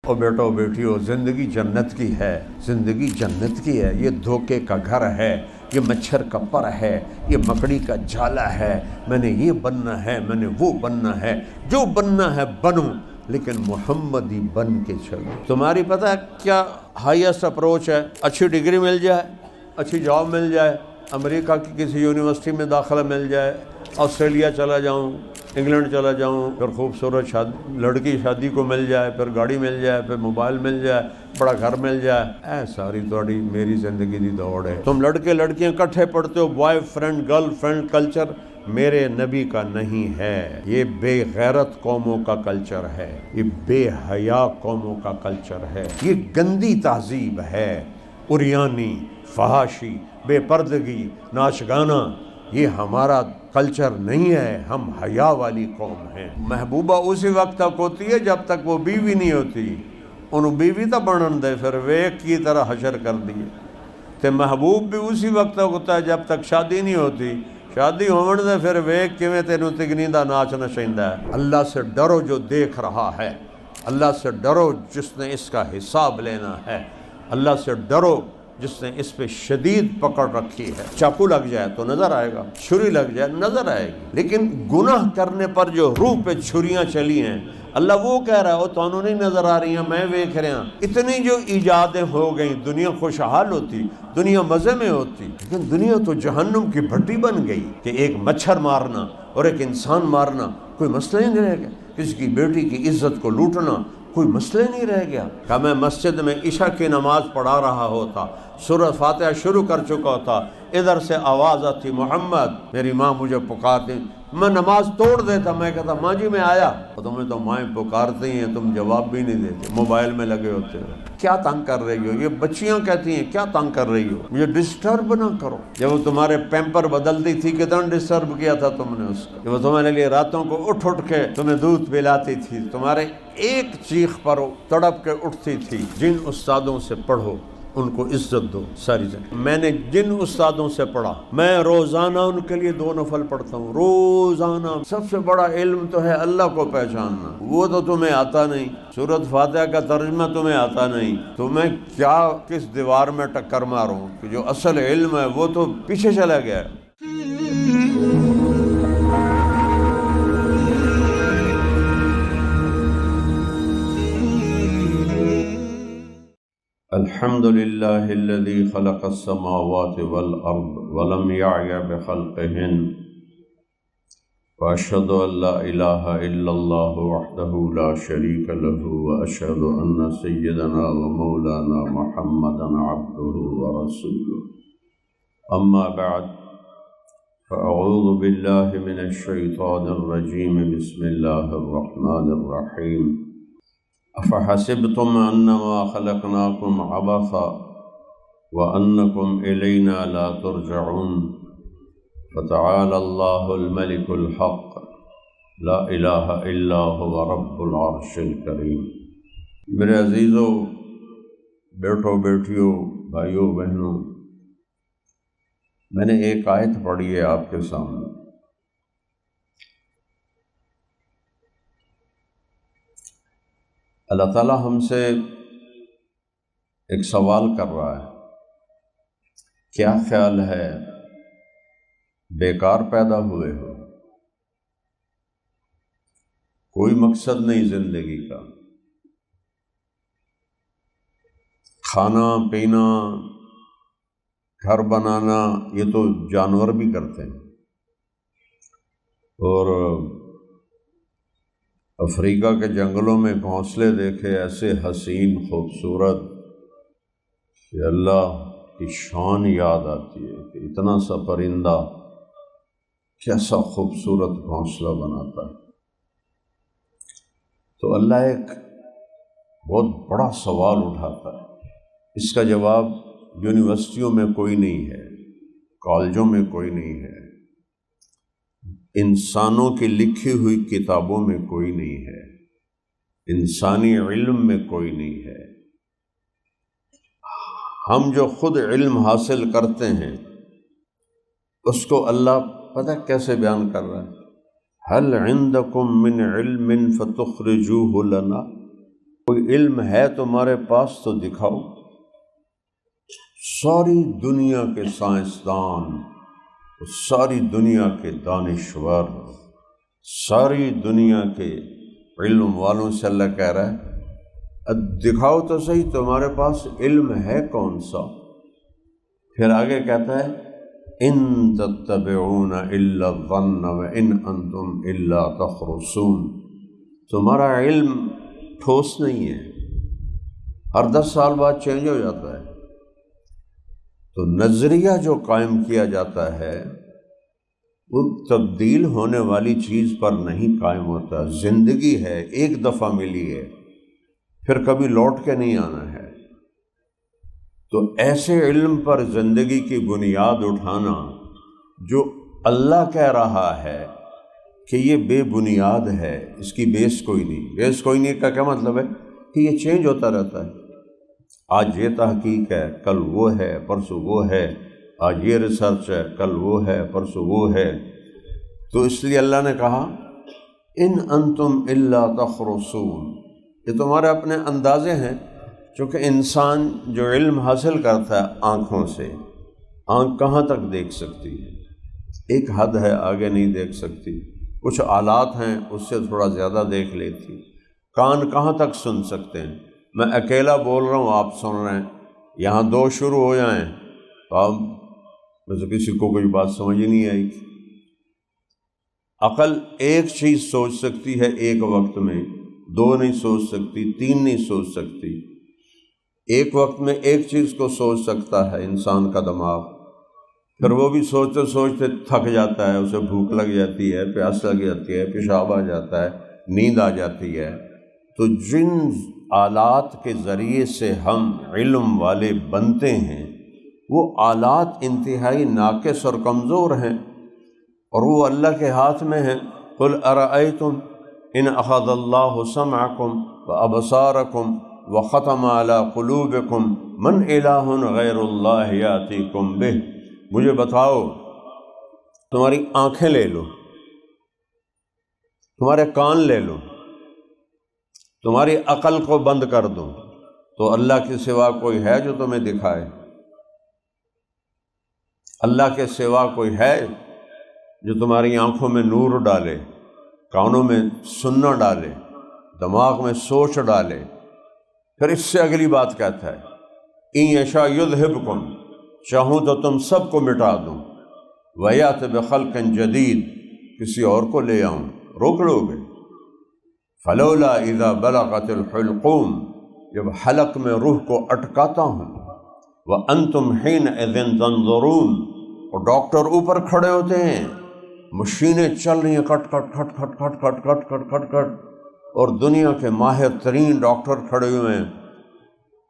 اور بیٹو بیٹیو، زندگی جنت کی ہے، زندگی جنت کی ہے۔ یہ دھوکے کا گھر ہے، یہ مچھر کا پر ہے، یہ مکڑی کا جالا ہے۔ میں نے یہ بننا ہے، میں نے وہ بننا ہے، جو بننا ہے بنو، لیکن محمدی بن کے چلو۔ تمہاری پتہ ہے کیا ہائیسٹ اپروچ ہے؟ اچھی ڈگری مل جائے، اچھی جاب مل جائے، امریکہ کی کسی یونیورسٹی میں داخلہ مل جائے، آسٹریلیا چلا جاؤں، انگلینڈ چلا جاؤں، پھر خوبصورت لڑکی شادی کو مل جائے، پھر گاڑی مل جائے، پھر موبائل مل جائے، بڑا گھر مل جائے۔ اے ساری تھوڑی میری زندگی دی دوڑ ہے۔ تم لڑکے لڑکیاں کٹھے پڑھتے ہو، boy friend girl friend culture میرے نبی کا نہیں ہے۔ یہ بے غیرت قوموں کا کلچر ہے، یہ بے حیا قوموں کا کلچر ہے، یہ گندی تہذیب ہے، عریانی، فحاشی، بے پردگی، ناچ گانا، یہ ہمارا کلچر نہیں ہے۔ ہم حیا والی قوم ہیں۔ محبوبہ اسی وقت تک ہوتی ہے جب تک وہ بیوی نہیں ہوتی، انہوں بیوی تو بنن دے، پھر ویک کی طرح حشر کر دیے۔ تے محبوب بھی اسی وقت تک ہوتا ہے جب تک شادی نہیں ہوتی، شادی ہون دے پھر ویک کیویں تینوں تگنی دا ناچ نچیندا ہے۔ اللہ سے ڈرو جو دیکھ رہا ہے، اللہ سے ڈرو جس نے اس کا حساب لینا ہے، اللہ سے ڈرو جس نے اس پہ شدید پکڑ رکھی ہے۔ چاقو لگ جائے تو نظر آئے گا، چھری لگ جائے نظر آئے گی، لیکن گناہ کرنے پر جو روح پہ چھریاں چلی ہیں، اللہ وہ کہہ رہا ہے وہ تانوں نہیں نظر آ رہی ہیں، میں ویکھ رہا۔ اتنی جو ایجادیں ہو گئیں، دنیا خوشحال ہوتی، دنیا مزے میں ہوتی، لیکن دنیا تو جہنم کی بھٹی بن گئی کہ ایک مچھر مارنا اور ایک انسان مارنا کوئی مسئلہ ہی نہیں رہ گیا، کسی کی بیٹی کی عزت کو لوٹنا کوئی مسئلہ نہیں رہ گیا۔ کہ میں مسجد میں عشاء کی نماز پڑھا رہا ہوتا، سورہ فاتحہ شروع کر چکا ہوتا، ادھر سے آواز آتی محمد، میری ماں مجھے پکارتی، میں نماز توڑ دیتا، میں کہتا ماں جی میں آیا، اور تمہیں تو مائیں پکارتی ہیں، تم جواب بھی نہیں دیتے، موبائل میں لگے ہوتے ہو، کیا تنگ کر رہی ہو؟ یہ بچیاں کہتی ہیں کیا تنگ کر رہی ہو، مجھے ڈسٹرب نہ کرو۔ جب وہ تمہارے پیمپر بدلتی تھی کتنا ڈسٹرب کیا تھا تم نے اس کو، جب وہ تمہارے لیے راتوں کو اٹھ کے تمہیں دودھ پلاتی تھی، تمہارے ایک چیخ پر تڑپ کے اٹھتی تھی۔ جن استادوں سے پڑھو ان کو عزت دو ساری زندگی۔ میں نے جن استادوں سے پڑھا، میں روزانہ ان کے لیے 2 نفل پڑھتا ہوں، روزانہ۔ سب سے بڑا علم تو ہے اللہ کو پہچاننا، وہ تو تمہیں آتا نہیں، سورۃ فاتحہ کا ترجمہ تمہیں آتا نہیں، تو میں کیا کس دیوار میں ٹکر ماروں کہ جو اصل علم ہے وہ تو پیچھے چلا گیا ہے۔ الحمد للہ الذی خلق السماوات والارض ولم یعی بخلقہن واشہد ان لا الہ الا اللہ وحدہ لا شریک لہ واشہد ان سیدنا ومولانا محمدا عبدہ ورسولہ اما بعد فاعوذ باللہ من الشیطان الرجیم بسم اللہ الرحمن الرحیم افحسبتم انما خلقناکم عبثا وانکم الینا لا ترجعون فتعالى اللہ الملک الحق لا الہ الا هو رب العرش الکریم۔ میرے عزیزو، بیٹھو بیٹھیو، بھائیو بہنوں، میں نے ایک آیت پڑھی ہے آپ کے سامنے۔ اللہ تعالیٰ ہم سے ایک سوال کر رہا ہے، کیا خیال ہے بیکار پیدا ہوئے ہو؟ کوئی مقصد نہیں زندگی کا، کھانا پینا گھر بنانا یہ تو جانور بھی کرتے ہیں، اور افریقہ کے جنگلوں میں گھونسلے دیکھے ایسے حسین خوبصورت کہ اللہ کی شان یاد آتی ہے کہ اتنا سا پرندہ کیسا خوبصورت گھونسلہ بناتا ہے۔ تو اللہ ایک بہت بڑا سوال اٹھاتا ہے، اس کا جواب یونیورسٹیوں میں کوئی نہیں ہے، کالجوں میں کوئی نہیں ہے، انسانوں کی لکھی ہوئی کتابوں میں کوئی نہیں ہے، انسانی علم میں کوئی نہیں ہے۔ ہم جو خود علم حاصل کرتے ہیں اس کو اللہ پتہ کیسے بیان کر رہا ہے، هل عندکم من علم فتخرجوه لنا، کوئی علم ہے تمہارے پاس تو دکھاؤ۔ ساری دنیا کے سائنسدان، ساری دنیا کے دانشور، ساری دنیا کے علم والوں سے اللہ کہہ رہا ہے دکھاؤ تو صحیح تمہارے پاس علم ہے کون سا۔ پھر آگے کہتا ہے ان تتبعون الا الظن وان انتم الا تخرصون، تمہارا علم ٹھوس نہیں ہے، ہر 10 سال بعد چینج ہو جاتا ہے۔ تو نظریہ جو قائم کیا جاتا ہے وہ تبدیل ہونے والی چیز پر نہیں قائم ہوتا۔ زندگی ہے، ایک دفعہ ملی ہے، پھر کبھی لوٹ کے نہیں آنا ہے۔ تو ایسے علم پر زندگی کی بنیاد اٹھانا جو اللہ کہہ رہا ہے کہ یہ بے بنیاد ہے، اس کی بیس کوئی نہیں۔ بیس کوئی نہیں کا کیا مطلب ہے کہ یہ چینج ہوتا رہتا ہے، آج یہ تحقیق ہے، کل وہ ہے، پرسوں وہ ہے، آج یہ ریسرچ ہے، کل وہ ہے، پرسوں وہ ہے۔ تو اس لیے اللہ نے کہا ان انتم الا تخرصون، یہ تمہارے اپنے اندازے ہیں، چونکہ انسان جو علم حاصل کرتا ہے آنکھوں سے، آنکھ کہاں تک دیکھ سکتی ہے، ایک حد ہے، آگے نہیں دیکھ سکتی۔ کچھ آلات ہیں اس سے تھوڑا زیادہ دیکھ لیتی۔ کان کہاں تک سن سکتے ہیں، میں اکیلا بول رہا ہوں، آپ سن رہے ہیں، یہاں 2 شروع ہو جائیں تو اب ویسے کسی کو کوئی بات سمجھ ہی نہیں آئی۔ عقل ایک چیز سوچ سکتی ہے ایک وقت میں، 2 نہیں سوچ سکتی، 3 نہیں سوچ سکتی۔ ایک وقت میں ایک چیز کو سوچ سکتا ہے انسان کا دماغ، پھر وہ بھی سوچتے سوچتے تھک جاتا ہے، اسے بھوک لگ جاتی ہے، پیاس لگ جاتی ہے، پیشاب آ جاتا ہے، نیند آ جاتی ہے۔ تو جن آلات کے ذریعے سے ہم علم والے بنتے ہیں وہ آلات انتہائی ناقص اور کمزور ہیں، اور وہ اللہ کے ہاتھ میں ہیں۔ قل ارأیتم ان اخذ اللہ سمعکم وابصارکم وختم علی قلوبکم من الہ غیر اللہ یاتیکم بہ، مجھے بتاؤ، تمہاری آنکھیں لے لو، تمہارے کان لے لو، تمہاری عقل کو بند کر دو، تو اللہ کے سوا کوئی ہے جو تمہیں دکھائے؟ اللہ کے سوا کوئی ہے جو تمہاری آنکھوں میں نور ڈالے، کانوں میں سننا ڈالے، دماغ میں سوچ ڈالے؟ پھر اس سے اگلی بات کہتا ہے ان یشاء یذہبکم، چاہوں تو تم سب کو مٹا دوں، ویأت بخلق جدید، کسی اور کو لے آؤں، روک لو گے؟ فلولا اذا بلغت الحلقوم، جب حلق میں روح کو اٹکاتا ہوں، وانتم حینئذ تنظرون، اور ڈاکٹر اوپر کھڑے ہوتے ہیں، مشینیں چل رہی ہیں، کٹ کٹ کٹ کٹ کٹ کٹ کٹ کٹ کٹ کٹ، اور دنیا کے ماہر ترین ڈاکٹر کھڑے ہوئے ہیں،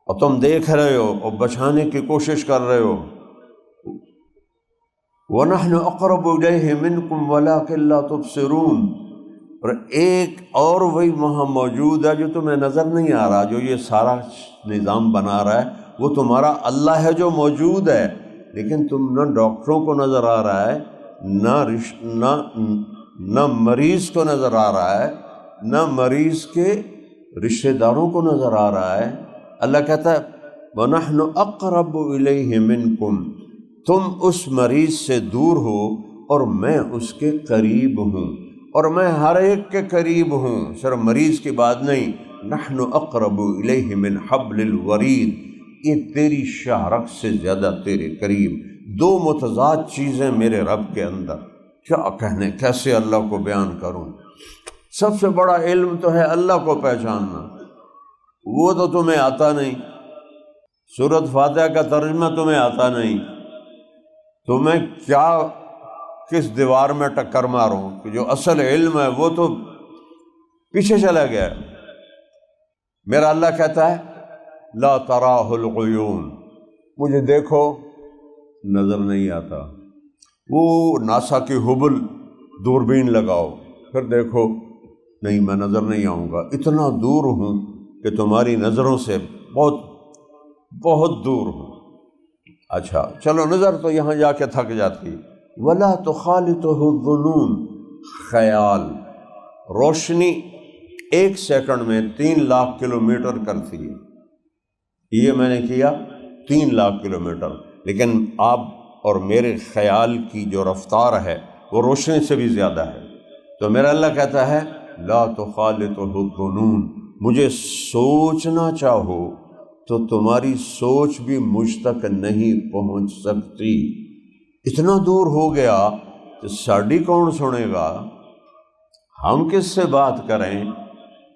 اور تم دیکھ رہے ہو اور بچانے کی کوشش کر رہے ہو۔ وَنَحْنُ أَقْرَبُ إِلَيْهِ مِنْكُمْ وَلَكِنْ لَا تُبْصِرُونَ، اور ایک اور وہی وہاں موجود ہے جو تمہیں نظر نہیں آ رہا، جو یہ سارا نظام بنا رہا ہے وہ تمہارا اللہ ہے جو موجود ہے، لیکن تم نہ ڈاکٹروں کو نظر آ رہا ہے، نہ مریض کو نظر آ رہا ہے، نہ مریض کے رشتہ داروں کو نظر آ رہا ہے۔ اللہ کہتا ہے وَنَحْنُ أَقْرَبُ إِلَيْهِ مِنْكُمْ، تم اس مریض سے دور ہو اور میں اس کے قریب ہوں، اور میں ہر ایک کے قریب ہوں، صرف مریض کی بات نہیں۔ نحن اقرب الیہ من حبل الورید، یہ تیری شاہرگ سے زیادہ تیرے قریب، 2 متضاد چیزیں میرے رب کے اندر، کیا کہنے، کیسے اللہ کو بیان کروں؟ سب سے بڑا علم تو ہے اللہ کو پہچاننا، وہ تو تمہیں آتا نہیں، سورۃ فاتحہ کا ترجمہ تمہیں آتا نہیں، تمہیں کیا کس دیوار میں ٹکر ماروں کہ جو اصل علم ہے وہ تو پیچھے چلا گیا۔ میرا اللہ کہتا ہے لا تراہ العیون، مجھے دیکھو، نظر نہیں آتا۔ وہ ناسا کی ہبل دوربین لگاؤ، پھر دیکھو، نہیں میں نظر نہیں آؤں گا، اتنا دور ہوں کہ تمہاری نظروں سے بہت بہت دور ہوں۔ اچھا چلو، نظر تو یہاں جا کے تھک جاتی۔ وَلَا تُخَالِطُهُ الظُّنُونُ، خیال، روشنی 1 سیکنڈ میں 3 لاکھ کلومیٹر کرتی ہے. یہ میں نے کیا 3 لاکھ کلومیٹر، لیکن آپ اور میرے خیال کی جو رفتار ہے وہ روشنی سے بھی زیادہ ہے. تو میرا اللہ کہتا ہے لا تخالطہ الظنون، مجھے سوچنا چاہو تو تمہاری سوچ بھی مجھ تک نہیں پہنچ سکتی. اتنا دور ہو گیا تو ساڑی کون سنے گا، ہم کس سے بات کریں؟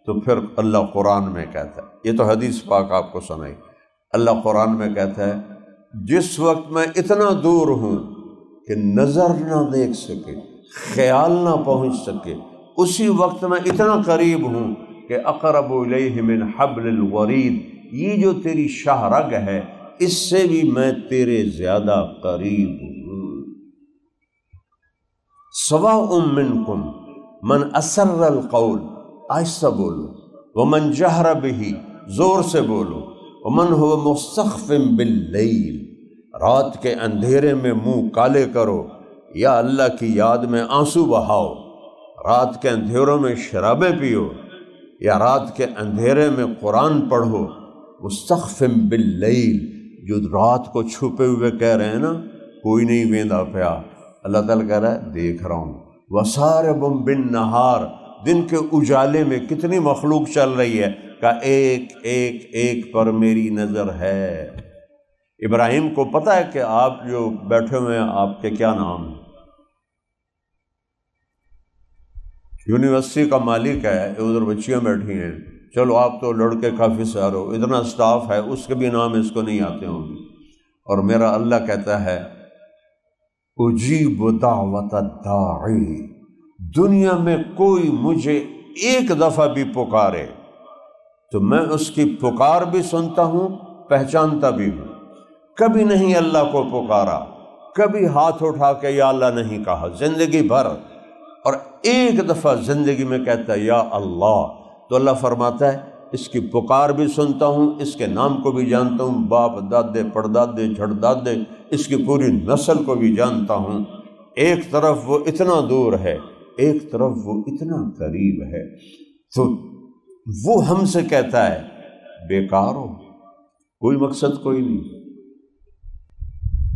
تو پھر اللہ قرآن میں کہتا ہے، یہ تو حدیث پاک آپ کو سنائی، اللہ قرآن میں کہتا ہے جس وقت میں اتنا دور ہوں کہ نظر نہ دیکھ سکے، خیال نہ پہنچ سکے، اسی وقت میں اتنا قریب ہوں کہ اقرب الیہ من حبل الورید، یہ جو تیری شاہ رگ ہے اس سے بھی میں تیرے زیادہ قریب ہوں. سواء منکم من اسر القول، آہستہ بولو، ومن جہر بہ، زور سے بولو، ومن هو مستخف باللیل، رات کے اندھیرے میں منہ کالے کرو، یا اللہ کی یاد میں آنسو بہاؤ، رات کے اندھیروں میں شرابیں پیو، یا رات کے اندھیرے میں قرآن پڑھو. مستخف باللیل، جو رات کو چھپے ہوئے کہہ رہے ہیں نا کوئی نہیں ویندا پیا، اللہ تعالیٰ کہہ رہا ہے دیکھ رہا ہوں. وسارب بالنہار، دن کے اجالے میں کتنی مخلوق چل رہی ہے کہ ایک ایک ایک پر میری نظر ہے. ابراہیم کو پتہ ہے کہ آپ جو بیٹھے ہوئے ہیں آپ کے کیا نام ہیں؟ یونیورسٹی کا مالک ہے، ادھر بچیاں بیٹھی ہیں، چلو آپ تو لڑکے کافی سارے ہو، اتنا سٹاف ہے، اس کے بھی نام اس کو نہیں آتے ہوں گے. اور میرا اللہ کہتا ہے اجیب دعوت الداعی، دنیا میں کوئی مجھے ایک دفعہ بھی پکارے تو میں اس کی پکار بھی سنتا ہوں، پہچانتا بھی ہوں. کبھی نہیں اللہ کو پکارا، کبھی ہاتھ اٹھا کے یا اللہ نہیں کہا زندگی بھر، اور ایک دفعہ زندگی میں کہتا ہے یا اللہ، تو اللہ فرماتا ہے اس کی پکار بھی سنتا ہوں، اس کے نام کو بھی جانتا ہوں، باپ دادے پردادے جھڑدادے اس کی پوری نسل کو بھی جانتا ہوں. ایک طرف وہ اتنا دور ہے، ایک طرف وہ اتنا قریب ہے. تو وہ ہم سے کہتا ہے بیکار ہو، کوئی مقصد کوئی نہیں.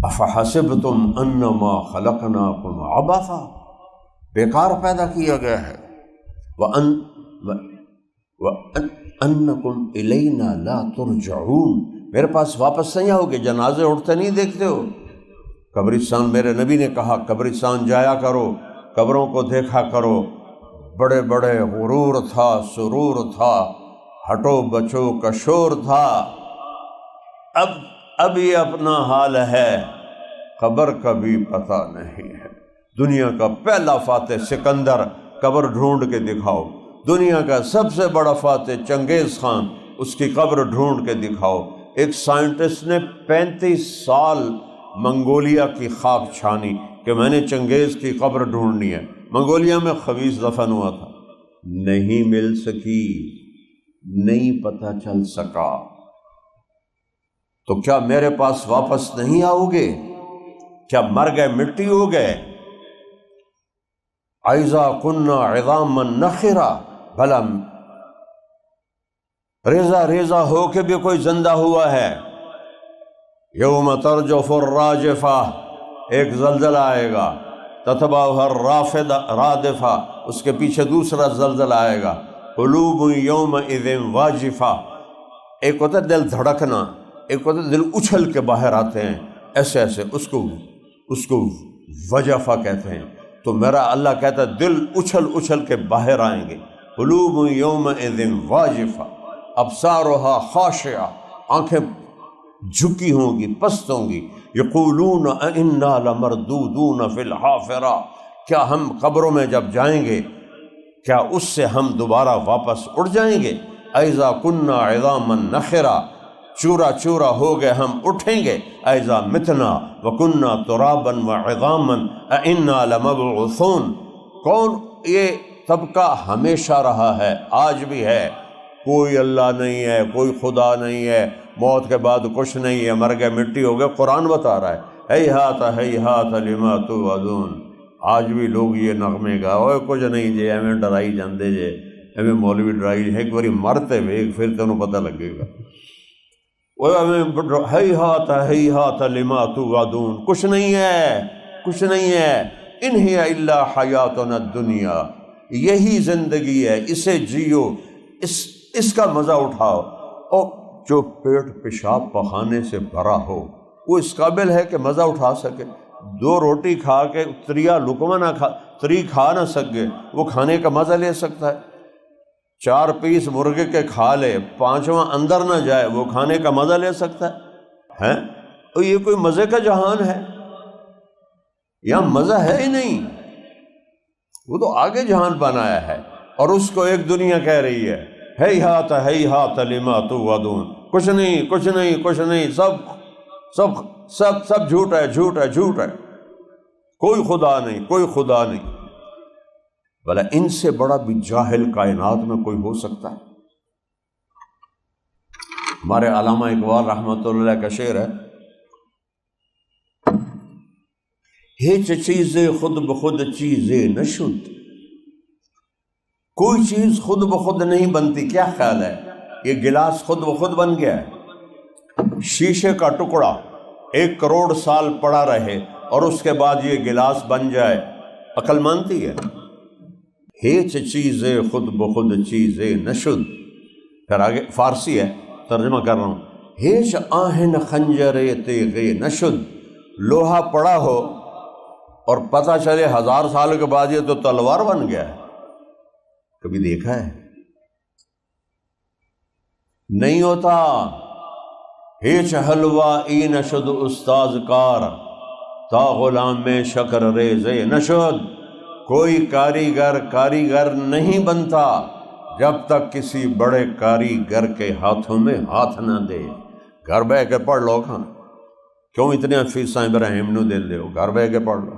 افحسبتم انما خلقناکم عبثا، بیکار پیدا کیا گیا ہے. وَأَنَّكُمْ إِلَيْنَا لَا تُرْجَعُونَ، میرے پاس واپس نہیں آؤ گے. جنازے اٹھتے نہیں دیکھتے ہو؟ قبرستان، میرے نبی نے کہا قبرستان جایا کرو، قبروں کو دیکھا کرو. بڑے بڑے غرور تھا، سرور تھا، ہٹو بچو کا شور تھا. اب یہ اپنا حال ہے، قبر کا بھی پتہ نہیں ہے. دنیا کا پہلا فاتح سکندر، قبر ڈھونڈ کے دکھاؤ. دنیا کا سب سے بڑا فاتح چنگیز خان، اس کی قبر ڈھونڈ کے دکھاؤ. ایک سائنٹسٹ نے 35 سال منگولیا کی خاک چھانی کہ میں نے چنگیز کی قبر ڈھونڈنی ہے. منگولیا میں خبیث دفن ہوا تھا، نہیں مل سکی، نہیں پتہ چل سکا. تو کیا میرے پاس واپس نہیں آؤ گے؟ کیا مر گئے، مٹی ہو گئے؟ اَإِذَا كُنَّا عِظَامًا نَخِرًا، بھلا ریزہ ریزہ ہو کے بھی کوئی زندہ ہوا ہے؟ یوم ترجف الراجفہ، ایک زلزلہ آئے گا، تتبعها الرادفہ، اس کے پیچھے دوسرا زلزلہ آئے گا. قلوب یومئذ واجفہ، ایک ہوتا ہے دل دھڑکنا، ایک ہوتا ہے دل اچھل کے باہر آتے ہیں، ایسے ایسے، اس کو وجفہ کہتے ہیں. تو میرا اللہ کہتا ہے دل اچھل اچھل کے باہر آئیں گے. قلوب یومئذ واجفہ ابصارها خاشعہ، آنکھیں جھکی ہوں گی، پست ہوں گی. یقولون انا لمردودون فی الحافرہ، کیا ہم قبروں میں جب جائیں گے کیا اس سے ہم دوبارہ واپس اٹھ جائیں گے؟ اَإِذَا كُنَّا عِظَامًا نَخِرًا، چورا چورا ہو گئے ہم اٹھیں گے. اَإِذَا مِتْنَا وَكُنَّا تُرَابًا وَعِظَامًا أَإِنَّا لَمَبْعُوثُونَ. کون یہ طبقہ ہمیشہ رہا ہے، آج بھی ہے. کوئی اللہ نہیں ہے، کوئی خدا نہیں ہے، موت کے بعد کچھ نہیں ہے، مر گئے مٹی ہو گئے. قرآن بتا رہا ہے ہیہات ہیہات لما توعدون. آج بھی لوگ یہ نغمے گا، اوے کچھ نہیں جے ایویں ڈرائی جاندے جے، ایویں مولوی ڈرائی ایک باری مرتے ویگ پھر تینوں پتہ لگے گا. ہیہات لما توعدون، کچھ نہیں ہے، کچھ نہیں ہے. ان ہی الا حیاتنا الدنیا، یہی زندگی ہے، اسے جیو، اس کا مزہ اٹھاؤ. اور جو پیٹ پیشاب پخانے سے بھرا ہو وہ اس قابل ہے کہ مزہ اٹھا سکے؟ 2 روٹی کھا کے 3 لقمہ نہ کھا نہ سکے، وہ کھانے کا مزہ لے سکتا ہے؟ 4 پیس مرغے کے کھا لے، 5واں اندر نہ جائے، وہ کھانے کا مزہ لے سکتا ہے؟ اور یہ کوئی مزے کا جہان ہے؟ یہاں مزہ ہے ہی نہیں. وہ تو آگے جہان بنایا ہے، اور اس کو ایک دنیا کہہ رہی ہے ہیہات لما توعدون، کچھ نہیں، کچھ نہیں، کچھ نہیں، سب جھوٹ ہے، جھوٹ ہے، جھوٹ ہے. کوئی خدا نہیں، کوئی خدا نہیں. بھلا ان سے بڑا بھی جاہل کائنات میں کوئی ہو سکتا ہے؟ ہمارے علامہ اقبال رحمۃ اللہ علیہ کا شعر ہے، ہیچ چیزیں خود بخود چیزیں نشد. کوئی چیز خود بخود نہیں بنتی. کیا خیال ہے یہ گلاس خود بخود بن گیا ہے؟ شیشے کا ٹکڑا 1 کروڑ سال پڑا رہے اور اس کے بعد یہ گلاس بن جائے، عقل مانتی ہے؟ ہیچ چیزیں خود بخود چیزیں نشد. پھر آگے فارسی ہے، ترجمہ کر رہا ہوں. ہیچ آہن خنجر تیغ نشد، لوہا پڑا ہو اور پتہ چلے 1000 سال کے بعد یہ تو تلوار بن گیا ہے. کبھی دیکھا ہے؟ نہیں ہوتا. ہیچ حلوہ ای نشد استاذ کار، تا غلام میں شکر ریز نشد. کوئی کاریگر نہیں بنتا جب تک کسی بڑے کاریگر کے ہاتھوں میں ہاتھ نہ دے. گھر بہ کے پڑھ لو. کھانا کیوں اتنے فیساں ابراہیم نو دے لے ہو؟ گھر بہ کے پڑھ لو.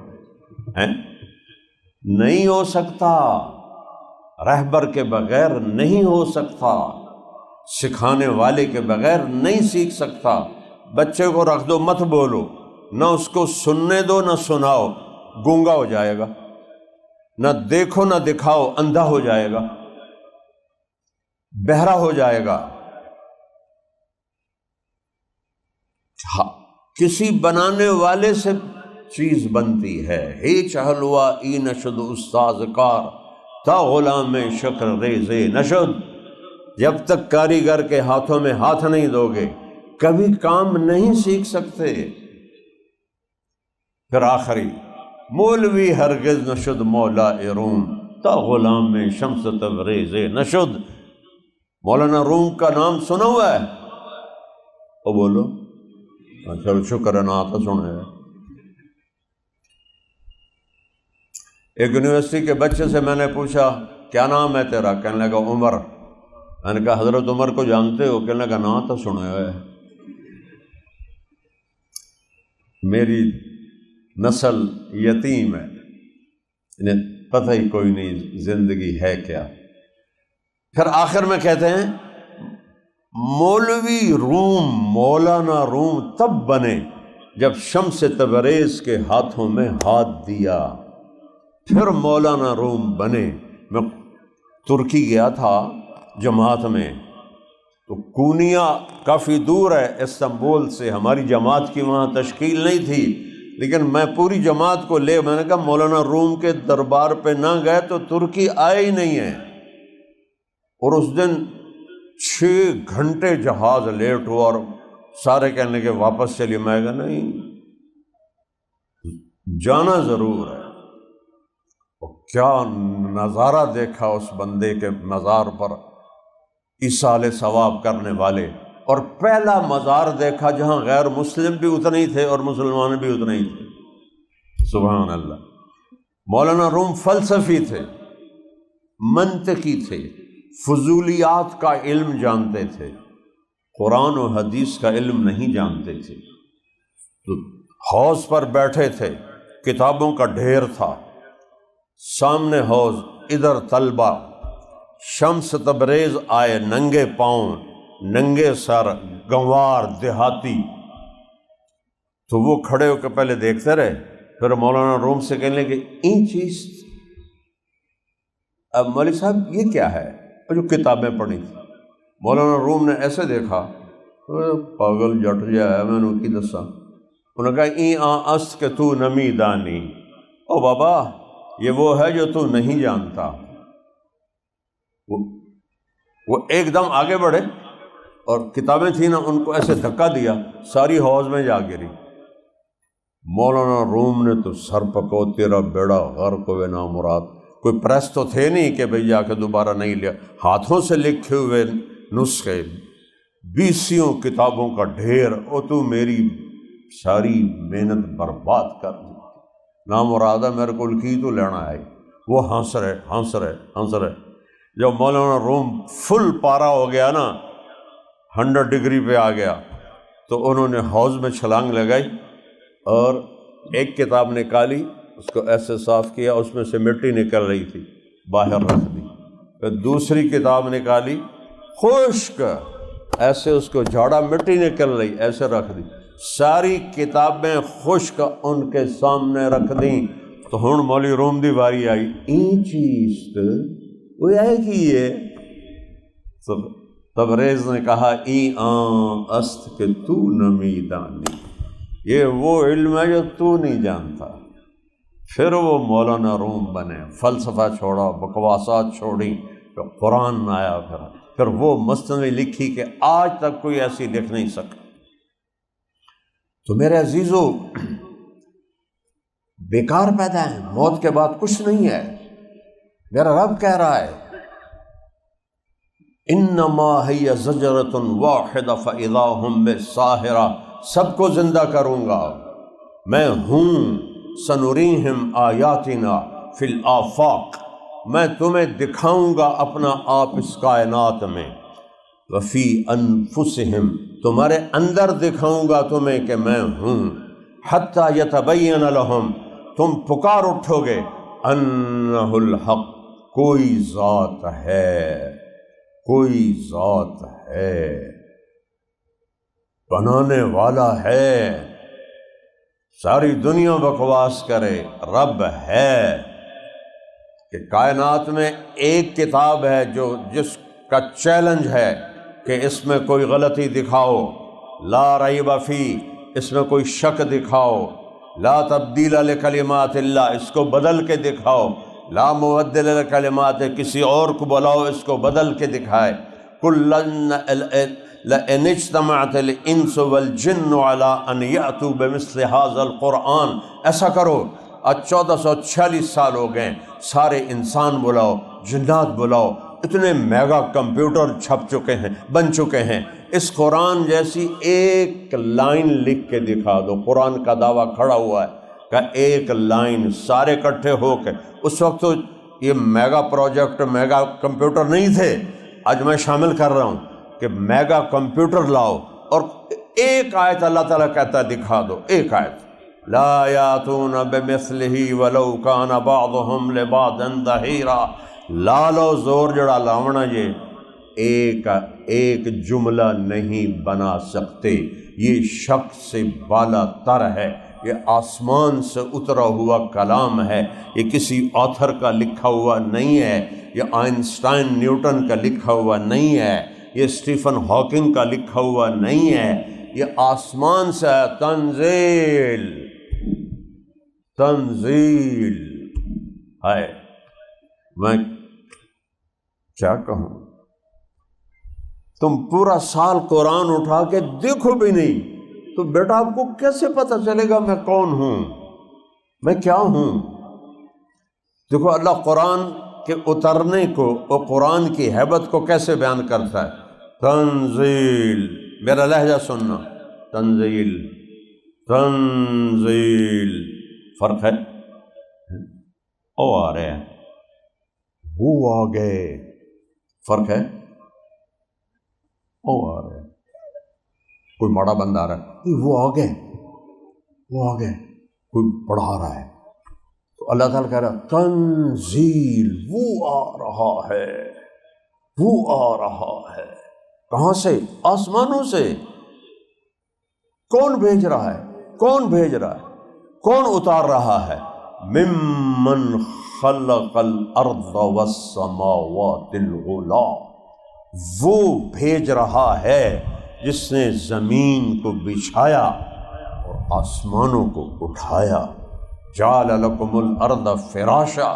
نہیں ہو سکتا. رہبر کے بغیر نہیں ہو سکتا، سکھانے والے کے بغیر نہیں سیکھ سکتا. بچے کو رکھ دو، مت بولو، نہ اس کو سننے دو نہ سناؤ، گونگا ہو جائے گا. نہ دیکھو نہ دکھاؤ، اندھا ہو جائے گا، بہرا ہو جائے گا. کسی بنانے والے سے چیز بنتی ہے. ہیچ حلوہ ای نشد استاذ کار، تا غلام شکر ریز نشد. جب تک کاریگر کے ہاتھوں میں ہاتھ نہیں دو گے کبھی کام نہیں سیکھ سکتے. پھر آخری، مولوی ہرگز نشد مولا روم، تا غلام شمس تبریز نشد. مولانا روم کا نام سنا ہوا ہے؟ وہ بولو. چلو شکر ہے، نا تو سنا ہے. ایک یونیورسٹی کے بچے سے میں نے پوچھا کیا نام ہے تیرا؟ کہنے لگا عمر. میں نے کہا حضرت عمر کو جانتے ہو؟ کہنے لگا نا تو سنا ہے. میری نسل یتیم ہے، انہیں پتہ ہی کوئی نہیں زندگی ہے کیا. پھر آخر میں کہتے ہیں مولوی روم، مولانا روم تب بنے جب شمس تبریز کے ہاتھوں میں ہاتھ دیا، پھر مولانا روم بنے. میں ترکی گیا تھا جماعت میں، تو کونیا کافی دور ہے استنبول سے، ہماری جماعت کی وہاں تشکیل نہیں تھی، لیکن میں پوری جماعت کو لے، میں نے کہا مولانا روم کے دربار پہ نہ گئے تو ترکی آئے ہی نہیں ہے. اور اس دن 6 گھنٹے جہاز لیٹ ہوا اور سارے کہنے کے واپس چلیے. میں کہا نہیں، جانا ضرور ہے. اور کیا نظارہ دیکھا اس بندے کے مزار پر ایصال ثواب کرنے والے. اور پہلا مزار دیکھا جہاں غیر مسلم بھی اتنے ہی تھے اور مسلمان بھی اتنے ہی تھے. سبحان اللہ. مولانا روم فلسفی تھے، منطقی تھے، فضولیات کا علم جانتے تھے، قرآن و حدیث کا علم نہیں جانتے تھے. تو حوض پر بیٹھے تھے، کتابوں کا ڈھیر تھا، سامنے حوض، ادھر طلبہ. شمس تبریز آئے ننگے پاؤں، ننگے سر، گنوار دیہاتی. تو وہ کھڑے ہو کے پہلے دیکھتے رہے، پھر مولانا روم سے کہنے لگے این چیز. اب مولوی صاحب یہ کیا ہے؟ جو کتابیں پڑھی تھیں۔ مولانا روم نے ایسے دیکھا، پاگل جٹ جا ہے، میں نے کی دسا، انہوں نے کہا ای آن است کہ تو نمی دانی، او بابا یہ وہ ہے جو تو نہیں جانتا۔ وہ ایک دم آگے بڑھے اور کتابیں تھیں نا، ان کو ایسے دھکا دیا، ساری حوض میں جا گری۔ مولانا روم نے تو سر پکو، تیرا بیڑا غرق ہوئے نامراد۔ کوئی پریس تو تھے نہیں کہ بھئی جا کے دوبارہ نہیں لیا، ہاتھوں سے لکھے ہوئے نسخے، 20 کتابوں کا ڈھیر، او تو میری ساری محنت برباد کر دی، نامرادہ میرے کو کی تو لینا ہے۔ وہ ہنس رہے۔ جب مولانا روم فل پارا ہو گیا نا، 100 ڈگری پہ آ گیا، تو انہوں نے حوض میں چھلانگ لگائی اور ایک کتاب نکالی، اس کو ایسے صاف کیا، اس میں سے مٹی نکل رہی تھی، باہر رکھ دی۔ پھر دوسری کتاب نکالی، خشک، ایسے اس کو جھاڑا، مٹی نکل رہی، ایسے رکھ دی۔ ساری کتابیں خشک ان کے سامنے رکھ دیں۔ تو ہن مولی روم دی واری آئی، این چیز تو وہ ہے کہ یہ تبریز نے کہا ای آن است کہ تو نمی دانی، یہ وہ علم ہے جو تو نہیں جانتا۔ پھر وہ مولانا روم بنے، فلسفہ چھوڑا، بکواسات چھوڑی، پھر قرآن آیا، پھر وہ مثنوی لکھی کہ آج تک کوئی ایسی لکھ نہیں سکا۔ تو میرے عزیزو، بیکار پیدا ہے، موت کے بعد کچھ نہیں ہے۔ میرا رب کہہ رہا ہے انما ہی زجرۃ واحدہ فاذا ہم بالساہرہ، سب کو زندہ کروں گا میں ہوں، سنریہم آیاتنا فی الآفاق، میں تمہیں دکھاؤں گا اپنا آپ اس کائنات میں، وفی انفسہم، تمہارے اندر دکھاؤں گا تمہیں کہ میں ہوں، حتی یتبین لہم، تم پکار اٹھو گے، انہ الحق، کوئی ذات ہے، کوئی ذات ہے، بنانے والا ہے۔ ساری دنیا بکواس کرے، رب ہے۔ کہ کائنات میں ایک کتاب ہے جس کا چیلنج ہے کہ اس میں کوئی غلطی دکھاؤ، لا ریب فی، اس میں کوئی شک دکھاؤ، لا تبدیل لکلمات اللہ، اس کو بدل کے دکھاؤ، لا مبدل لکلمات، کسی اور کو بلاؤ اس کو بدل کے دکھائے۔ قل لئن اجتمعت الانس والجن علی ان یأتوا بمثل ھذا القرآن، ایسا کرو، آج 1446 سال ہو گئے، سارے انسان بلاؤ، جنات بلاؤ، اتنے میگا کمپیوٹر چھپ چکے ہیں، بن چکے ہیں، اس قرآن جیسی ایک لائن لکھ کے دکھا دو۔ قرآن کا دعویٰ کھڑا ہوا ہے کہ ایک لائن، سارے اکٹھے ہو کے۔ اس وقت تو یہ میگا پروجیکٹ، میگا کمپیوٹر نہیں تھے، آج میں شامل کر رہا ہوں کہ میگا کمپیوٹر لاؤ اور ایک آیت اللہ تعالیٰ کہتا ہے دکھا دو، ایک آیت، لا یاتون بمثلہ ولو کان بعضهم لبعض ظہیرا، لالو زور جڑا لاونا یہ ایک جملہ نہیں بنا سکتے، یہ شک سے بالا تر ہے، یہ آسمان سے اترا ہوا کلام ہے، یہ کسی آتھر کا لکھا ہوا نہیں ہے، یہ آئنسٹائن نیوٹن کا لکھا ہوا نہیں ہے، یہ اسٹیفن ہاکنگ کا لکھا ہوا نہیں ہے، یہ آسمان سے تنزیل ہے۔ میں کیا کہوں، تم پورا سال قرآن اٹھا کے دیکھو بھی نہیں تو بیٹا آپ کو کیسے پتہ چلے گا میں کون ہوں، میں کیا ہوں؟ دیکھو اللہ قرآن کے اترنے کو اور قرآن کی ہیبت کو کیسے بیان کرتا ہے، تنزیل، میرا لہجہ سننا، تنزیل، تنزیل، فرق ہے، او آ رہے ہیں، وہ آ گئے، فرق ہے، او آ رہے ہیں، کوئی بڑا بندہ آ رہا ہے، وہ آ گئے، وہ آ گئے، کوئی پڑھا رہا ہے، تو اللہ تعالیٰ کہہ رہا ہے تنزیل، وہ آ رہا ہے، وہ آ رہا ہے، کہاں سے؟ آسمانوں سے۔ کون بھیج رہا ہے؟ کون بھیج رہا ہے؟ کون اتار رہا ہے؟ ممن خلق الارض والسماوات العلی، وہ بھیج رہا ہے جس نے زمین کو بچھایا اور آسمانوں کو اٹھایا۔ جعل لکم الارض فراشا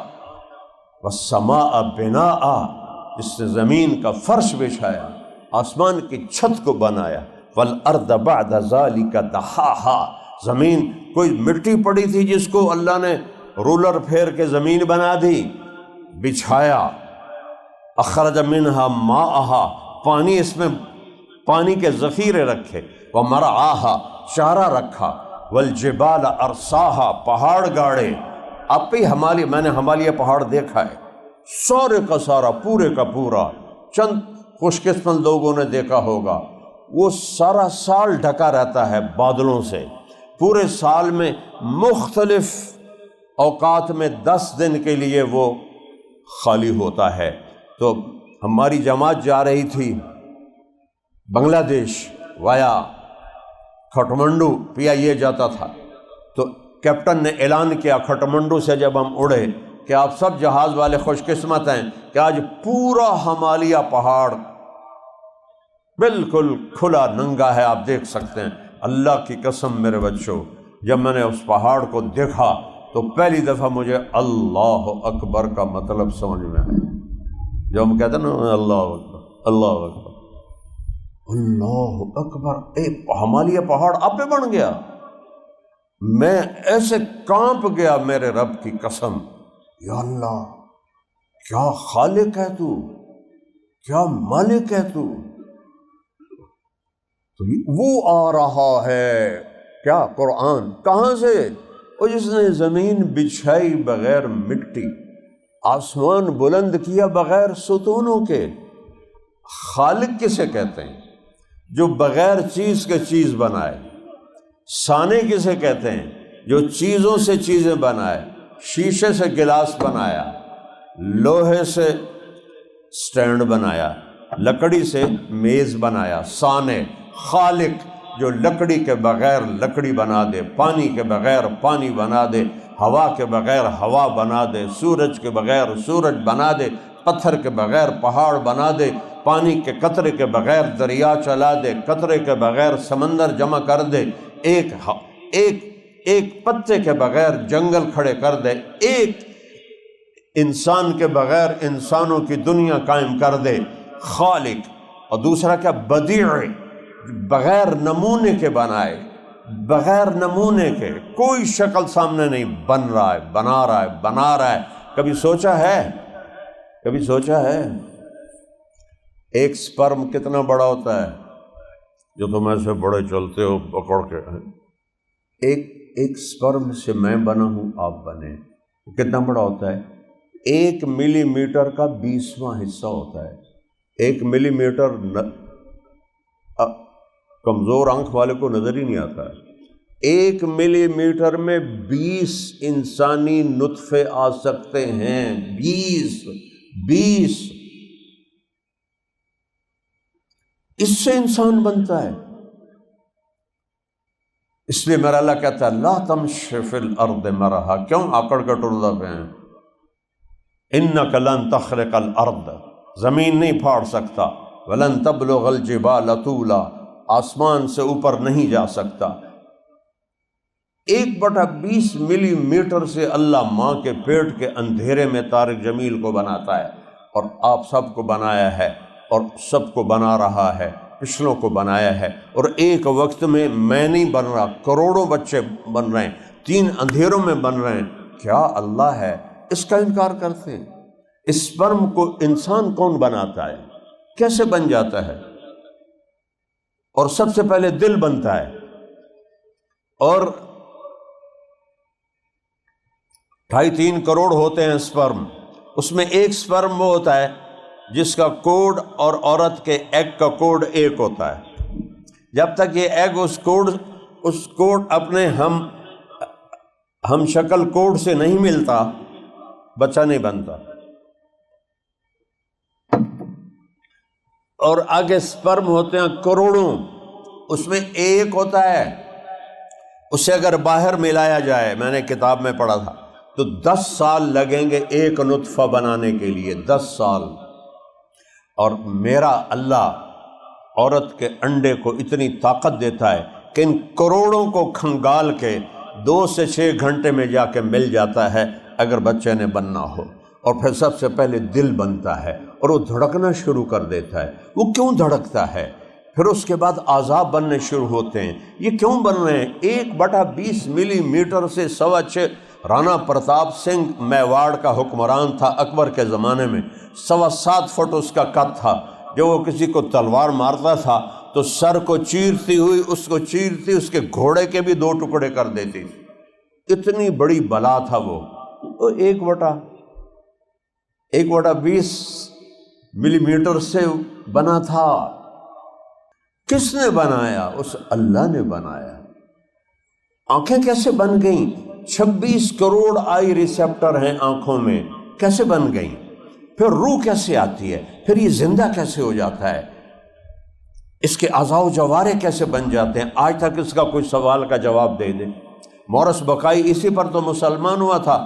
والسماء بناء، جس نے زمین کا فرش بچھایا، آسمان کی چھت کو بنایا۔ والارض بعد ذلک دحاہا، زمین کوئی مٹی پڑی تھی جس کو اللہ نے رولر پھیر کے زمین بنا دی، بچھایا۔ اخرج منہا ماءہا، پانی، اس میں پانی کے ذخیرے رکھے۔ ومرعاہا، چارہ رکھا۔ والجبال ارساہا، پہاڑ گاڑے۔ اب بھی میں نے ہمالیہ پہاڑ دیکھا ہے، سارے کا سارا، پورے کا پورا، چند خوش قسمت لوگوں نے دیکھا ہوگا، وہ سارا سال ڈھکا رہتا ہے بادلوں سے، پورے سال میں مختلف اوقات میں 10 دن کے لیے وہ خالی ہوتا ہے۔ تو ہماری جماعت جا رہی تھی بنگلہ دیش وایا کھٹمنڈو، PIA جاتا تھا، تو کیپٹن نے اعلان کیا کھٹمنڈو سے جب ہم اڑے کہ آپ سب جہاز والے خوش قسمت ہیں کہ آج پورا ہمالیہ پہاڑ بالکل کھلا ننگا ہے، آپ دیکھ سکتے ہیں۔ اللہ کی قسم میرے بچوں، جب میں نے اس پہاڑ کو دیکھا تو پہلی دفعہ مجھے اللہ اکبر کا مطلب سمجھ میں آیا۔ جو ہم کہتے ہیں نا اللہ اکبر، اللہ اکبر، اللہ اکبر، ہمالیہ پہاڑ آپ پہ بن گیا۔ میں ایسے کانپ گیا، میرے رب کی قسم، یا اللہ کیا خالق ہے تو، کیا مالک ہے تو وہ آ رہا ہے کیا قرآن کہاں سے؟ وہ جس نے زمین بچھائی بغیر مٹی، آسمان بلند کیا بغیر ستونوں کے۔ خالق کسے کہتے ہیں؟ جو بغیر چیز کے چیز بنائے۔ صانع کسے کہتے ہیں؟ جو چیزوں سے چیزیں بنائے۔ شیشے سے گلاس بنایا، لوہے سے سٹینڈ بنایا، لکڑی سے میز بنایا۔ صانع، خالق جو لکڑی کے بغیر لکڑی بنا دے، پانی کے بغیر پانی بنا دے، ہوا کے بغیر ہوا بنا دے، سورج کے بغیر سورج بنا دے، پتھر کے بغیر پہاڑ بنا دے، پانی کے قطرے کے بغیر دریا چلا دے، قطرے کے بغیر سمندر جمع کر دے، ایک پتے کے بغیر جنگل کھڑے کر دے، ایک انسان کے بغیر انسانوں کی دنیا قائم کر دے۔ خالق۔ اور دوسرا کیا؟ بدیع، بغیر نمونے کے بنائے، بغیر نمونے کے، کوئی شکل سامنے نہیں، بن رہا ہے، بنا رہا ہے، بنا رہا ہے۔ کبھی سوچا ہے؟ کبھی سوچا ہے ایک سپرم کتنا بڑا ہوتا ہے؟ جو تم ایسے بڑے چلتے ہو پکڑ کے، ایک سپرم سے میں بنا ہوں، آپ بنے، کتنا بڑا ہوتا ہے؟ 1 ملی میٹر کا 20واں حصہ ہوتا ہے۔ 1 ملی میٹر کمزور آنکھ والے کو نظر ہی نہیں آتا ہے۔ 1 ملی میٹر میں 20 انسانی نطفے آ سکتے ہیں، 20 اس سے انسان بنتا ہے۔ اس لیے میرا اللہ کہتا ہے لا تمشِ فی الارض مرحا، کیوں آکڑ کے ٹردا پہ ہیں؟ انک لن تخرق الارض، زمین نہیں پھاڑ سکتا، ولن تبلغ الجبال طولا، آسمان سے اوپر نہیں جا سکتا۔ 1/20 ملی میٹر سے اللہ ماں کے پیٹ کے اندھیرے میں طارق جمیل کو بناتا ہے، اور آپ سب کو بنایا ہے، اور سب کو بنا رہا ہے، پچھلوں کو بنایا ہے۔ اور ایک وقت میں نہیں بن رہا، کروڑوں بچے بن رہے ہیں، 3 اندھیروں میں بن رہے ہیں۔ کیا اللہ ہے؟ اس کا انکار کرتے ہیں۔ اسپرم کو انسان کون بناتا ہے؟ کیسے بن جاتا ہے؟ اور سب سے پہلے دل بنتا ہے، اور 2.5-3 کروڑ ہوتے ہیں اسپرم، اس میں ایک اسپرم وہ ہوتا ہے جس کا کوڈ اور عورت کے ایگ کا کوڈ ایک ہوتا ہے۔ جب تک یہ ایگ اس کوڈ اپنے ہم شکل کوڈ سے نہیں ملتا، بچہ نہیں بنتا۔ اور آگے سپرم ہوتے ہیں کروڑوں، اس میں ایک ہوتا ہے، اسے اگر باہر ملایا جائے، میں نے کتاب میں پڑھا تھا، تو 10 سال لگیں گے ایک نطفہ بنانے کے لیے، 10 سال۔ اور میرا اللہ عورت کے انڈے کو اتنی طاقت دیتا ہے کہ ان کروڑوں کو کھنگال کے 2 سے 6 گھنٹے میں جا کے مل جاتا ہے اگر بچے نے بننا ہو۔ اور پھر سب سے پہلے دل بنتا ہے اور وہ دھڑکنا شروع کر دیتا ہے۔ وہ کیوں دھڑکتا ہے؟ پھر اس کے بعد اعضاء بننے شروع ہوتے ہیں۔ یہ کیوں بن رہے ہیں؟ 1/20 ملی میٹر سے 6.25۔ رانا پرتاپ سنگھ میواڑ کا حکمران تھا اکبر کے زمانے میں، 7.25 فٹ اس کا قد تھا۔ جو وہ کسی کو تلوار مارتا تھا تو سر کو چیرتی ہوئی اس کو چیرتی اس کے گھوڑے کے بھی 2 ٹکڑے کر دیتی۔ اتنی بڑی بلا تھا وہ 1/20 ملی میٹر سے بنا تھا۔ کس نے بنایا؟ اس اللہ نے بنایا۔ آنکھیں کیسے بن گئیں؟ 26 کروڑ آئی ریسیپٹر ہیں آنکھوں میں، کیسے بن گئیں؟ پھر روح کیسے آتی ہے؟ پھر یہ زندہ کیسے ہو جاتا ہے؟ اس کے اعضاء و جوارے کیسے بن جاتے ہیں؟ آج تک اس کا کوئی سوال کا جواب دے دے۔ مورس بقائی اسی پر تو مسلمان ہوا تھا،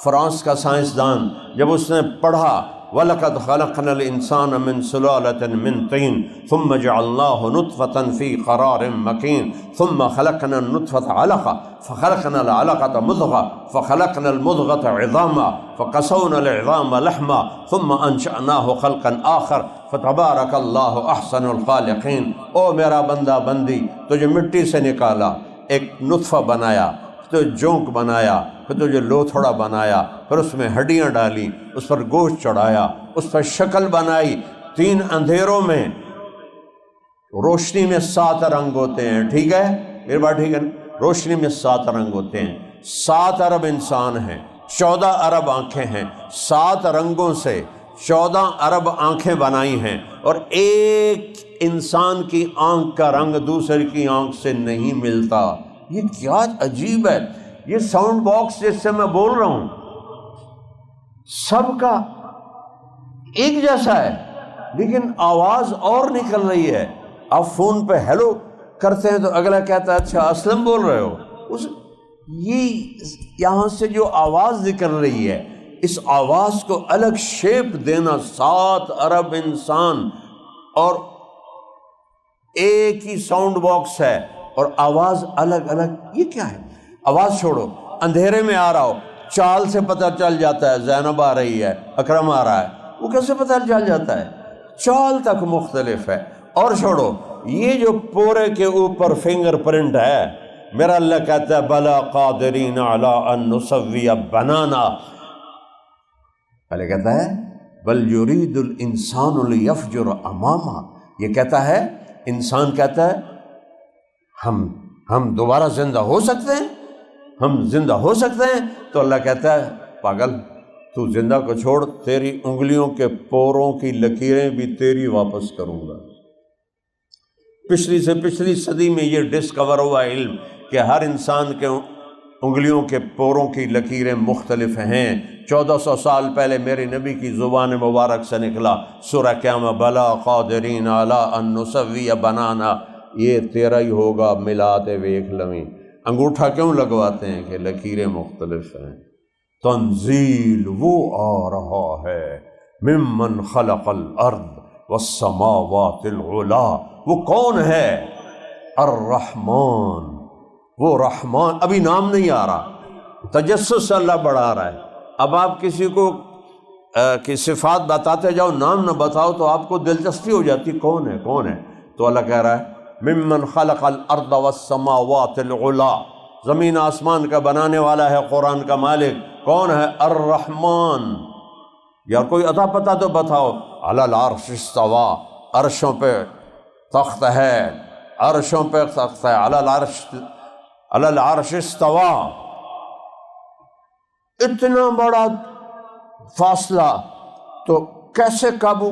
فرانس کا سائنسدان، جب اس نے پڑھا وَلَقَدْ خَلَقْنَا الْإِنسَانَ مِنْ سُلَالَةٍ مِنْ طِينٍ ثُمَّ جَعَلْنَاهُ نُطْفَةً فِي قَرَارٍ مَكِينٍ ثُمَّ خَلَقْنَا النُّطْفَةَ عَلَقَةً فَخَلَقْنَا الْعَلَقَةَ مُضْغَةً فَخَلَقْنَا الْمُضْغَةَ عِظَامًا فَقَسَوْنَا الْعِظَامَ لَحْمًا ثُمَّ أَنشَأْنَاهُ خَلْقًا آخَرَ فَتَبَارَكَ اللَّهُ أَحْسَنُ الْخَالِقِينَ۔ او میرا بندہ بندی، تجھے مٹی سے نکالا، ایک نطفہ بنایا، تو جونک بنایا، پھر تجھے لوتھڑا بنایا، پھر اس میں ہڈیاں ڈالی، اس پر گوشت چڑھایا، اس پر شکل بنائی۔ 3 اندھیروں میں روشنی میں 7 رنگ ہوتے ہیں، ٹھیک ہے؟ میری بات ٹھیک ہے نا؟ روشنی میں 7 رنگ ہوتے ہیں۔ 7 ارب انسان ہیں، 14 ارب آنکھیں ہیں، 7 رنگوں سے 14 ارب آنکھیں بنائی ہیں، اور ایک انسان کی آنکھ کا رنگ دوسرے کی آنکھ سے نہیں ملتا۔ یہ کیا عجیب ہے! یہ ساؤنڈ باکس جس سے میں بول رہا ہوں سب کا ایک جیسا ہے، لیکن آواز اور نکل رہی ہے۔ آپ فون پہ ہیلو کرتے ہیں تو اگلا کہتا ہے اچھا اسلم بول رہے ہو۔ یہ یہاں سے جو آواز نکل رہی ہے، اس آواز کو الگ شیپ دینا 7 ارب انسان، اور ایک ہی ساؤنڈ باکس ہے اور آواز الگ الگ۔ یہ کیا ہے؟ آواز چھوڑو، اندھیرے میں آ رہا ہو، چال سے پتہ چل جاتا ہے زینب آ رہی ہے، اکرم آ رہا ہے، وہ کیسے پتہ چل جاتا ہے؟ چال تک مختلف ہے۔ اور چھوڑو، یہ جو پورے کے اوپر فنگر پرنٹ ہے، میرا اللہ کہتا ہے بلا قادرین علی ان نسوی بنانا، پہلے کہتا ہے بل یرید الانسان لیفجر امامہ، یہ کہتا ہے انسان کہتا ہے ہم دوبارہ زندہ ہو سکتے ہیں، ہم زندہ ہو سکتے ہیں، تو اللہ کہتا ہے پاگل، تو زندہ کو چھوڑ، تیری انگلیوں کے پوروں کی لکیریں بھی تیری واپس کروں گا۔ پچھلی سے پچھلی صدی میں یہ ڈسکور ہوا علم کہ ہر انسان کے انگلیوں کے پوروں کی لکیریں مختلف ہیں۔ 1400 سال پہلے میرے نبی کی زبان مبارک سے نکلا سورہ قیامہ بلا قادرین علی ان نسوی بنانا، یہ تیرا ہی ہوگا، ملاتے ویکھ لویں۔ انگوٹھا کیوں لگواتے ہیں کہ لکیریں مختلف ہیں۔ تنزیل وہ آ رہا ہے ممن خلق الارض والسماوات العلا، وہ کون ہے؟ الرحمن، وہ رحمان، ابھی نام نہیں آ رہا، تجسس سے اللہ بڑھا رہا ہے۔ اب آپ کسی کو کی صفات بتاتے جاؤ، نام نہ بتاؤ تو آپ کو دلچسپی ہو جاتی کون ہے کون ہے، تو اللہ کہہ رہا ہے ممن خلق الارض والسماوات العلا، زمین آسمان کا بنانے والا ہے قرآن کا مالک، کون ہے؟ الرحمن۔ یا کوئی عطا پتہ تو بتاؤ۔ علی العرش استوى، عرشوں پہ تخت ہے، عرشوں پہ تخت ہے، علی العرش استوى۔ اتنا بڑا فاصلہ تو کیسے قابو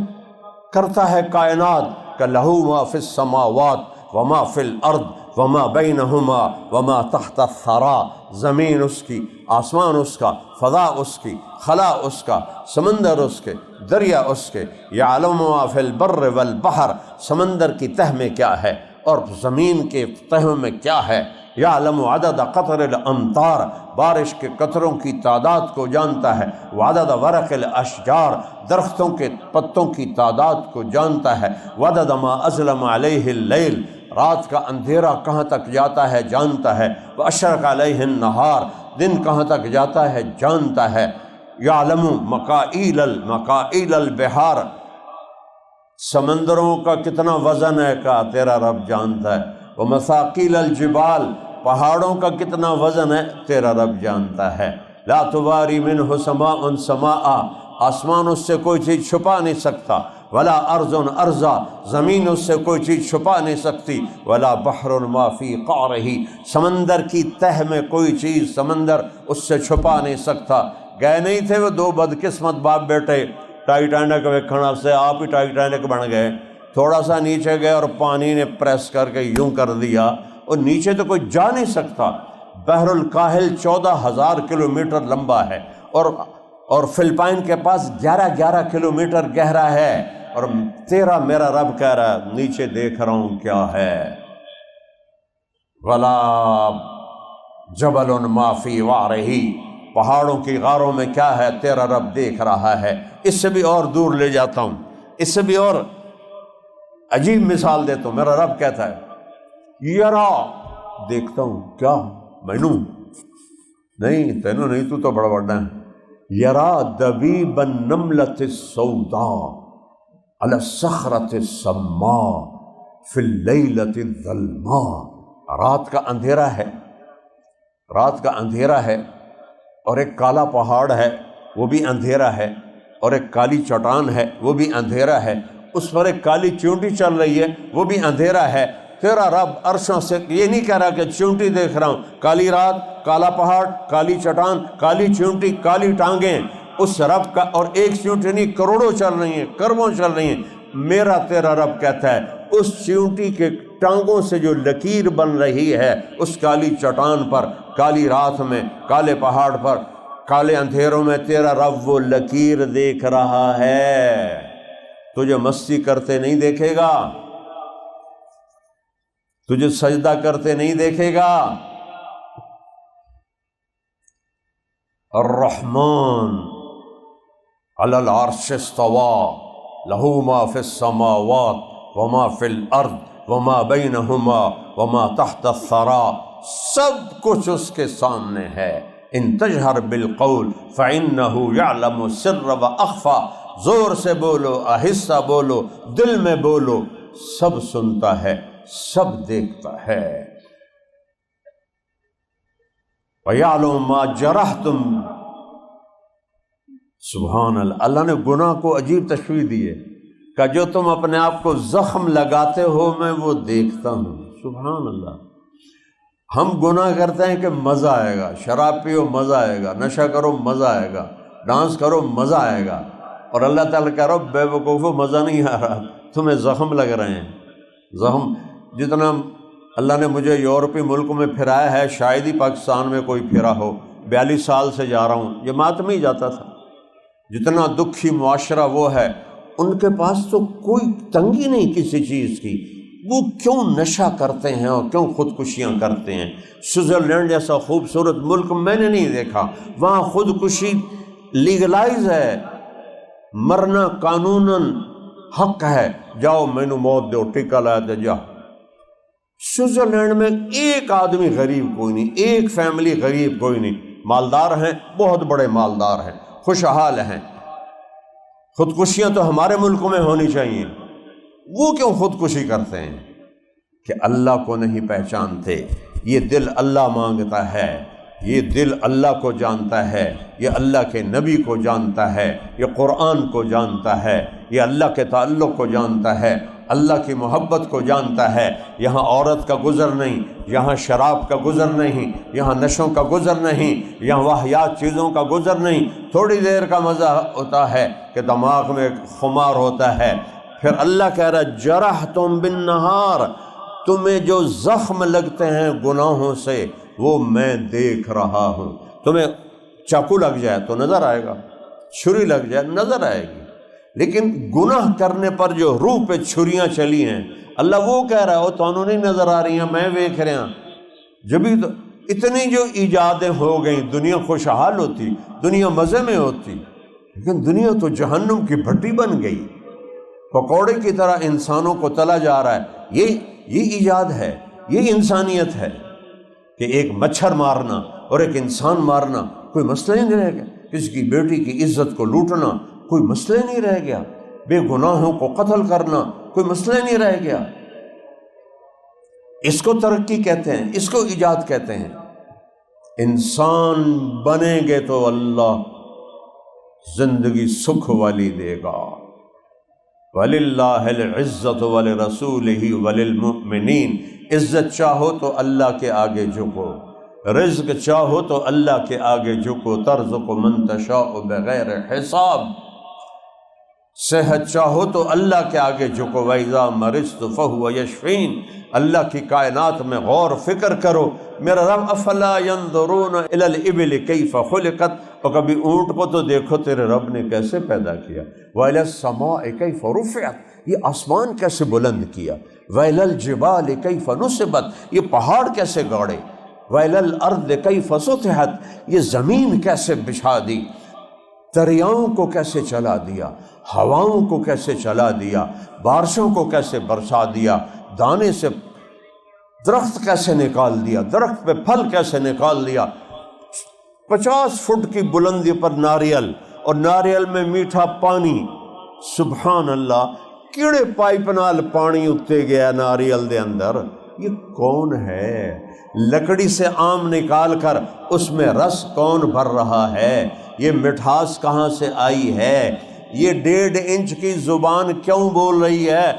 کرتا ہے کائنات کہ لہو ما فی السماوات وما فی الارض وما بینہما وما تحت الثری، زمین اس کی، آسمان اس کا، فضا اس کی، خلا اس کا، سمندر اس کے، دریا اس کے، یعلم ما فی البر والبحر، سمندر کی تہ میں کیا ہے اور زمین کے تہوں میں کیا ہے، یعلم عدد قطر الامطار، بارش کے قطروں کی تعداد کو جانتا ہے، وعدد ورق الاشجار، درختوں کے پتوں کی تعداد کو جانتا ہے، وعدد ما اظلم علیہ اللیل، رات کا اندھیرا کہاں تک جاتا ہے جانتا ہے، واشرق علیہ النہار، دن کہاں تک جاتا ہے جانتا ہے، یعلم مقائل البحار، سمندروں کا کتنا وزن ہے کا تیرا رب جانتا ہے، ومثاقیل الجبال، پہاڑوں کا کتنا وزن ہے تیرا رب جانتا ہے، لا تواری منہ سماء سماء، آسمان اس سے کوئی چیز چھپا نہیں سکتا، ولا ارض ارضا، زمین اس سے کوئی چیز چھپا نہیں سکتی، ولا بحر ما فی قعرہ، سمندر کی تہ میں کوئی چیز سمندر اس سے چھپا نہیں سکتا۔ گئے نہیں تھے وہ دو بدقسمت باپ بیٹے ٹائٹینک ویکھنا سے، آپ ہی ٹائٹینک بن گئے، تھوڑا سا نیچے گئے اور پانی نے پریس کر کے یوں کر دیا، اور نیچے تو کوئی جا نہیں سکتا۔ بحر الکاہل 14,000 کلومیٹر لمبا ہے، اور فلپائن کے پاس 11 کلومیٹر گہرا ہے، اور تیرا میرا رب کہہ رہا ہے نیچے دیکھ رہا ہوں کیا ہے، ولا جبل ما فی وعرہ، پہاڑوں کی غاروں میں کیا ہے تیرا رب دیکھ رہا ہے۔ اس سے بھی اور دور لے جاتا ہوں، اس سے بھی اور عجیب مثال دیتا ہوں۔ میرا رب کہتا ہے یرا، دیکھتا ہوں، کیا مینو نہیں، تینوں نہیں، تو بڑا بڑا ہے، یرا دبیب النملۃ السوداء علی الصخرۃ السماء فی اللیلۃ الظلماء، رات کا اندھیرا ہے، رات کا اندھیرا ہے، اور ایک کالا پہاڑ ہے وہ بھی اندھیرا ہے، اور ایک کالی چٹان ہے وہ بھی اندھیرا ہے، اس پر ایک کالی چونٹی چل رہی ہے وہ بھی اندھیرا ہے۔ تیرا رب عرشوں سے یہ نہیں کہہ رہا کہ چونٹی دیکھ رہا ہوں، کالی رات، کالا پہاڑ، کالی چٹان، کالی چونٹی، کالی ٹانگیں، اس رب کا، اور ایک چونٹی نہیں، کروڑوں چل رہی ہیں، کربوں چل رہی ہیں۔ میرا تیرا رب کہتا ہے اس چونٹی کے ٹانگوں سے جو لکیر بن رہی ہے اس کالی چٹان پر، کالی رات میں، کالے پہاڑ پر، کالے اندھیروں میں، تیرا رب وہ لکیر دیکھ رہا ہے۔ تجھے مستی کرتے نہیں دیکھے گا، تجھے سجدہ کرتے نہیں دیکھے گا۔ الرحمن علی العرش استوى لہ ما فی السماوات وما فی الارض وما بینہما وما تحت الثری، سب کچھ اس کے سامنے ہے۔ ان تجہر بالقول فإنہ یعلم السر واخفی، زور سے بولو، آہستہ بولو، دل میں بولو، سب سنتا ہے، سب دیکھتا ہے۔ وَيَعْلَمُ مَا جَرَحْتُمْ، سبحان اللہ، اللہ نے گناہ کو عجیب تشبیہ دی ہے کہ جو تم اپنے آپ کو زخم لگاتے ہو میں وہ دیکھتا ہوں۔ سبحان اللہ، ہم گناہ کرتے ہیں کہ مزہ آئے گا، شراب پیو مزہ آئے گا، نشہ کرو مزہ آئے گا، ڈانس کرو مزہ آئے گا، اور اللہ تعالیٰ کہہ رہا ہو بے وقوفو مزہ نہیں آ رہا، تمہیں زخم لگ رہے ہیں۔ زخم جتنا اللہ نے مجھے یورپی ملک میں پھرایا ہے شاید ہی پاکستان میں کوئی پھرا ہو، 42 سال سے جا رہا ہوں، یہ ماتم ہی جاتا تھا۔ جتنا دکھی معاشرہ وہ ہے، ان کے پاس تو کوئی تنگی نہیں کسی چیز کی، وہ کیوں نشہ کرتے ہیں اور کیوں خودکشیاں کرتے ہیں۔ سوئٹزرلینڈ جیسا خوبصورت ملک میں نے نہیں دیکھا، وہاں خودکشی لیگلائز ہے، مرنا قانوناً حق ہے، جاؤ مینو موت دو، ٹکا لایا تو جا۔ سوئٹزرلینڈ میں ایک آدمی غریب کوئی نہیں، ایک فیملی غریب کوئی نہیں، مالدار ہیں، بہت بڑے مالدار ہیں، خوشحال ہیں۔ خودکشیاں تو ہمارے ملکوں میں ہونی چاہیے، وہ کیوں خودکشی کرتے ہیں؟ کہ اللہ کو نہیں پہچانتے۔ یہ دل اللہ مانگتا ہے، یہ دل اللہ کو جانتا ہے، یہ اللہ کے نبی کو جانتا ہے، یہ قرآن کو جانتا ہے، یہ اللہ کے تعلق کو جانتا ہے، اللہ کی محبت کو جانتا ہے۔ یہاں عورت کا گزر نہیں، یہاں شراب کا گزر نہیں، یہاں نشوں کا گزر نہیں، یہاں واہیات چیزوں کا گزر نہیں۔ تھوڑی دیر کا مزہ ہوتا ہے کہ دماغ میں خمار ہوتا ہے۔ پھر اللہ کہہ رہا ہے جرحتم بالنہار، تمہیں جو زخم لگتے ہیں گناہوں سے وہ میں دیکھ رہا ہوں۔ تمہیں چاقو لگ جائے تو نظر آئے گا، چھری لگ جائے نظر آئے گی، لیکن گناہ کرنے پر جو روح پہ چھریاں چلی ہیں اللہ وہ کہہ رہا ہو تو انہوں نہیں نظر آ رہی ہیں، میں ویکھ رہا ہوں۔ جبھی تو اتنی جو ایجادیں ہو گئیں، دنیا خوشحال ہوتی، دنیا مزے میں ہوتی، لیکن دنیا تو جہنم کی بھٹی بن گئی، پکوڑے کی طرح انسانوں کو تلا جا رہا ہے۔ یہ ایجاد ہے، یہ انسانیت ہے کہ ایک مچھر مارنا اور ایک انسان مارنا کوئی مسئلہ ہی نہیں رہ گیا، کسی کی بیٹی کی عزت کو لوٹنا کوئی مسئلہ ہی نہیں رہ گیا، بے گناہوں کو قتل کرنا کوئی مسئلہ ہی نہیں رہ گیا۔ اس کو ترقی کہتے ہیں، اس کو ایجاد کہتے ہیں۔ انسان بنیں گے تو اللہ زندگی سکھ والی دے گا۔ وَلِلَّهِ الْعِزَّةُ وَلِرَسُولِهِ وَلِلْمُؤْمِنِينَ، عزت چاہو تو اللہ کے آگے جھکو، رزق چاہو تو اللہ کے آگے جھکو، ترزق من تشاء بغیر حساب، صحت چاہو تو اللہ کے آگے جھکو، وَإِذَا مَرِضْتُ فَهُوَ يَشْفِينِ، اللہ کی کائنات میں غور فکر کرو، میرا رب افلا ينظرون الى الابل کیف خلقت، اور کبھی اونٹ کو تو دیکھو تیرے رب نے کیسے پیدا کیا، وَإِلَى السَّمَاءِ كَيْفَ رُفِعَتْ، یہ آسمان کیسے بلند کیا، وَإِلَى الْجِبَالِ كَيْفَ نُصِبَتْ، یہ پہاڑ کیسے گاڑے، وَإِلَى الْأَرْضِ كَيْفَ سُطِحَتْ، یہ زمین کیسے بچھا دی، دریاؤں کو کیسے چلا دیا، ہواؤں کو کیسے چلا دیا، بارشوں کو کیسے برسا دیا، دانے سے درخت کیسے نکال دیا، درخت پہ پھل کیسے نکال دیا، 50 فٹ کی بلندی پر ناریل، اور ناریل میں میٹھا پانی، سبحان اللہ، کیڑے پائپ نال پانی اتے گیا ناریل دے اندر، یہ کون ہے؟ لکڑی سے آم نکال کر اس میں رس کون بھر رہا ہے؟ یہ مٹھاس کہاں سے آئی ہے؟ یہ 1.5 انچ کی زبان کیوں بول رہی ہے؟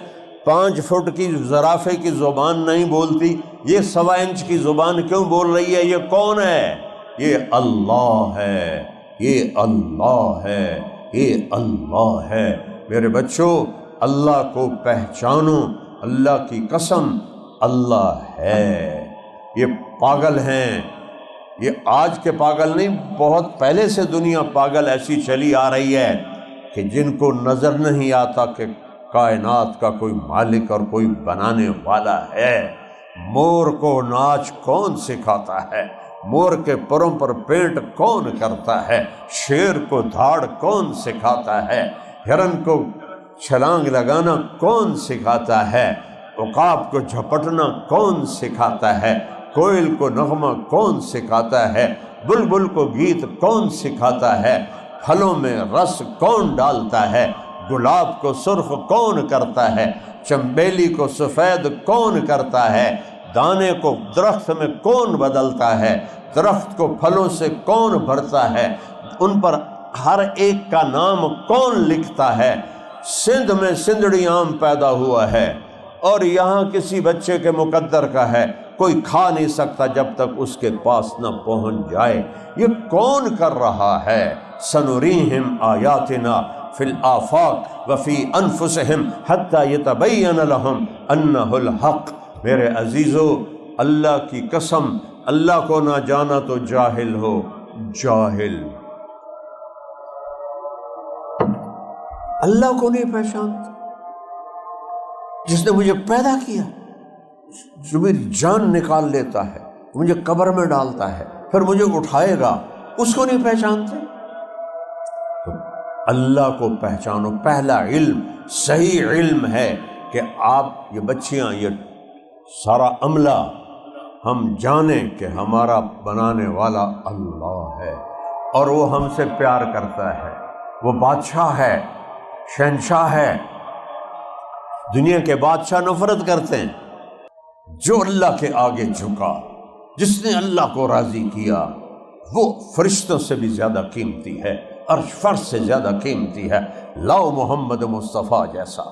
5 فٹ کی زرافے کی زبان نہیں بولتی، یہ 1.25 انچ کی زبان کیوں بول رہی ہے؟ یہ کون ہے؟ یہ اللہ ہے، یہ اللہ ہے، یہ اللہ ہے۔ میرے بچوں، اللہ کو پہچانو، اللہ کی قسم اللہ ہے۔ یہ پاگل ہیں، یہ آج کے پاگل نہیں، بہت پہلے سے دنیا پاگل ایسی چلی آ رہی ہے کہ جن کو نظر نہیں آتا کہ کائنات کا کوئی مالک اور کوئی بنانے والا ہے۔ مور کو ناچ کون سکھاتا ہے؟ مور کے پروں پر پینٹ کون کرتا ہے؟ شیر کو دھاڑ کون سکھاتا ہے؟ ہرن کو چھلانگ لگانا کون سکھاتا ہے؟ عقاب کو جھپٹنا کون سکھاتا ہے؟ کوئل کو نغمہ کون سکھاتا ہے؟ بلبل کو گیت کون سکھاتا ہے؟ پھلوں میں رس کون ڈالتا ہے؟ گلاب کو سرخ کون کرتا ہے؟ چنبیلی کو سفید کون کرتا ہے؟ دانے کو درخت میں کون بدلتا ہے؟ درخت کو پھلوں سے کون بھرتا ہے؟ ان پر ہر ایک کا نام کون لکھتا ہے؟ سندھ میں سندڑی آم پیدا ہوا ہے اور یہاں کسی بچے کے مقدر کا ہے، کوئی کھا نہیں سکتا جب تک اس کے پاس نہ پہنچ جائے۔ یہ کون کر رہا ہے؟ سنریہم آیاتنا فی الآفاق وفی انفسہم حتی یتبین لہم انہ الحق۔ میرے عزیزو، اللہ کی قسم، اللہ کو نہ جانا تو جاہل ہو، جاہل۔ اللہ کو نہیں پہچانتا، جس نے مجھے پیدا کیا، جو میری جان نکال لیتا ہے، مجھے قبر میں ڈالتا ہے، پھر مجھے اٹھائے گا، اس کو نہیں پہچانتے؟ تو اللہ کو پہچانو۔ پہلا علم، صحیح علم ہے کہ آپ، یہ بچیاں، یہ سارا عملہ، ہم جانیں کہ ہمارا بنانے والا اللہ ہے اور وہ ہم سے پیار کرتا ہے، وہ بادشاہ ہے، شہنشاہ ہے۔ دنیا کے بادشاہ نفرت کرتے ہیں، جو اللہ کے آگے جھکا، جس نے اللہ کو راضی کیا، وہ فرشتوں سے بھی زیادہ قیمتی ہے، عرش فرش سے زیادہ قیمتی ہے۔ لاؤ محمد مصطفیٰ جیسا،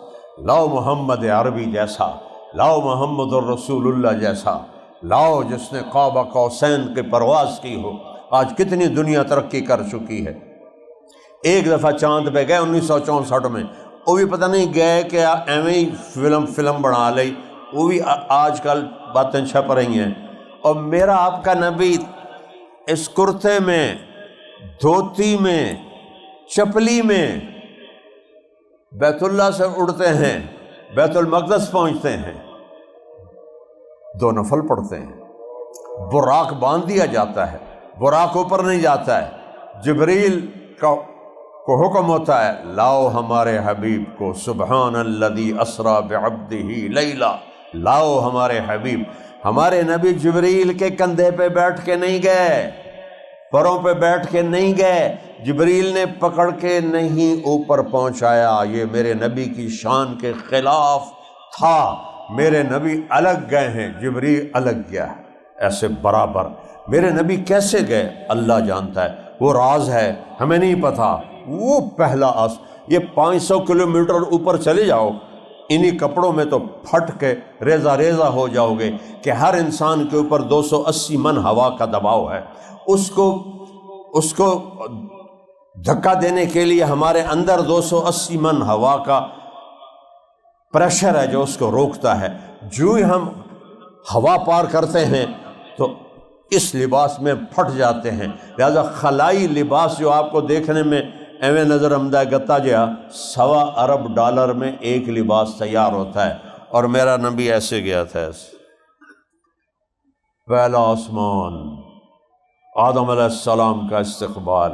لاؤ محمد عربی جیسا، لاؤ محمد الرسول اللہ جیسا، لاؤ جس نے قاب قوسین کی پرواز کی ہو۔ آج کتنی دنیا ترقی کر چکی ہے۔ ایک دفعہ چاند پہ گئے 1964 میں، وہ بھی پتہ نہیں گئے کہ ایویں ہی فلم بنا لئی، وہ بھی آج کل باتیں چھپ رہی ہیں۔ اور میرا آپ کا نبی اس کرتے میں، دھوتی میں، چپلی میں بیت اللہ سے اڑتے ہیں، بیت المقدس پہنچتے ہیں، 2 نفل پڑھتے ہیں، براق باندھ دیا جاتا ہے، براق اوپر نہیں جاتا ہے، جبریل کو حکم ہوتا ہے لاؤ ہمارے حبیب کو، سبحان الذی اسریٰ بعبدہ لیلا، لاؤ ہمارے حبیب۔ ہمارے نبی جبریل کے کندھے پہ بیٹھ کے نہیں گئے، پروں پہ بیٹھ کے نہیں گئے، جبریل نے پکڑ کے نہیں اوپر پہنچایا، یہ میرے نبی کی شان کے خلاف تھا۔ میرے نبی الگ گئے ہیں، جبریل الگ گیا ہے، ایسے برابر۔ میرے نبی کیسے گئے اللہ جانتا ہے، وہ راز ہے، ہمیں نہیں پتا۔ وہ پہلا یہ 500 کلومیٹر اوپر چلے جاؤ، انہی کپڑوں میں تو پھٹ کے ریزہ ریزہ ہو جاؤ گے کہ ہر انسان کے اوپر 280 من ہوا کا دباؤ ہے، اس کو دھکا دینے کے لیے ہمارے اندر 280 من ہوا کا پریشر ہے جو اس کو روکتا ہے۔ جو ہی ہم ہوا پار کرتے ہیں تو اس لباس میں پھٹ جاتے ہیں۔ لہذا خلائی لباس جو آپ کو دیکھنے میں ایویں نظر آمدہ گتا جیا، $1.25 ارب میں ایک لباس تیار ہوتا ہے، اور میرا نبی ایسے گیا تھا، ایسے۔ پہلا آسمان، آدم علیہ السلام کا استقبال،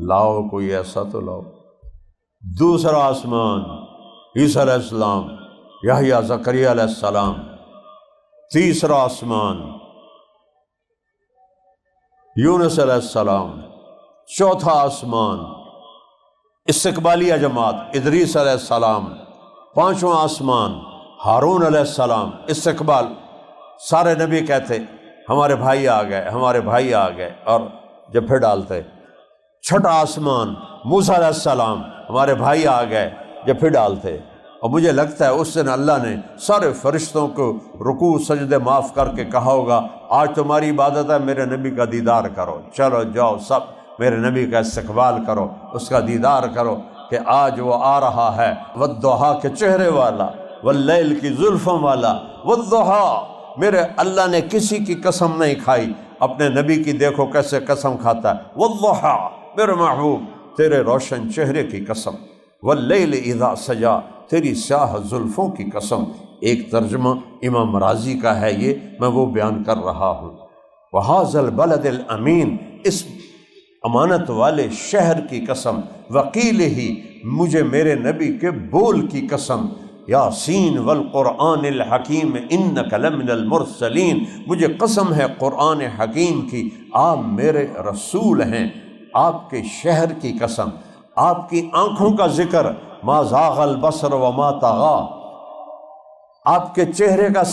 لاؤ کوئی ایسا تو لاؤ۔ دوسرا آسمان، عیسیٰ علیہ السلام، یحییٰ، زکریا علیہ السلام۔ تیسرا آسمان، یونس علیہ السلام۔ چوتھا آسمان، استقبالیہ جماعت، ادریس علیہ السلام۔ پانچواں آسمان، ہارون علیہ السلام، استقبال۔ سارے نبی کہتے ہمارے بھائی آ گئے، ہمارے بھائی آ گئے، اور جب پھر ڈالتے۔ چھٹا آسمان، موسیٰ علیہ السلام، ہمارے بھائی آ گئے، جب پھر ڈالتے۔ اور مجھے لگتا ہے اس دن اللہ نے سارے فرشتوں کو رکوع سجدے معاف کر کے کہا ہوگا آج تمہاری عبادت ہے، میرے نبی کا دیدار کرو، چلو جاؤ سب میرے نبی کا استقبال کرو، اس کا دیدار کرو کہ آج وہ آ رہا ہے، والضحیٰ کے چہرے والا، واللیل کی زلفوں والا، والضحیٰ۔ میرے اللہ نے کسی کی قسم نہیں کھائی، اپنے نبی کی دیکھو کیسے قسم کھاتا ہے، والضحیٰ، میرے محبوب تیرے روشن چہرے کی قسم، واللیل اذا سجا، تیری سیاہ زلفوں کی قسم۔ ایک ترجمہ امام راضی کا ہے، یہ میں وہ بیان کر رہا ہوں۔ وَهَذَا الْبَلَدِ الْأَمِينَ، اس امانت والے شہر کی قسم، وقیل ہی، مجھے میرے نبی کے بول کی قسم، یاسین والقرآن الحکیم انک لمن المرسلین، مجھے قسم ہے قرآن حکیم کی، آپ میرے رسول ہیں۔ آپ کے شہر کی قسم، آپ کی آنکھوں کا ذکر، ما زاغ البصر وما طغی، آپ کے چہرے کا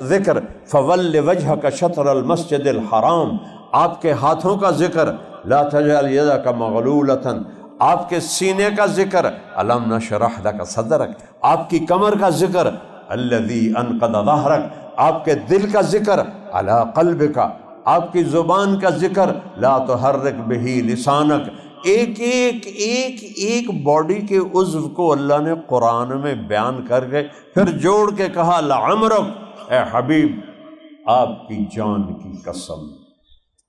ذکر، فول وجہک شطر المسجد الحرام، آپ کے ہاتھوں کا ذکر، لا تجعل یدک مغلولۃ، آپ کے سینے کا ذکر، الم نشرح لک صدرک، آپ کی کمر کا ذکر، الذی انقض ظہرک، آپ کے دل کا ذکر، علی قلبک، آپ کی زبان کا ذکر، لا تحرک بہ لسانک۔ ایک باڈی کے عضو کو اللہ نے قرآن میں بیان کر کے پھر جوڑ کے کہا لعمرک، اے حبیب آپ کی جان کی قسم،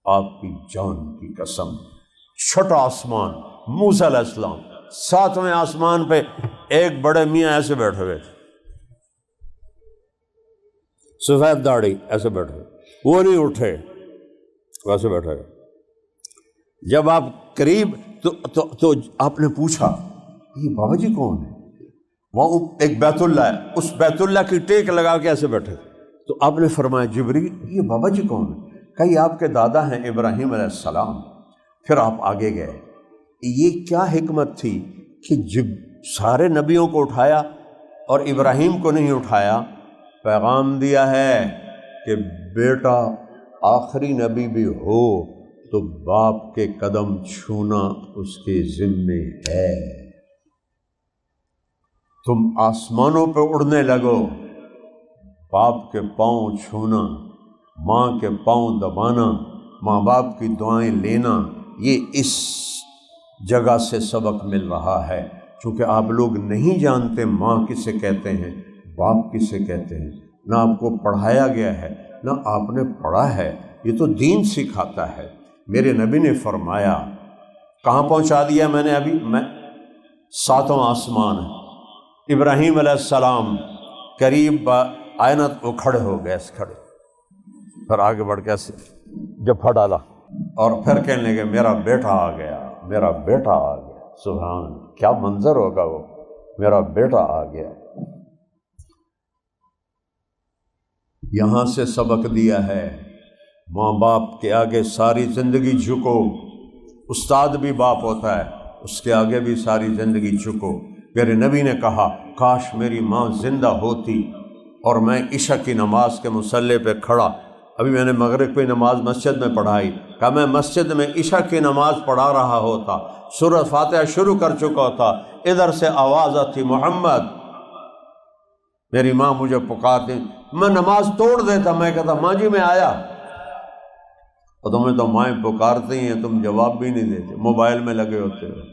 آپ کی جان کی قسم۔ چھٹا آسمان، موسیٰ علیہ السلام۔ ساتویں آسمان پہ ایک بڑے میاں ایسے بیٹھے ہوئے تھے، سفید داڑھی، ایسے بیٹھے، وہ نہیں اٹھے، ویسے بیٹھے۔ جب آپ قریب تو آپ نے پوچھا یہ بابا جی کون ہے؟ وہاں ایک بیت اللہ ہے، اس بیت اللہ کی ٹیک لگا کے ایسے بیٹھے، تو آپ نے فرمایا جبریل یہ بابا جی کون ہے؟ کہ یہ آپ کے دادا ہیں ابراہیم علیہ السلام۔ پھر آپ آگے گئے، یہ کیا حکمت تھی کہ جب سارے نبیوں کو اٹھایا اور ابراہیم کو نہیں اٹھایا؟ پیغام دیا ہے کہ بیٹا آخری نبی بھی ہو تو باپ کے قدم چھونا اس کے ذمے ہے۔ تم آسمانوں پہ اڑنے لگو، باپ کے پاؤں چھونا، ماں کے پاؤں دبانا، ماں باپ کی دعائیں لینا، یہ اس جگہ سے سبق مل رہا ہے۔ چونکہ آپ لوگ نہیں جانتے ماں کسے کہتے ہیں، باپ کسے کہتے ہیں، نہ آپ کو پڑھایا گیا ہے نہ آپ نے پڑھا ہے، یہ تو دین سکھاتا ہے۔ میرے نبی نے فرمایا، کہاں پہنچا دیا میں نے ابھی، میں 7واں آسمان ہے، ابراہیم علیہ السلام قریب آئے نا وہ کھڑے ہو گئے، کھڑے، پھر آگے بڑھ کے جب ڈالا اور پھر کہنے لگے میرا بیٹا آ گیا، میرا بیٹا آ گیا۔ سبحان، کیا منظر ہوگا وہ، میرا بیٹا آ گیا۔ یہاں سے سبق دیا ہے، ماں باپ کے آگے ساری زندگی جھکو۔ استاد بھی باپ ہوتا ہے، اس کے آگے بھی ساری زندگی جھکو۔ میرے نبی نے کہا کاش میری ماں زندہ ہوتی اور میں عشاء کی نماز کے مصلی پہ کھڑا، ابھی میں نے مغرب کی نماز مسجد میں پڑھائی، کہ میں مسجد میں عشاء کی نماز پڑھا رہا ہوتا، سورہ فاتحہ شروع کر چکا ہوتا، ادھر سے آواز آتی محمد، میری ماں مجھے پکارتی، میں نماز توڑ دیتا، میں کہتا ماں جی میں آیا، اور تمہیں تو مائیں پکارتی ہیں، تم جواب بھی نہیں دیتے، موبائل میں لگے ہوتے ہو،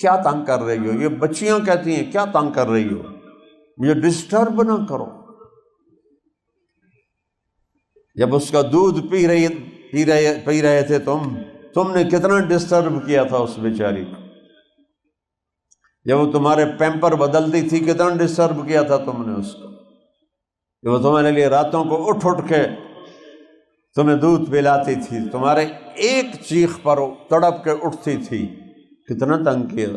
کیا تنگ کر رہی ہو؟ یہ بچیاں کہتی ہیں کیا تنگ کر رہی ہو، مجھے ڈسٹرب نہ کرو۔ جب اس کا دودھ پی رہے تھے تم نے کتنا ڈسٹرب کیا تھا اس بیچاری کو، جب وہ تمہارے پیمپر بدلتی تھی کتنا ڈسٹرب کیا تھا تم نے اس کو، جب وہ تمہارے لیے راتوں کو اٹھ کے تمہیں دودھ پلاتی تھی، تمہارے ایک چیخ پر تڑپ کے اٹھتی تھی، کتنا تنگ کیا۔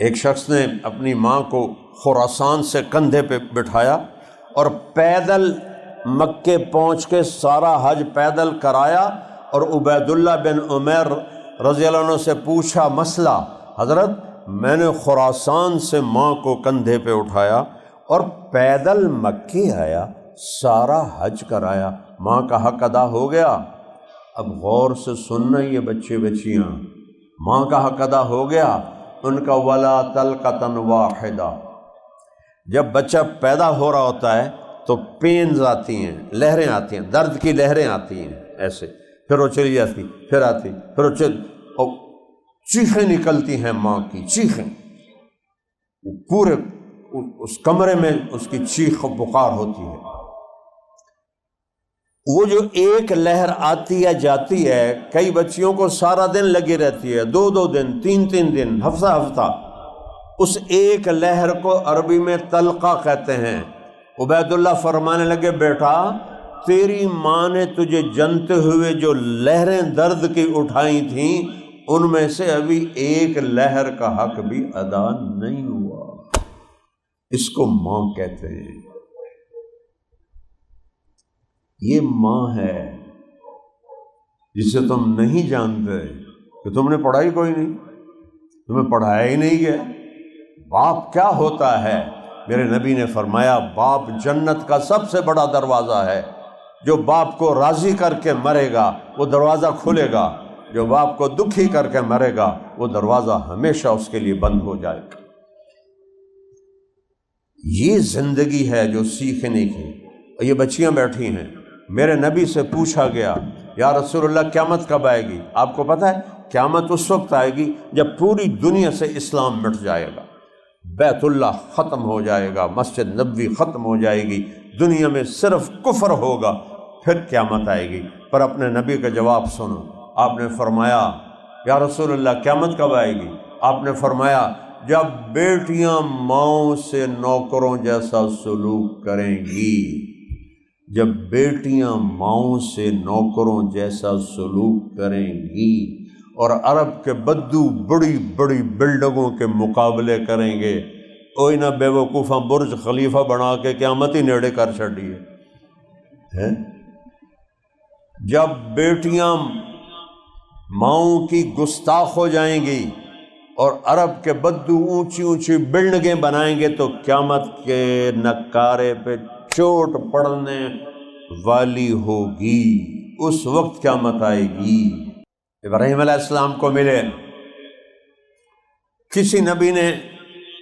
ایک شخص نے اپنی ماں کو خراسان سے کندھے پہ بٹھایا اور پیدل مکے پہنچ کے سارا حج پیدل کرایا، اور عبید اللہ بن عمیر رضی اللہ عنہ سے پوچھا مسئلہ، حضرت میں نے خراسان سے ماں کو کندھے پہ اٹھایا اور پیدل مکے آیا، سارا حج کرایا، ماں کا حق ادا ہو گیا؟ اب غور سے سننا یہ بچے بچیاں، ماں کا حق ادا ہو گیا؟ ان کا ولا تلقتن واحدہ، جب بچہ پیدا ہو رہا ہوتا ہے تو پینز آتی ہیں، لہریں آتی ہیں، درد کی لہریں آتی ہیں ایسے، پھر وہ چلی جاتی، پھر آتی، پھر اور چیخیں نکلتی ہیں، ماں کی چیخیں، پورے اس کمرے میں اس کی چیخ و پکار ہوتی ہے۔ وہ جو ایک لہر آتی ہے جاتی ہے، کئی بچیوں کو سارا دن لگی رہتی ہے، 2 دن، 3 دن، ہفتہ، اس ایک لہر کو عربی میں تلقہ کہتے ہیں۔ عبید اللہ فرمانے لگے بیٹا تیری ماں نے تجھے جنتے ہوئے جو لہریں درد کی اٹھائی تھیں، ان میں سے ابھی ایک لہر کا حق بھی ادا نہیں ہوا، اس کو ماں کہتے ہیں۔ یہ ماں ہے جسے تم نہیں جانتے، کہ تم نے پڑھائی کوئی نہیں، تمہیں پڑھایا ہی نہیں گیا۔ باپ کیا ہوتا ہے؟ میرے نبی نے فرمایا باپ جنت کا سب سے بڑا دروازہ ہے، جو باپ کو راضی کر کے مرے گا وہ دروازہ کھلے گا، جو باپ کو دکھی کر کے مرے گا وہ دروازہ ہمیشہ اس کے لیے بند ہو جائے گا۔ یہ زندگی ہے جو سیکھنے کی۔ یہ بچیاں بیٹھی ہیں، میرے نبی سے پوچھا گیا یا رسول اللہ قیامت کب آئے گی؟ آپ کو پتہ ہے قیامت اس وقت آئے گی جب پوری دنیا سے اسلام مٹ جائے گا، بیت اللہ ختم ہو جائے گا، مسجد نبوی ختم ہو جائے گی، دنیا میں صرف کفر ہوگا، پھر قیامت آئے گی۔ پر اپنے نبی کا جواب سنو، آپ نے فرمایا یا رسول اللہ قیامت کب آئے گی؟ آپ نے فرمایا جب بیٹیاں ماؤں سے نوکروں جیسا سلوک کریں گی، جب بیٹیاں ماؤں سے نوکروں جیسا سلوک کریں گی، اور عرب کے بدو بڑی بڑی بلڈنگوں کے مقابلے کریں گے، اوئی نہ بے وقوفاں برج خلیفہ بنا کے قیامت ہی نیڑے کر چھڑی ہے۔ جب بیٹیاں ماؤں کی گستاخ ہو جائیں گی اور عرب کے بدو اونچی اونچی بلڈنگیں بنائیں گے تو قیامت کے نکارے پہ چوٹ پڑنے والی ہوگی، اس وقت قیامت آئے گی۔ ابراہیم علیہ السلام کو ملے، کسی نبی نے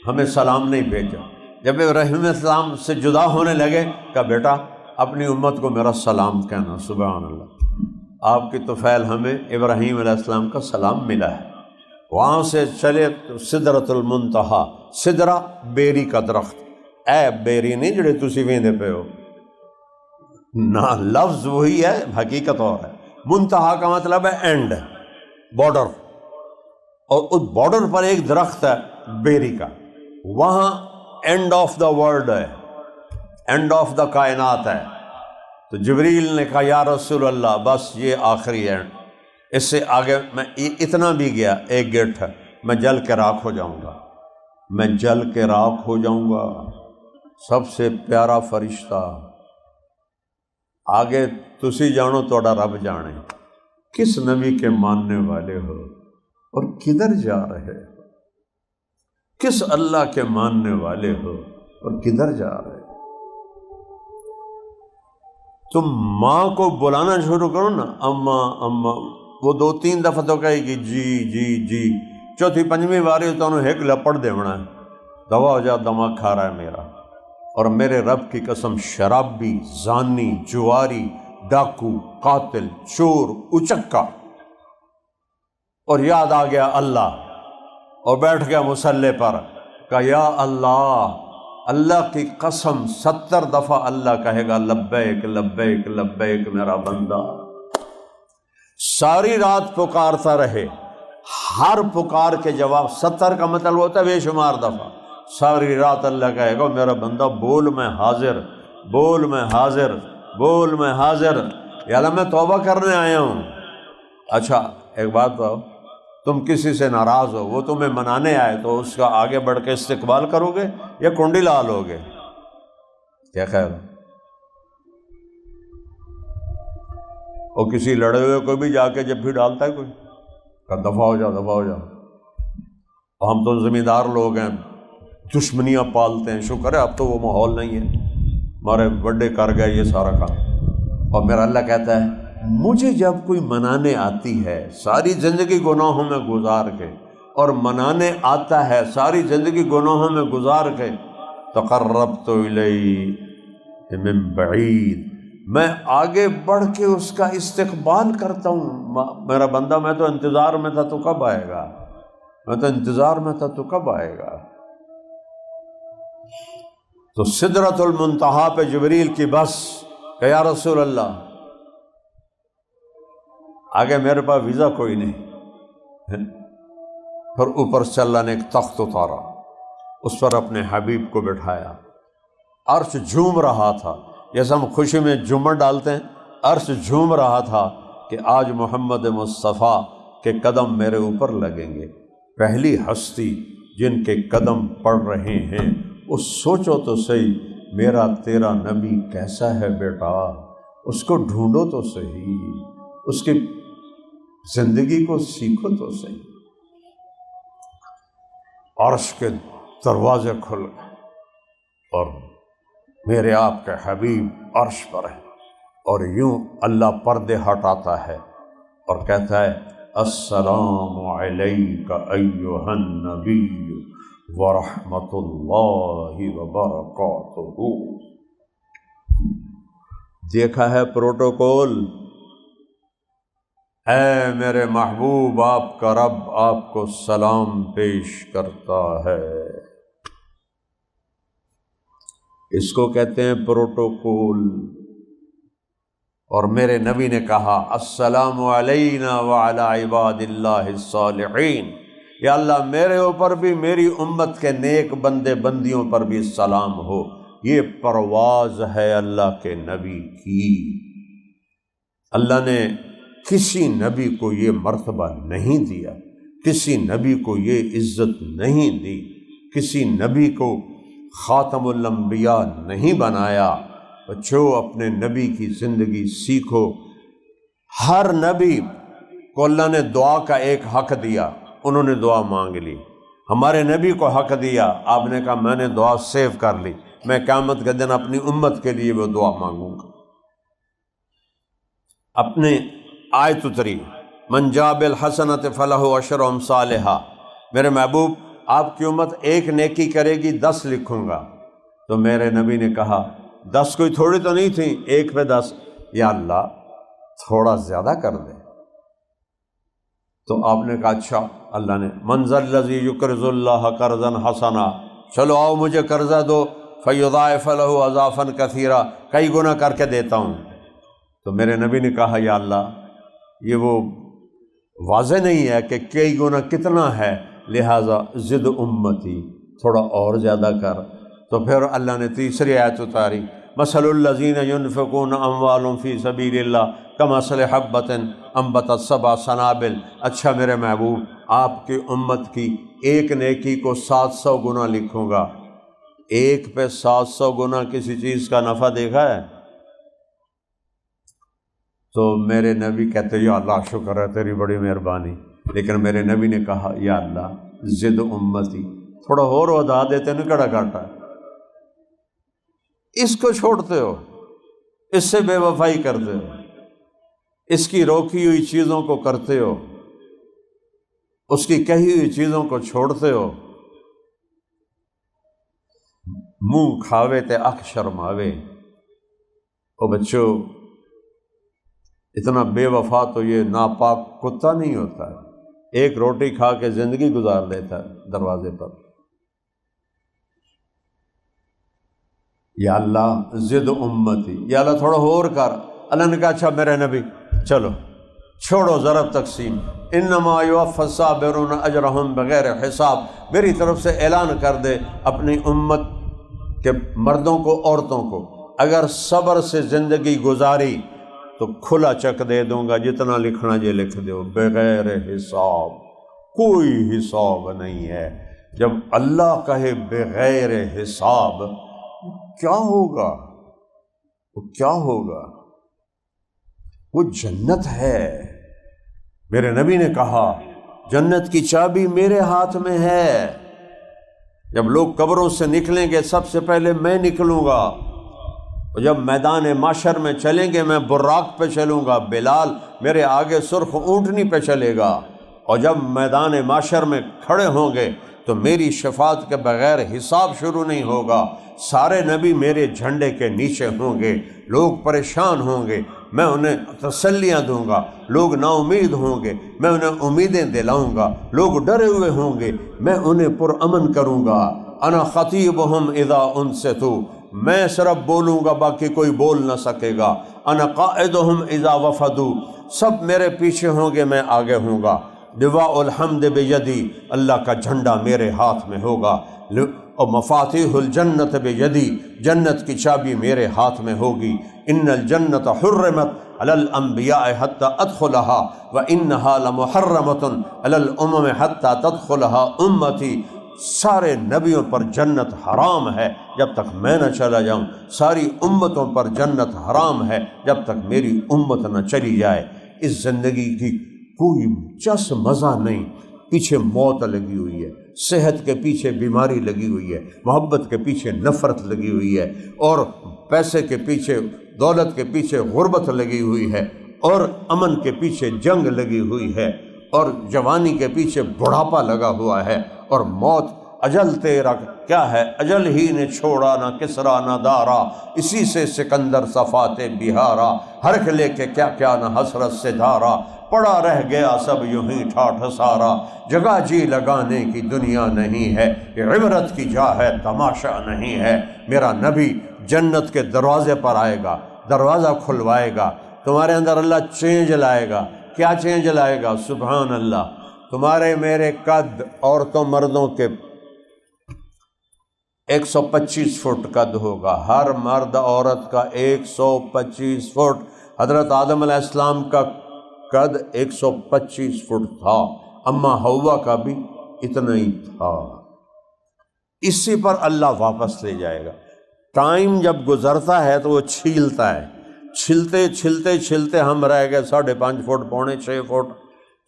ہمیں سلام نہیں بھیجا، جب ابراہیم علیہ السلام سے جدا ہونے لگے کہا بیٹا اپنی امت کو میرا سلام کہنا۔ سبحان اللہ، آپ کی طفیل ہمیں ابراہیم علیہ السلام کا سلام ملا ہے۔ وہاں سے چلے تو سدرۃ المنتہا، سدرہ بیری کا درخت، اے بیری نہیں جڑے تسی ویندے پہ ہو، نہ لفظ وہی ہے حقیقت اور ہے۔ منتہا کا مطلب ہے اینڈ، بارڈر، اور اس بارڈر پر ایک درخت ہے بیری کا، وہاں اینڈ آف دا ورلڈ ہے، اینڈ آف دا کائنات ہے۔ تو جبریل نے کہا یا رسول اللہ بس یہ آخری ہے، اس سے آگے میں اتنا بھی گیا ایک گیٹ ہے، میں جل کے راکھ ہو جاؤں گا، میں جل کے راکھ ہو جاؤں گا۔ سب سے پیارا فرشتہ، آگے تسی جانو توڑا رب جانے، کس نبی کے ماننے والے ہو اور کدھر جا رہے ہو، کس اللہ کے ماننے والے ہو اور کدھر جا رہے ہو۔ تم ماں کو بلانا شروع کرو نا، اماں اماں، وہ 2-3 دفعہ تو کہے گی جی جی جی، چوتھی پنجویں باری تو انہوں ایک لپڑ دیونا ہے، دوا ہو جا دماغ کھا رہا ہے میرا، اور میرے رب کی قسم شرابی، زانی، جواری، ڈاکو، قاتل، چور، اچکا، اور یاد آ گیا اللہ، اور بیٹھ گیا مصلی پر، کہا یا اللہ، اللہ کی قسم 70 دفعہ اللہ کہے گا لبیک لبیک لبیک میرا بندہ۔ ساری رات پکارتا رہے، ہر پکار کے جواب، 70 کا مطلب ہوتا ہے بے شمار دفعہ، ساری رات اللہ کہے گا میرا بندہ بول میں حاضر، بول میں حاضر، بول میں حاضر، یا اللہ میں توبہ کرنے آیا ہوں۔ اچھا ایک بات بتاؤ، تم کسی سے ناراض ہو، وہ تمہیں منانے آئے تو اس کا آگے بڑھ کے استقبال کرو گے یا کنڈی لا لو گے؟ کیا خیال؟ اور کسی لڑے ہوئے کو بھی جا کے جب بھی ڈالتا ہے کوئی، کہ دفعہ ہو جاؤ دفعہ ہو جاؤ، ہم تو زمیندار لوگ ہیں، دشمنیاں پالتے ہیں، شکر ہے اب تو وہ ماحول نہیں ہے، ہمارے بڑے کر گئے یہ سارا کام۔ اور میرا اللہ کہتا ہے مجھے جب کوئی منانے آتی ہے ساری زندگی گناہوں میں گزار کے، اور منانے آتا ہے ساری زندگی گناہوں میں گزار کے، تقربت الیہ من بعید، میں آگے بڑھ کے اس کا استقبال کرتا ہوں۔ میرا بندہ میں تو انتظار میں تھا تو کب آئے گا، میں تو انتظار میں تھا تو کب آئے گا۔ تو سدرۃ المنتہا پہ جبریل کی بس کہ یا رسول اللہ، آگے میرے پاس ویزا کوئی نہیں۔ پھر اوپر سے اللہ نے ایک تخت اتارا، اس پر اپنے حبیب کو بٹھایا، عرش جھوم رہا تھا، جیسے ہم خوشی میں جھومر ڈالتے ہیں، عرش جھوم رہا تھا کہ آج محمد مصطفیٰ کے قدم میرے اوپر لگیں گے۔ پہلی ہستی جن کے قدم پڑ رہے ہیں، اس سوچو تو صحیح میرا تیرا نبی کیسا ہے بیٹا، اس کو ڈھونڈو تو صحیح، اس کی زندگی کو سیکھو تو صحیح۔ عرش کے دروازے کھل گئے اور میرے آپ کے حبیب عرش پر ہے، اور یوں اللہ پردے ہٹاتا ہے اور کہتا ہے السلام علیک ایھا النبی ورحمۃ اللہ وبرکاتہ۔ دیکھا ہے پروٹوکول، اے میرے محبوب آپ کا رب آپ کو سلام پیش کرتا ہے۔ اس کو کہتے ہیں پروٹوکول۔ اور میرے نبی نے کہا السلام علینا وعلی عباد اللہ الصالحین، یا اللہ میرے اوپر بھی میری امت کے نیک بندے بندیوں پر بھی سلام ہو۔ یہ پرواز ہے اللہ کے نبی کی۔ اللہ نے کسی نبی کو یہ مرتبہ نہیں دیا، کسی نبی کو یہ عزت نہیں دی، کسی نبی کو خاتم الانبیاء نہیں بنایا۔ بچوں اپنے نبی کی زندگی سیکھو۔ ہر نبی کو اللہ نے دعا کا ایک حق دیا، انہوں نے دعا مانگ لی۔ ہمارے نبی کو حق دیا، آپ نے کہا میں نے دعا سیو کر لی، میں قیامت کے دن اپنی امت کے لیے وہ دعا مانگوں گا۔ اپنے آیت اتری من جاء بالحسنۃ فلہ عشر امثالھا، میرے محبوب آپ کی امت ایک نیکی کرے گی 10 لکھوں گا۔ تو میرے نبی نے کہا 10 کوئی تھوڑی تو نہیں تھی، 1 پہ 10، یا اللہ تھوڑا زیادہ کر دے۔ تو آپ نے کہا اچھا، اللہ نے من ذا الذی یقرض اللہ قرضا حسنا، چلو آؤ مجھے قرضہ دو، فیضاعف لہ اضعافا کثیرا، کئی گنا کر کے دیتا ہوں۔ تو میرے نبی نے کہا یا اللہ یہ وہ واضح نہیں ہے کہ کئی گنا کتنا ہے، لہٰذا زد امتی، تھوڑا اور زیادہ کر۔ تو پھر اللہ نے تیسری آیت اتاری، مثل الذین ینفقون اموالهم فی سبیل اللہ کمثل حبۃ انبتت سبع سنابل۔ اچھا میرے محبوب، آپ کی امت کی ایک نیکی کو 700 گنا لکھوں گا۔ ایک پہ 700 گنا کسی چیز کا نفع دیکھا ہے؟ تو میرے نبی کہتے یا اللہ شکر ہے تیری بڑی مہربانی، لیکن میرے نبی نے کہا یا اللہ زد امتی، تھوڑا اور ودا دیتے نا، کڑا کاٹا اس کو چھوڑتے ہو، اس سے بے وفائی کرتے ہو، اس کی روکی ہوئی چیزوں کو کرتے ہو، اس کی کہی ہوئی چیزوں کو چھوڑتے ہو۔ منہ کھاوے تے اکھ شرماوے۔ او بچوں، اتنا بے وفا تو یہ ناپاک کتا نہیں ہوتا ہے، ایک روٹی کھا کے زندگی گزار لیتا ہے دروازے پر۔ یا اللہ زد امتی، یا اللہ تھوڑا اور کر۔ اللہ نے کہا اچھا میرے نبی چلو چھوڑو ضرب تقسیم، انما یوفی الصابرون اجرہم بغیر حساب۔ میری طرف سے اعلان کر دے اپنی امت کے مردوں کو، عورتوں کو، اگر صبر سے زندگی گزاری تو کھلا چک دے دوں گا، جتنا لکھنا یہ لکھ دو بغیر حساب۔ کوئی حساب نہیں ہے۔ جب اللہ کہے بغیر حساب، کیا ہوگا؟ وہ کیا ہوگا؟ وہ جنت ہے۔ میرے نبی نے کہا جنت کی چابی میرے ہاتھ میں ہے۔ جب لوگ قبروں سے نکلیں گے سب سے پہلے میں نکلوں گا، اور جب میدان معاشر میں چلیں گے میں براق پہ چلوں گا، بلال میرے آگے سرخ اونٹنی پہ چلے گا، اور جب میدان معاشر میں کھڑے ہوں گے تو میری شفاعت کے بغیر حساب شروع نہیں ہوگا۔ سارے نبی میرے جھنڈے کے نیچے ہوں گے، لوگ پریشان ہوں گے، میں انہیں تسلیاں دوں گا، لوگ نا امید ہوں گے، میں انہیں امیدیں دلاؤں گا، لوگ ڈرے ہوئے ہوں گے، میں انہیں پرامن کروں گا۔ انا خطیبہم اذا انصتوا، میں صرف بولوں گا باقی کوئی بول نہ سکے گا۔ انا قائدہم اذا وفدوا، سب میرے پیچھے ہوں گے، میں آگے ہوں گا۔ لواء الحمد بیدی، اللہ کا جھنڈا میرے ہاتھ میں ہوگا۔ اور مفاتیح الجنت بیدی، جنت کی چابی میرے ہاتھ میں ہوگی۔ ان الجنت حرمت علی الانبیاء حتی ادخلها وانها لمحرمۃ علی الامم حتی تدخلها امتی۔ سارے نبیوں پر جنت حرام ہے جب تک میں نہ چلا جاؤں، ساری امتوں پر جنت حرام ہے جب تک میری امت نہ چلی جائے۔ اس زندگی کی کوئی چس مزہ نہیں، پیچھے موت لگی ہوئی ہے، صحت کے پیچھے بیماری لگی ہوئی ہے، محبت کے پیچھے نفرت لگی ہوئی ہے، اور پیسے کے پیچھے، دولت کے پیچھے غربت لگی ہوئی ہے، اور امن کے پیچھے جنگ لگی ہوئی ہے، اور جوانی کے پیچھے بڑھاپا لگا ہوا ہے، اور موت اجل تیرا کیا ہے، اجل ہی نے چھوڑا نہ کسرا نہ دارا، اسی سے سکندر صفات بہارا، ہر لے کے کیا کیا نہ حسرت سے دھارا، پڑا رہ گیا سب یوں ہی ٹھاٹھ سارا، جگہ جی لگانے کی دنیا نہیں ہے، یہ عبرت کی جا ہے تماشا نہیں ہے۔ میرا نبی جنت کے دروازے پر آئے گا، دروازہ کھلوائے گا، تمہارے اندر اللہ چینج لائے گا۔ کیا چینج لائے گا؟ سبحان اللہ، تمہارے میرے قد عورتوں مردوں کے 125 فٹ قد ہوگا، ہر مرد عورت کا 125 فٹ۔ حضرت آدم علیہ السلام کا قد 125 فٹ تھا، اما حوا کا بھی اتنا ہی تھا۔ اسی پر اللہ واپس لے جائے گا۔ ٹائم جب گزرتا ہے تو وہ چھیلتا ہے، چھلتے چھلتے چھلتے ہم رہ گئے 5.5 فٹ، پونے 6 فٹ۔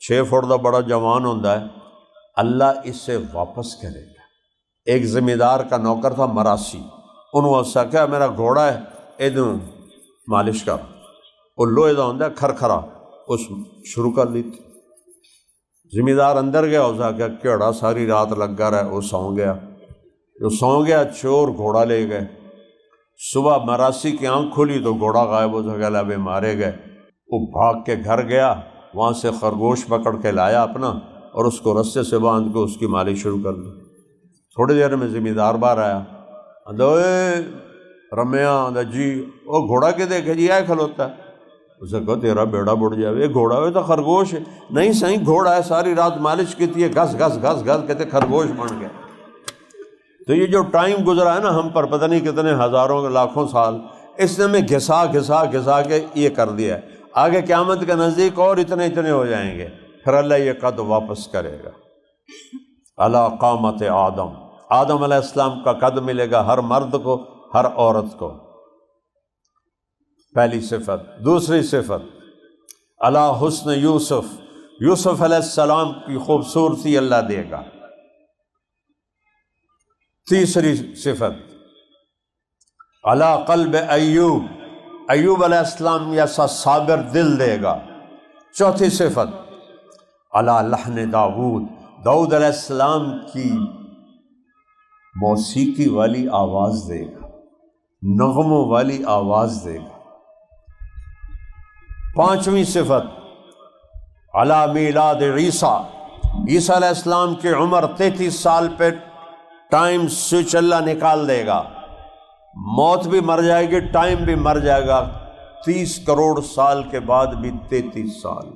6 فٹ تو بڑا جوان ہوتا ہے۔ اللہ اس سے واپس کرے گا۔ ایک زمیندار کا نوکر تھا مراسی، انہوں نے کہا میرا گھوڑا ہے ادھر مالش کر، وہ لوہے دا ہوندا کھرکھرا، اس شروع کر لی تھی۔ زمیندار اندر گیا، اس نے کہا کیڑا ساری رات لگا رہا ہے، وہ سو گیا۔ جو سو گیا چور گھوڑا لے گئے۔ صبح مراسی کی آنکھ کھلی تو گھوڑا غائب ہو گیا، لبے مارے گئے۔ وہ بھاگ کے گھر گیا، وہاں سے خرگوش پکڑ کے لایا اپنا، اور اس کو رسے سے باندھ کے اس کی مالش شروع کر دی۔ تھوڑی دیر میں زمیندار باہر آیا، اندے رمیا جی وہ گھوڑا کے دیکھے جی آئے کھلوتا ہے۔ اسے کہو تیرا بیڑا بڑھ جاوے، گھوڑا ہوئے تو خرگوش ہے۔ نہیں صحیح گھوڑا ہے، ساری رات مالش کی تھی، گھس گھس گھس گھس کہتے خرگوش بن گیا۔ تو یہ جو ٹائم گزرا ہے نا ہم پر پتہ نہیں کتنے ہزاروں لاکھوں سال، اس نے ہمیں گھسا گھسا گھسا کے یہ کر دیا ہے۔ آگے قیامت کے نزدیک اور اتنے اتنے ہو جائیں گے، پھر اللہ یہ قد واپس کرے گا۔ علی قامت آدم، آدم علیہ السلام کا قد ملے گا ہر مرد کو، ہر عورت کو، پہلی صفت۔ دوسری صفت علی حسن یوسف، یوسف علیہ السلام کی خوبصورتی اللہ دے گا۔ تیسری صفت علی قلب ایوب، ایوب علیہ السلام جیسا صابر دل دے گا۔ چوتھی صفت علی لحن داؤد، داؤد علیہ السلام کی موسیقی والی آواز دے گا، نغموں والی آواز دے گا۔ پانچویں صفت علی میلاد عیسیٰ، عیسیٰ علیہ السلام کی عمر 33 سال پہ ٹائم سوئچ اللہ نکال دے گا، موت بھی مر جائے گی، ٹائم بھی مر جائے گا۔ 30 کروڑ سال کے بعد بھی 33 سال،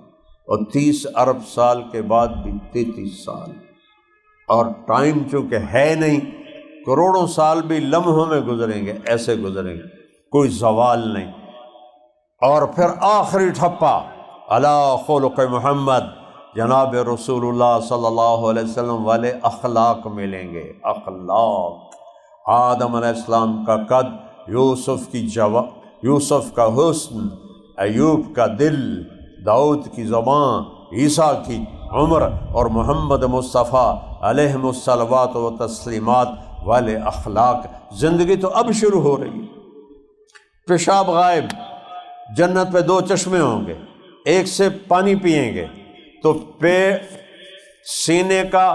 اور 30 ارب سال کے بعد بھی 33 سال، اور ٹائم چونکہ ہے نہیں، کروڑوں سال بھی لمحوں میں گزریں گے، ایسے گزریں گے، کوئی زوال نہیں۔ اور پھر آخری ٹھپا علی خلق محمد، جناب رسول اللہ صلی اللہ علیہ وسلم والے اخلاق ملیں گے، اخلاق۔ آدم علیہ السلام کا قد، یوسف کا حسن، ایوب کا دل، داؤد کی زبان، عیسیٰ کی عمر، اور محمد مصطفیٰ علیہ الصلوات و تسلیمات والے اخلاق۔ زندگی تو اب شروع ہو رہی ہے۔ پیشاب غائب، جنت پہ 2 چشمے ہوں گے، ایک سے پانی پئیں گے تو سینے کا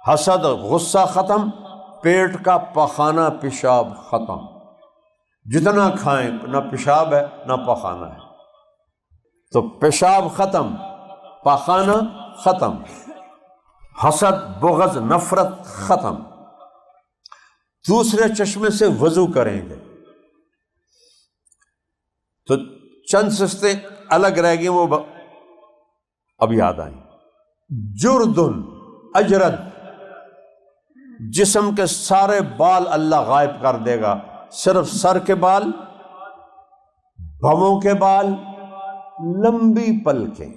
حسد غصہ ختم، پیٹ کا پخانہ پیشاب ختم۔ جتنا کھائیں نہ پیشاب ہے نہ پخانہ ہے، تو پیشاب ختم، پخانہ ختم، حسد بغض نفرت ختم۔ دوسرے چشمے سے وضو کریں گے تو چند سستیں الگ رہ گئی، وہ اب یاد آئیں۔ جردن، اجرد، جسم کے سارے بال اللہ غائب کر دے گا، صرف سر کے بال، بھووں کے بال، لمبی پلکیں۔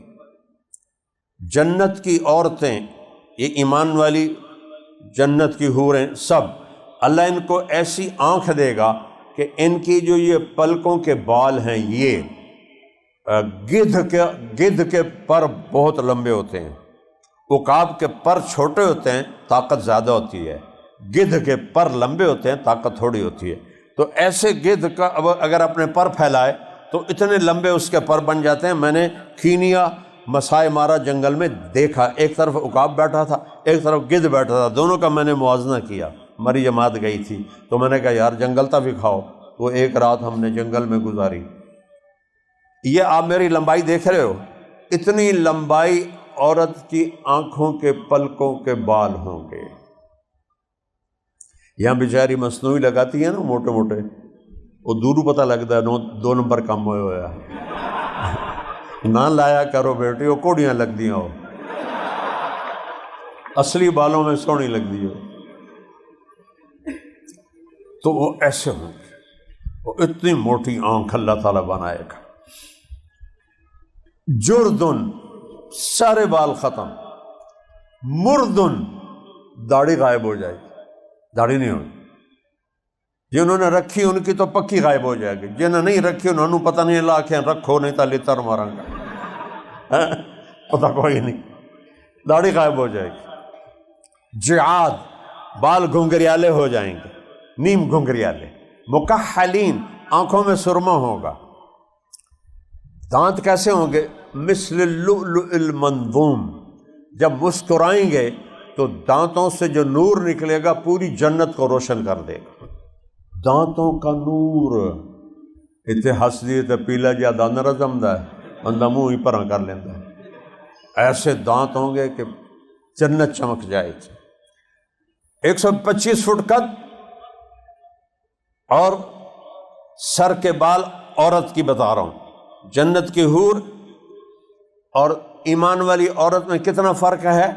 جنت کی عورتیں، یہ ایمان والی جنت کی حوریں، سب اللہ ان کو ایسی آنکھ دے گا کہ ان کی جو یہ پلکوں کے بال ہیں، یہ گدھ کے پر بہت لمبے ہوتے ہیں، عقاب کے پر چھوٹے ہوتے ہیں، طاقت زیادہ ہوتی ہے، گدھ کے پر لمبے ہوتے ہیں، طاقت تھوڑی ہوتی ہے۔ تو ایسے گدھ کا اب اگر اپنے پر پھیلائے تو اتنے لمبے اس کے پر بن جاتے ہیں۔ میں نے کینیا مسائے مارا جنگل میں دیکھا، ایک طرف عقاب بیٹھا تھا، ایک طرف گدھ بیٹھا تھا، دونوں کا میں نے موازنہ کیا۔ ہماری جماعت گئی تھی تو میں نے کہا یار جنگل تک بھی کھاؤ، وہ ایک رات ہم نے جنگل میں گزاری۔ یہ آپ میری لمبائی دیکھ رہے ہو، اتنی لمبائی عورت کی آنکھوں کے پلکوں کے بال ہوں گے۔ یہاں بیچاری مصنوعی لگاتی ہے نا موٹے موٹے، وہ دورو پتہ لگتا ہے 2 نمبر کم ہوئے ہوا نہ لایا کرو بیٹی، وہ کوڑیاں لگ دیاں ہو، اصلی بالوں میں سونی لگ دی ہو۔ تو وہ ایسے ہوں گے، وہ اتنی موٹی آنکھ اللہ تعالیٰ بنائے گا۔ جردن، سارے بال ختم۔ مردن، داڑھی غائب ہو جائے گی، داڑھی نہیں ہوگی۔ جنہوں نے رکھی ان کی تو پکی غائب ہو جائے گی، جنہوں نے نہیں رکھی انہوں نے پتہ نہیں، اللہ کے رکھو نہیں تو لتر ماروں گا، پتہ کوئی نہیں، داڑھی غائب ہو جائے گی۔ جعاد، بال گھنگریالے ہو جائیں گے، نیم گھنگریالے۔ مکحلین، آنکھوں میں سرما ہوگا۔ دانت کیسے ہوں گے؟ مثل اللؤلؤ المنضوم، جب مسکرائیں گے تو دانتوں سے جو نور نکلے گا پوری جنت کو روشن کر دے گا۔ دانتوں کا نور، اتنے ہس دیے تو پیلا جا دان رزمدا ہے، بندہ منہ ہی پرا کر لینا ہے۔ ایسے دانت ہوں گے کہ جنت چمک جائے گی۔ 125 فٹ قد اور سر کے بال عورت کی بتا رہا ہوں، جنت کی حور اور ایمان والی عورت میں کتنا فرق ہے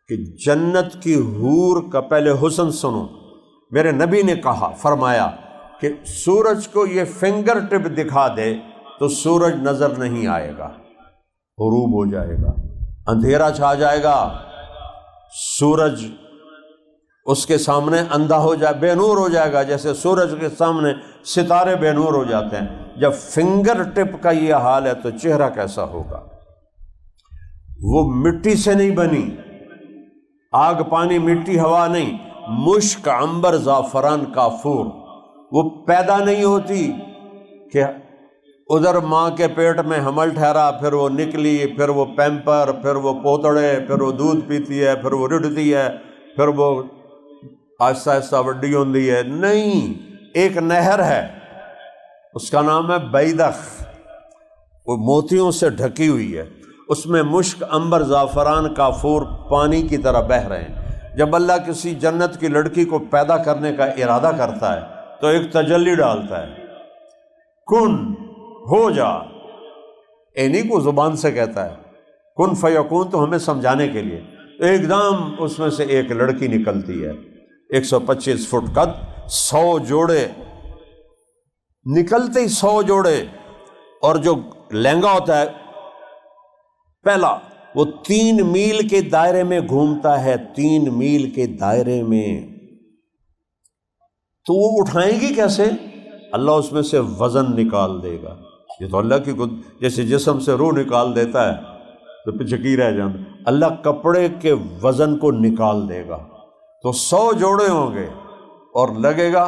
کہ جنت کی حور کا پہلے حسن سنو. میرے نبی نے کہا، فرمایا کہ سورج کو یہ فنگر ٹپ دکھا دے تو سورج نظر نہیں آئے گا، غروب ہو جائے گا، اندھیرا چھا جائے گا، سورج اس کے سامنے اندھا ہو جائے، بے نور ہو جائے گا، جیسے سورج کے سامنے ستارے بے نور ہو جاتے ہیں. جب فنگر ٹپ کا یہ حال ہے تو چہرہ کیسا ہوگا؟ وہ مٹی سے نہیں بنی، آگ پانی مٹی ہوا نہیں، مشک عنبر زعفران کافور. وہ پیدا نہیں ہوتی کہ ادھر ماں کے پیٹ میں حمل ٹھہرا، پھر وہ نکلی، پھر وہ پیمپر، پھر وہ پوتڑے، پھر وہ دودھ پیتی ہے، پھر وہ رڑتی ہے، پھر وہ آہستہ آہستہ وڈی ہوندی ہے. نہیں، ایک نہر ہے، اس کا نام ہے بیدخ، وہ موتیوں سے ڈھکی ہوئی ہے، اس میں مشک عنبر زعفران کافور پانی کی طرح بہہ رہے ہیں. جب اللہ کسی جنت کی لڑکی کو پیدا کرنے کا ارادہ کرتا ہے تو ایک تجلی ڈالتا ہے، کن ہو جا. نہیں کو زبان سے کہتا ہے کن فیکون، تو ہمیں سمجھانے کے لیے. ایک دم اس میں سے ایک لڑکی نکلتی ہے، 125 فٹ قد، 100 جوڑے نکلتے ہی 100 جوڑے، اور جو لہنگا ہوتا ہے پہلا وہ 3 میل کے دائرے میں گھومتا ہے، 3 میل کے دائرے میں. تو وہ اٹھائیں گی کیسے؟ اللہ اس میں سے وزن نکال دے گا. یہ تو اللہ کی جیسے جسم سے روح نکال دیتا ہے تو پیچھے کی رہ جانا، اللہ کپڑے کے وزن کو نکال دے گا. تو 100 جوڑے ہوں گے اور لگے گا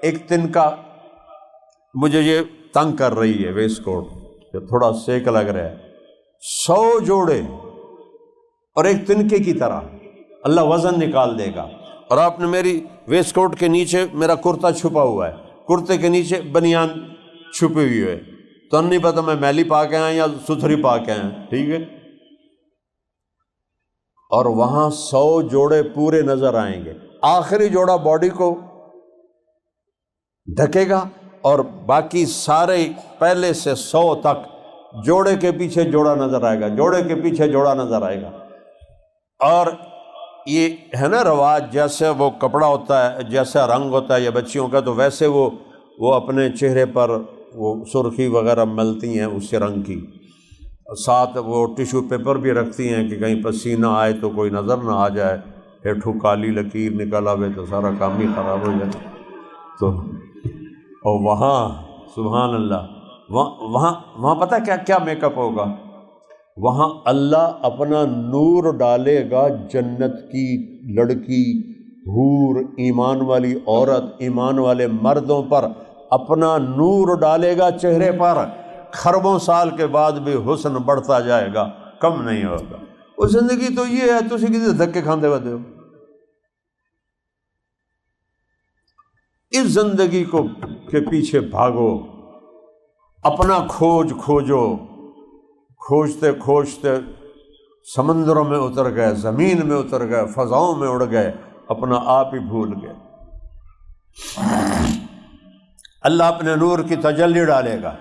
ایک تن کا. مجھے یہ تنگ کر رہی ہے ویسٹ کوٹ، تھوڑا سیک لگ رہا ہے. 100 جوڑے اور ایک تنکے کی طرح اللہ وزن نکال دے گا. اور آپ نے میری ویسٹ کوٹ کے نیچے میرا کرتا چھپا ہوا ہے، کرتے کے نیچے بنیان چھپی ہوئی ہے، تو نہیں پتہ میں میلی پا کے آئیں یا ستھری پا کے آئیں، ٹھیک ہے. اور وہاں 100 جوڑے پورے نظر آئیں گے. آخری جوڑا باڈی کو ڈھکے گا اور باقی سارے پہلے سے 100 تک جوڑے کے پیچھے جوڑا نظر آئے گا، جوڑے کے پیچھے جوڑا نظر آئے گا. اور یہ ہے نا رواج، جیسے وہ کپڑا ہوتا ہے، جیسا رنگ ہوتا ہے یا بچیوں کا، تو ویسے وہ اپنے چہرے پر وہ سرخی وغیرہ ملتی ہیں اس رنگ کی، ساتھ وہ ٹیشو پیپر بھی رکھتی ہیں کہ کہیں پسینہ آئے تو کوئی نظر نہ آ جائے، ہیٹھو کالی لکیر نکل آوے تو سارا کام ہی خراب ہو جائے. تو اور وہاں سبحان اللہ، وہاں پتہ کیا میک اپ ہوگا؟ وہاں اللہ اپنا نور ڈالے گا جنت کی لڑکی، حور، ایمان والی عورت، ایمان والے مردوں پر اپنا نور ڈالے گا چہرے پر. خربوں سال کے بعد بھی حسن بڑھتا جائے گا، کم نہیں ہوگا. وہ زندگی تو یہ ہے، تسی کسی دھکے کھاندے ہوتے ہو. اس زندگی کو کے پیچھے بھاگو، اپنا کھوجو. کھوجتے کھوجتے سمندروں میں اتر گئے، زمین میں اتر گئے، فضاؤں میں اڑ گئے، اپنا آپ ہی بھول گئے. اللہ اپنے نور کی تجلی ڈالے گا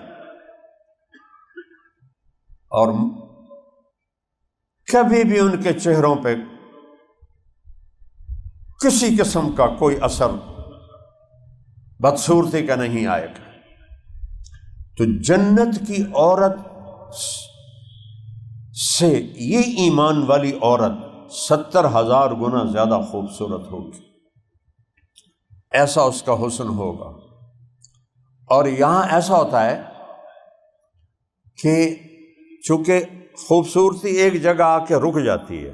اور کبھی بھی ان کے چہروں پہ کسی قسم کا کوئی اثر بدصورتی کا نہیں آئے گا. تو جنت کی عورت سے یہ ایمان والی عورت 70,000 گنا زیادہ خوبصورت ہوگی، ایسا اس کا حسن ہوگا. اور یہاں ایسا ہوتا ہے کہ چونکہ خوبصورتی ایک جگہ آ کے رک جاتی ہے،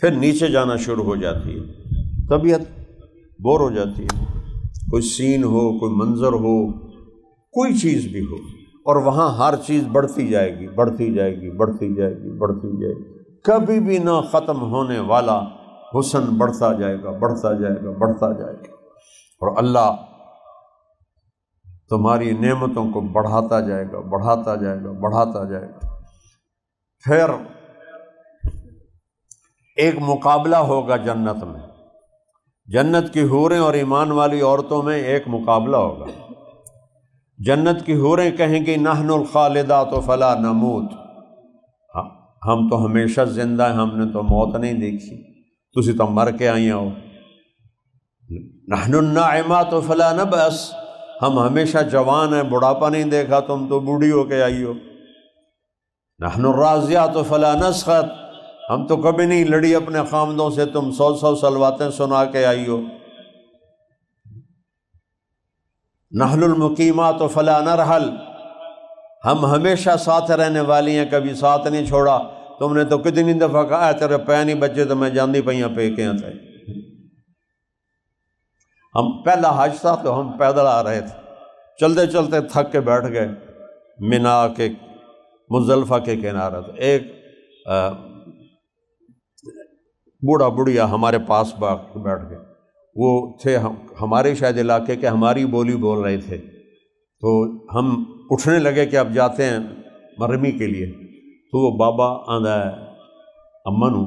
پھر نیچے جانا شروع ہو جاتی ہے، طبیعت بور ہو جاتی ہے. کوئی سین ہو، کوئی منظر ہو، کوئی چیز بھی ہو، اور وہاں ہر چیز بڑھتی جائے گی، بڑھتی جائے گی، بڑھتی جائے گی، بڑھتی جائے گی. کبھی بھی نہ ختم ہونے والا حسن بڑھتا جائے گا، بڑھتا جائے گا، بڑھتا جائے گا. اور اللہ تمہاری نعمتوں کو بڑھاتا جائے گا، بڑھاتا جائے گا، بڑھاتا جائے گا. پھر ایک مقابلہ ہوگا جنت میں، جنت کی حوریں اور ایمان والی عورتوں میں ایک مقابلہ ہوگا. جنت کی حوریں کہیں گی نحن الخالدات فلا نموت، ہم تو ہمیشہ زندہ ہیں، ہم نے تو موت نہیں دیکھی، تسی تو مر کے آئی ہو۔ نحن الناعمات فلا نبأس، ہم ہمیشہ جوان ہیں، بڑھاپا نہیں دیکھا، تم تو بوڑھی ہو کے آئی ہو۔ نحن الراضیات فلا نسخط، ہم تو کبھی نہیں لڑی اپنے خامدوں سے، تم 100 سلواتیں سنا کے آئی ہو۔ نحن المقیمات فلا نرحل، ہم ہمیشہ ساتھ رہنے والی ہیں، کبھی ساتھ نہیں چھوڑا، تم نے تو کتنی دفعہ کہا ہے تیرے پے نہیں بچے تو میں جاندی پئیاں پے کے آتا ہے۔ ہم پہلا حج تھا تو ہم پیدل آ رہے تھے، چلتے چلتے تھک کے بیٹھ گئے مینا کے مزدلفہ کے کنارے تھے، ایک بوڑھا بڑھیا ہمارے پاس بیٹھ گئے، وہ تھے ہمارے شاید علاقے کے، ہماری بولی بول رہے تھے، تو ہم اٹھنے لگے کہ اب جاتے ہیں مرمی کے لیے، تو وہ بابا آندا ہے اما نو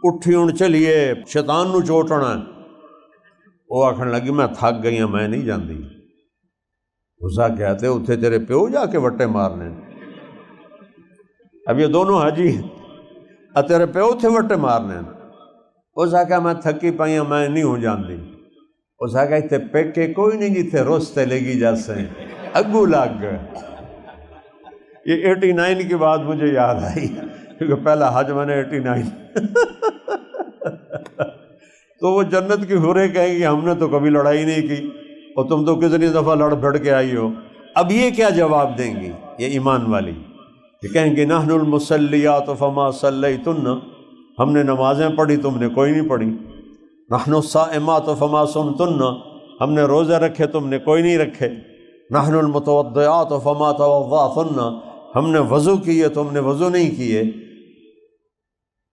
اٹھی ہوں چلیے شیطان نو چوٹنا ہے، وہ آکھن لگی میں تھک گئی ہوں میں نہیں جاندی۔ اسا کہتے اتھے تیرے پیو جا کے وٹے مارنے، اب یہ دونوں حاجی تیرے پیو اتھے وٹے مارنے، اسا کہا میں تھکی پئی ہوں میں نہیں ہوں جاندی۔ اسا کہا اتھے پیکے کوئی نہیں جتھے روستے لگی جاسے اگو لگ گئے۔ یہ 89 کی بات مجھے یاد آئی کیونکہ پہلا حج میں نے 89 تو وہ جنت کی حوریں کہیں گی ہم نے تو کبھی لڑائی نہیں کی اور تم تو کتنی دفعہ لڑ بھڑ کے آئی ہو۔ اب یہ کیا جواب دیں گی یہ ایمان والی؟ یہ کہیں گے نحن المصلیات فما صلیتن، ہم نے نمازیں پڑھی تم نے کوئی نہیں پڑھی۔ نحن الصائمات فما صمتن، ہم نے روزے رکھے تم نے کوئی نہیں رکھے۔ نحن المتوضئات فما توضأتن، ہم نے وضو کیے تم نے وضو نہیں کیے۔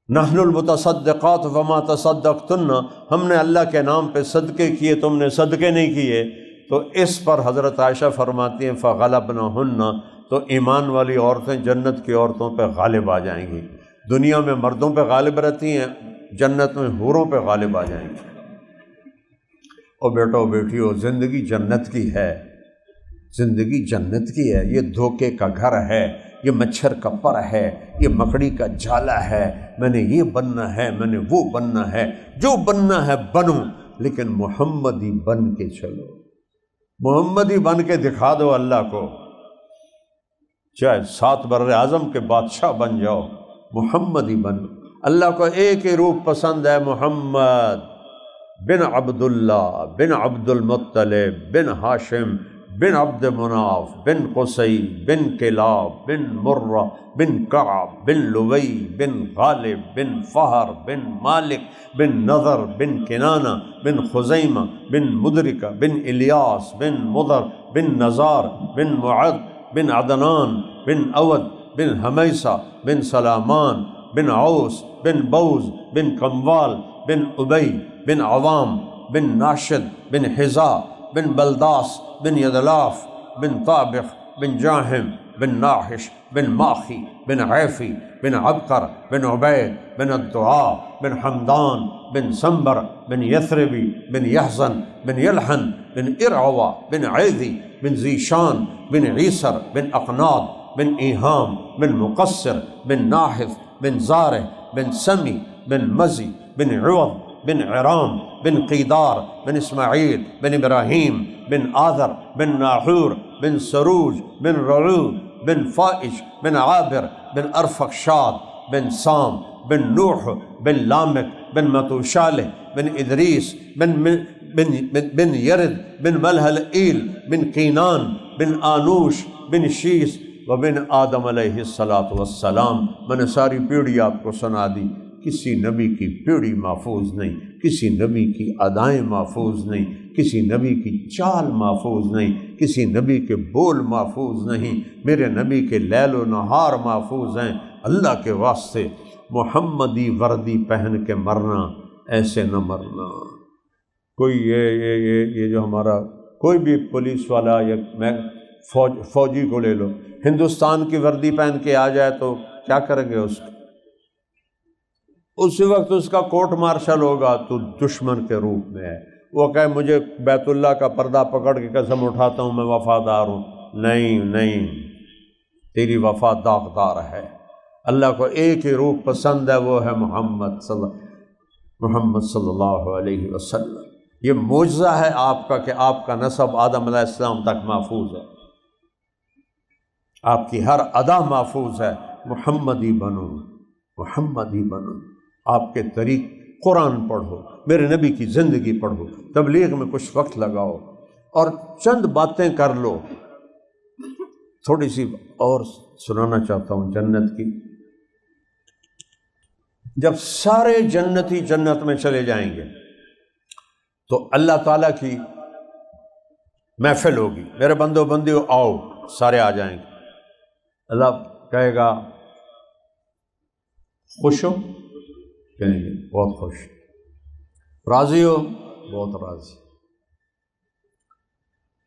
نحن المتصدقات فما تصدقتن، ہم نے اللہ کے نام پہ صدقے کیے تم نے صدقے نہیں کیے۔ تو اس پر حضرت عائشہ فرماتی ہیں فغلبنہن، تو ایمان والی عورتیں جنت کی عورتوں پہ غالب آ جائیں گی۔ دنیا میں مردوں پہ غالب رہتی ہیں، جنت میں حوروں پہ غالب آ جائیں گی۔ اور بیٹو بیٹیو زندگی جنت کی ہے، زندگی جنت کی ہے، یہ دھوکے کا گھر ہے، یہ مچھر کا پر ہے، یہ مکڑی کا جالا ہے، میں نے یہ بننا ہے میں نے وہ بننا ہے، جو بننا ہے بنو، لیکن محمدی بن کے چلو، محمدی بن کے دکھا دو اللہ کو، چاہے 7 بر اعظم کے بادشاہ بن جاؤ، محمدی بنو۔ اللہ کو ایک ہی روپ پسند ہے، محمد بن عبداللہ بن عبد المطلب بن ہاشم بن عبد مناف بن قصی بن کلاب بن مرہ بن کعب بن لوی بن غالب بن فہر بن مالک بن نضر بن کنانہ بن خزیمہ بن مدرکہ بن الیاس بن مضر بن نزار بن معد بن عدنان بن اود بن حمیسہ بن سلامان بن عوس بن بوز بن قموال بن ابی بن عوام بن ناشد بن حذا بن بلداس بن یدلاف بن طابخ بن جاہم بن ناحش بن ماخی بن عیفی بن عبقر بن عبید بن الدعاء بن حمدان بن سنبر بن یثربی بن یحزن بن یلحن بن ارعوا بن عیدی بن ذیشان بن عیسر بن اقناد بن ایہام بن مقصر بن ناحث بن زارع بن سمی بن مزی بن عوض بن عرام بن قیدار بن اسماعیل بن ابراہیم بن آذر بن ناحور بن سروج بن رعو بن فائش بن عابر بن ارفخشاد بن سام بن نوح بن لامک بن متوشالح بن ادریس بن یرد بن ملحلئیل بن قینان بن آنوش بن شیس و بن آدم علیہ السلام۔ میں نے ساری پیڑھی آپ کو سنا دی، کسی نبی کی پیڑھی محفوظ نہیں، کسی نبی کی ادائیں محفوظ نہیں، کسی نبی کی چال محفوظ نہیں، کسی نبی کے بول محفوظ نہیں، میرے نبی کے لیل و نہار محفوظ ہیں۔ اللہ کے واسطے محمدی وردی پہن کے مرنا، ایسے نہ مرنا۔ کوئی یہ جو ہمارا کوئی بھی پولیس والا یا میں فوجی کو لے لو، ہندوستان کی وردی پہن کے آ جائے تو کیا کریں گے اس کو؟ اسی وقت اس کا کورٹ مارشل ہوگا تو دشمن کے روپ میں ہے، وہ کہے مجھے بیت اللہ کا پردہ پکڑ کے قسم اٹھاتا ہوں میں وفادار ہوں، نہیں نہیں، تیری وفا داغدار ہے۔ اللہ کو ایک ہی روح پسند ہے، وہ ہے محمد صلی اللہ علیہ وسلم۔ یہ معجزہ ہے آپ کا کہ آپ کا نسب آدم علیہ السلام تک محفوظ ہے، آپ کی ہر ادا محفوظ ہے۔ محمدی بنو، محمدی بنو، آپ کے طریق قرآن پڑھو، میرے نبی کی زندگی پڑھو، تبلیغ میں کچھ وقت لگاؤ اور چند باتیں کر لو۔ تھوڑی سی اور سنانا چاہتا ہوں جنت کی۔ جب سارے جنتی جنت میں چلے جائیں گے تو اللہ تعالیٰ کی محفل ہوگی، میرے بندو بندیو آؤ، سارے آ جائیں گے۔ اللہ کہے گا خوش ہو؟ کہیں گے بہت خوش۔ راضی ہو؟ بہت راضی۔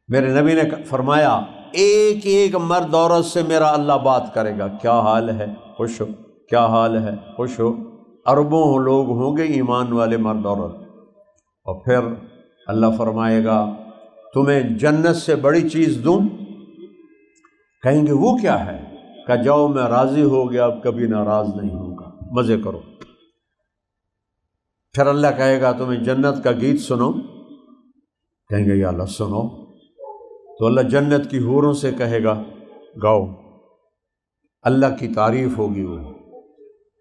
میرے نبی نے فرمایا ایک ایک مرد عورت سے میرا اللہ بات کرے گا، کیا حال ہے؟ خوش ہو؟ کیا حال ہے؟ خوش ہو؟ اربوں لوگ ہوں گے ایمان والے مرد عورت، اور پھر اللہ فرمائے گا تمہیں جنت سے بڑی چیز دوں؟ کہیں گے وہ کیا ہے؟ کہ جاؤ میں راضی ہو گیا، اب کبھی ناراض نہیں ہوں گا، مزے کرو۔ پھر اللہ کہے گا تمہیں جنت کا گیت سنو؟ کہیں گے یا اللہ سنو۔ تو اللہ جنت کی حوروں سے کہے گا گاؤ، اللہ کی تعریف ہوگی وہ،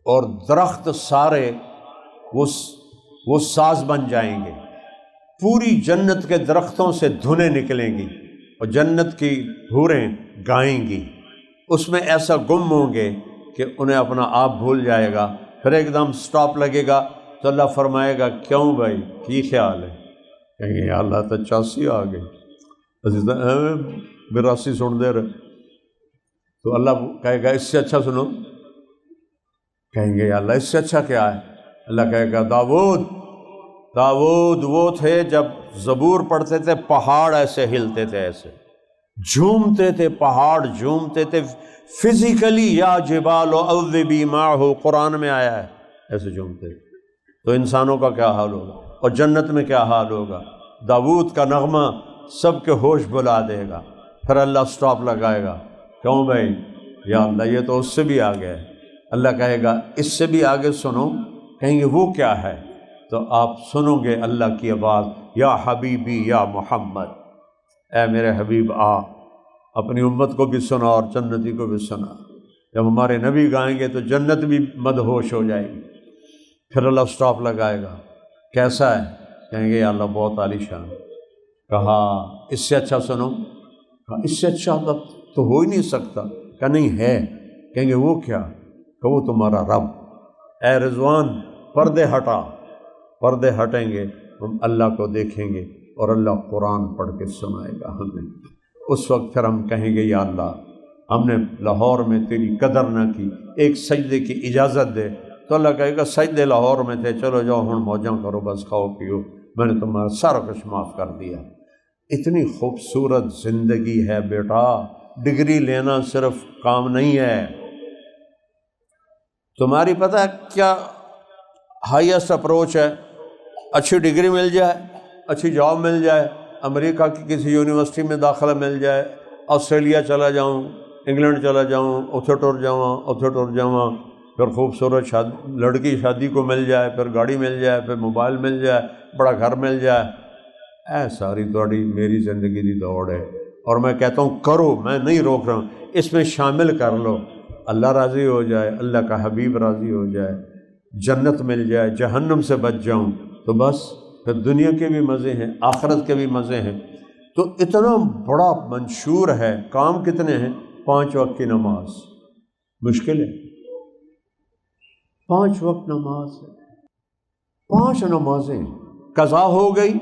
اور درخت سارے وہ ساز بن جائیں گے، پوری جنت کے درختوں سے دھنیں نکلیں گی اور جنت کی حوریں گائیں گی۔ اس میں ایسا گم ہوں گے کہ انہیں اپنا آپ بھول جائے گا، پھر ایک دم سٹاپ لگے گا تو اللہ فرمائے گا کیوں بھائی کی خیال ہے؟ کہیں گے یا اللہ تو 84 آ گئے، 82 سن دے رہے۔ تو اللہ کہے گا اس سے اچھا سنو؟ کہیں گے یا اللہ اس سے اچھا کیا ہے؟ اللہ کہے گا داؤد وہ تھے جب زبور پڑھتے تھے پہاڑ ایسے ہلتے تھے، ایسے جھومتے تھے، پہاڑ جھومتے تھے فزیکلی، یا جبال اوبی معہ، قرآن میں آیا ہے ایسے جھومتے تھے۔ تو انسانوں کا کیا حال ہوگا، اور جنت میں کیا حال ہوگا؟ داؤد کا نغمہ سب کے ہوش بلا دے گا، پھر اللہ سٹاپ لگائے گا، کیوں بھائی؟ یا اللہ یہ تو اس سے بھی آگے ہے۔ اللہ کہے گا اس سے بھی آگے سنو؟ کہیں گے وہ کیا ہے؟ تو آپ سنو گے اللہ کی آواز، یا حبیبی یا محمد، اے میرے حبیب آ، اپنی امت کو بھی سنا اور جنتی کو بھی سنا۔ جب ہمارے نبی گائیں گے تو جنت بھی مدہوش ہو جائے گی۔ پھر اللہ سٹاپ لگائے گا، کیسا ہے؟ کہیں گے یا اللہ بہت عالی شان۔ کہا اس سے اچھا سنو؟ کہا اس سے اچھا تو ہو ہی نہیں سکتا۔ کہ نہیں ہے۔ کہیں گے وہ کیا؟ کہ وہ تمہارا رب۔ اے رضوان پردے ہٹا، پردے ہٹیں گے، ہم اللہ کو دیکھیں گے اور اللہ قرآن پڑھ کے سنائے گا ہمیں۔ اس وقت پھر ہم کہیں گے یا اللہ ہم نے لاہور میں تیری قدر نہ کی، ایک سجدے کی اجازت دے۔ تو اللہ کہے گا سجدے لاہور میں تھے، چلو جاؤ ہن موجاں کرو، بس کھاؤ پیو، میں نے تمہارا سارا کچھ معاف کر دیا۔ اتنی خوبصورت زندگی ہے بیٹا، ڈگری لینا صرف کام نہیں ہے۔ تمہاری پتہ ہے کیا ہائیسٹ اپروچ ہے؟ اچھی ڈگری مل جائے، اچھی جاب مل جائے، امریکہ کی کسی یونیورسٹی میں داخلہ مل جائے، آسٹریلیا چلا جاؤں، انگلینڈ چلا جاؤں، اتھے ٹر جاؤں، پھر خوبصورت لڑکی شادی کو مل جائے، پھر گاڑی مل جائے، پھر موبائل مل جائے، بڑا گھر مل جائے۔ اے ساری تھوڑی میری زندگی دی دوڑ ہے، اور میں کہتا ہوں کرو، میں نہیں روک رہا ہوں، اس میں شامل کر لو۔ اللہ راضی ہو جائے، اللہ کا حبیب راضی ہو جائے، جنت مل جائے، جہنم سے بچ جاؤں، تو بس پھر دنیا کے بھی مزے ہیں، آخرت کے بھی مزے ہیں۔ تو اتنا بڑا منشور ہے۔ کام کتنے ہیں؟ 5 وقت کی نماز، مشکل ہے؟ 5 وقت نماز ہے، 5 نمازیں قضا ہو گئی،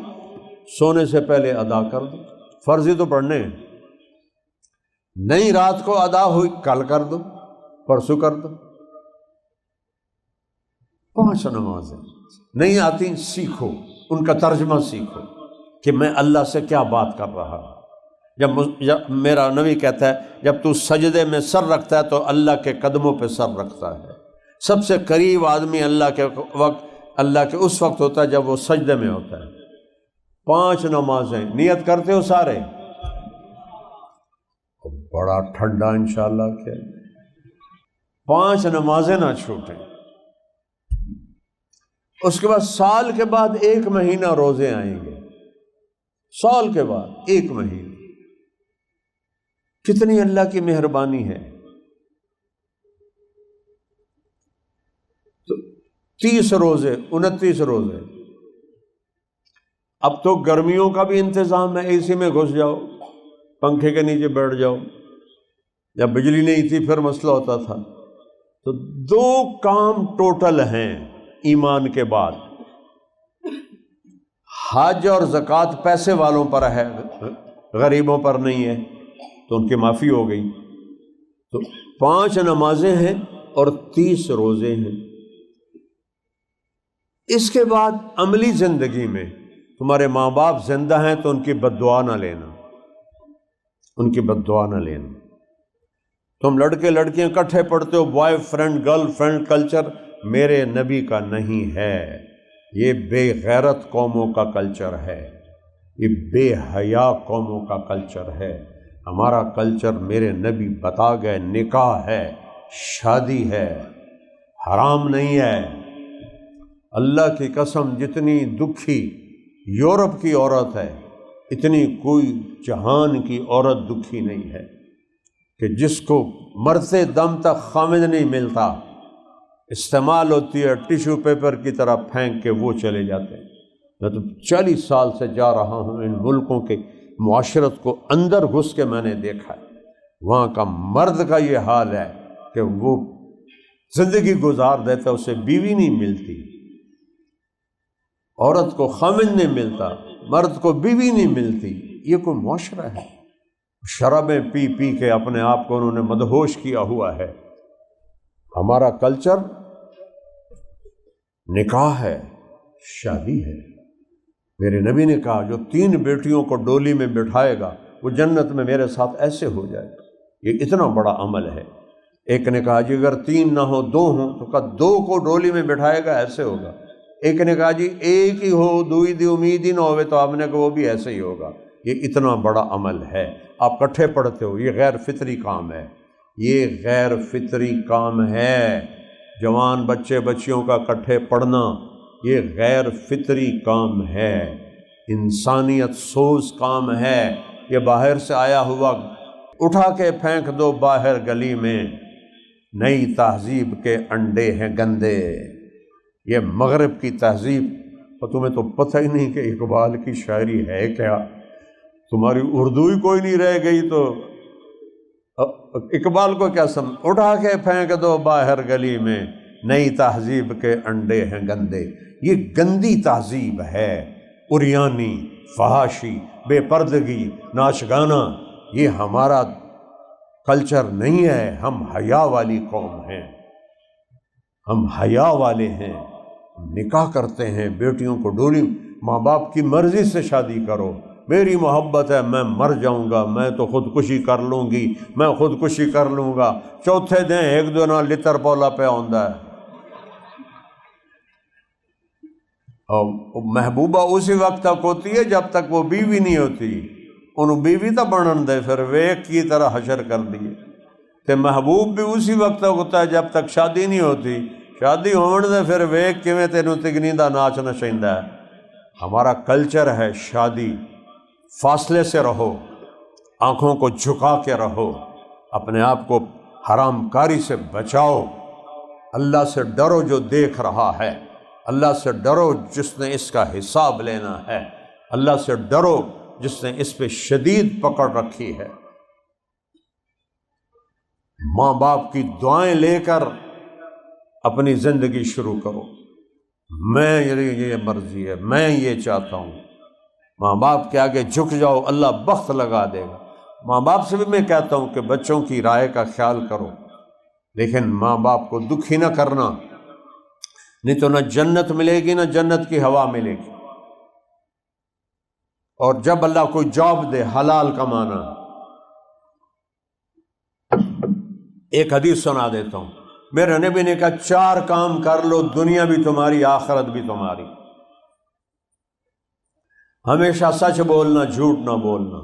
سونے سے پہلے ادا کر دو، فرضی تو پڑھنے ہیں، نہیں رات کو ادا ہوئی کل کر دو، پرسوں کر دو۔ 5 نمازیں نہیں آتی، سیکھو، ان کا ترجمہ سیکھو کہ میں اللہ سے کیا بات کر رہا ہوں۔ جب میرا نبی کہتا ہے جب تو سجدے میں سر رکھتا ہے تو اللہ کے قدموں پہ سر رکھتا ہے۔ سب سے قریب آدمی اللہ کے اس وقت ہوتا ہے جب وہ سجدے میں ہوتا ہے۔ 5 نمازیں نیت کرتے ہو سارے؟ بڑا ٹھنڈا انشاءاللہ کیا 5 نمازیں نہ چھوٹیں. اس کے بعد سال کے بعد 1 مہینہ روزے آئیں گے. سال کے بعد 1 مہینہ. کتنی اللہ کی مہربانی ہے. تو 30 روزے 29 روزے. اب تو گرمیوں کا بھی انتظام ہے, اے سی میں گھس جاؤ, پنکھے کے نیچے بیٹھ جاؤ. جب بجلی نہیں تھی پھر مسئلہ ہوتا تھا. تو 2 کام ٹوٹل ہیں ایمان کے بعد. حج اور زکوٰۃ پیسے والوں پر ہے, غریبوں پر نہیں ہے, تو ان کی معافی ہو گئی. تو 5 نمازیں ہیں اور 30 روزے ہیں. اس کے بعد عملی زندگی میں تمہارے ماں باپ زندہ ہیں تو ان کی بد دعا نہ لینا, ان کی بد دعا نہ لینا. تم لڑکے لڑکیاں اکٹھے پڑھتے ہو, boy friend girl friend culture میرے نبی کا نہیں ہے. یہ بے غیرت قوموں کا کلچر ہے, یہ بے حیا قوموں کا کلچر ہے. ہمارا کلچر میرے نبی بتا گئے نکاح ہے, شادی ہے, حرام نہیں ہے. اللہ کی قسم جتنی دکھی یورپ کی عورت ہے اتنی کوئی جہان کی عورت دکھی نہیں ہے کہ جس کو مرتے دم تک خامد نہیں ملتا, استعمال ہوتی ہے ٹیشو پیپر کی طرح پھینک کے وہ چلے جاتے ہیں. میں تو 40 سال سے جا رہا ہوں ان ملکوں کے معاشرت کو اندر گھس کے میں نے دیکھا ہے. وہاں کا مرد کا یہ حال ہے کہ وہ زندگی گزار دیتا, اسے بیوی نہیں ملتی, عورت کو خامد نہیں ملتا, مرد کو بیوی نہیں ملتی. یہ کوئی معاشرہ ہے؟ شرابیں پی پی کے اپنے آپ کو انہوں نے مدہوش کیا ہوا ہے. ہمارا کلچر نکاح ہے, شادی ہے. میرے نبی نے کہا جو 3 بیٹیوں کو ڈولی میں بٹھائے گا وہ جنت میں میرے ساتھ ایسے ہو جائے گا. یہ اتنا بڑا عمل ہے. ایک نے کہا جی اگر 3 نہ ہو 2 ہوں, تو کہا 2 کو ڈولی میں بٹھائے گا ایسے ہوگا. ایک نے کہا جی ایک ہی ہو, 2 دی امید ہی نہ ہوئے, تو آپ نے کہا وہ بھی ایسے ہی ہوگا. یہ اتنا بڑا عمل ہے. آپ کٹھے پڑھتے ہو, یہ غیر فطری کام ہے, یہ غیر فطری کام ہے. جوان بچے بچیوں کا کٹھے پڑھنا یہ غیر فطری کام ہے, انسانیت سوز کام ہے. یہ باہر سے آیا ہوا اٹھا کے پھینک دو باہر گلی میں, نئی تہذیب کے انڈے ہیں گندے. یہ مغرب کی تہذیب, اور تمہیں تو پتہ ہی نہیں کہ اقبال کی شاعری ہے کیا. تمہاری اردو ہی کوئی نہیں رہ گئی تو اقبال کو کیا سمجھ. اٹھا کے پھینک دو باہر گلی میں, نئی تہذیب کے انڈے ہیں گندے. یہ گندی تہذیب ہے, عریانی, فحاشی, بے پردگی, ناچ گانا. یہ ہمارا کلچر نہیں ہے. ہم حیا والی قوم ہیں, ہم حیا والے ہیں. نکاح کرتے ہیں, بیٹیوں کو ڈولی, ماں باپ کی مرضی سے شادی کرو. میری محبت ہے, میں مر جاؤں گا, میں تو خودکشی کر لوں گی, میں خودکشی کر لوں گا. چوتھے دن 1-2 نہ لتر پولا پہ آندا ہے. اور محبوبہ اسی وقت تک ہوتی ہے جب تک وہ بیوی نہیں ہوتی. انہوں بیوی تو بنن دے, پھر ویک کی طرح حشر کر دیے. تے محبوب بھی اسی وقت تک ہوتا ہے جب تک شادی نہیں ہوتی. شادی ہون دے پھر ویک کیویں تینوں تگنی دا ناچ نچیندا ہے. ہمارا کلچر ہے شادی. فاصلے سے رہو, آنکھوں کو جھکا کے رہو, اپنے آپ کو حرام کاری سے بچاؤ. اللہ سے ڈرو جو دیکھ رہا ہے, اللہ سے ڈرو جس نے اس کا حساب لینا ہے, اللہ سے ڈرو جس نے اس پہ شدید پکڑ رکھی ہے. ماں باپ کی دعائیں لے کر اپنی زندگی شروع کرو. میں یہ مرضی ہے, میں یہ چاہتا ہوں. ماں باپ کے آگے جھک جاؤ, اللہ بخت لگا دے گا. ماں باپ سے بھی میں کہتا ہوں کہ بچوں کی رائے کا خیال کرو, لیکن ماں باپ کو دکھی نہ کرنا, نہیں تو نہ جنت ملے گی نہ جنت کی ہوا ملے گی. اور جب اللہ کوئی جاب دے حلال کمانا. ایک حدیث سنا دیتا ہوں. میرے نبی نے کہا 4 کام کر لو, دنیا بھی تمہاری آخرت بھی تمہاری. ہمیشہ سچ بولنا, جھوٹ نہ بولنا.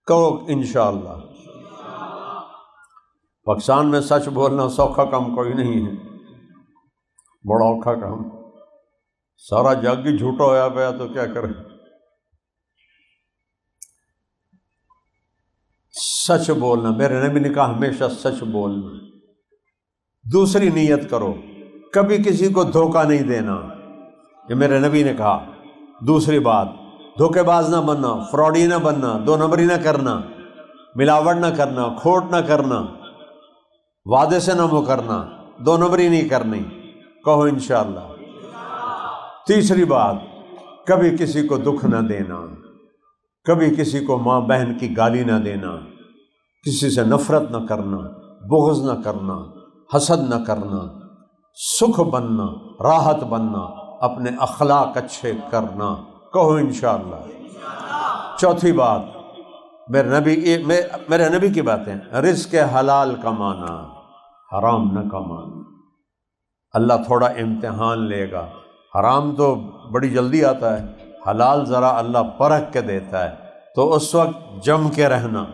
کہو انشاءاللہ. پاکستان میں سچ بولنا سوکھا کام کوئی نہیں ہے، بڑا اوکھا کام، سارا جگ ہی جھوٹا ہویا پیا تو کیا کرے۔ سچ بولنا، میرے نبی نے کہا ہمیشہ سچ بولنا۔ دوسری نیت کرو، کبھی کسی کو دھوکہ نہیں دینا، یہ میرے نبی نے کہا۔ دوسری بات، دھوکے باز نہ بننا، فراڈی نہ بننا، دو نمبری نہ کرنا، ملاوٹ نہ کرنا، کھوٹ نہ کرنا، وعدے سے نہ مکرنا، دو نمبری نہیں کرنی، کہو انشاءاللہ۔ تیسری بات، کبھی کسی کو دکھ نہ دینا، کبھی کسی کو ماں بہن کی گالی نہ دینا، کسی سے نفرت نہ کرنا، بغض نہ کرنا، حسد نہ کرنا، سکھ بننا، راحت بننا، اپنے اخلاق اچھے کرنا، کہو انشاءاللہ۔ چوتھی بات، میرے نبی کی باتیں، رزق حلال کمانا، حرام نہ کمانا۔ اللہ تھوڑا امتحان لے گا، حرام تو بڑی جلدی آتا ہے، حلال ذرا اللہ پرکھ کے دیتا ہے، تو اس وقت جم کے رہنا۔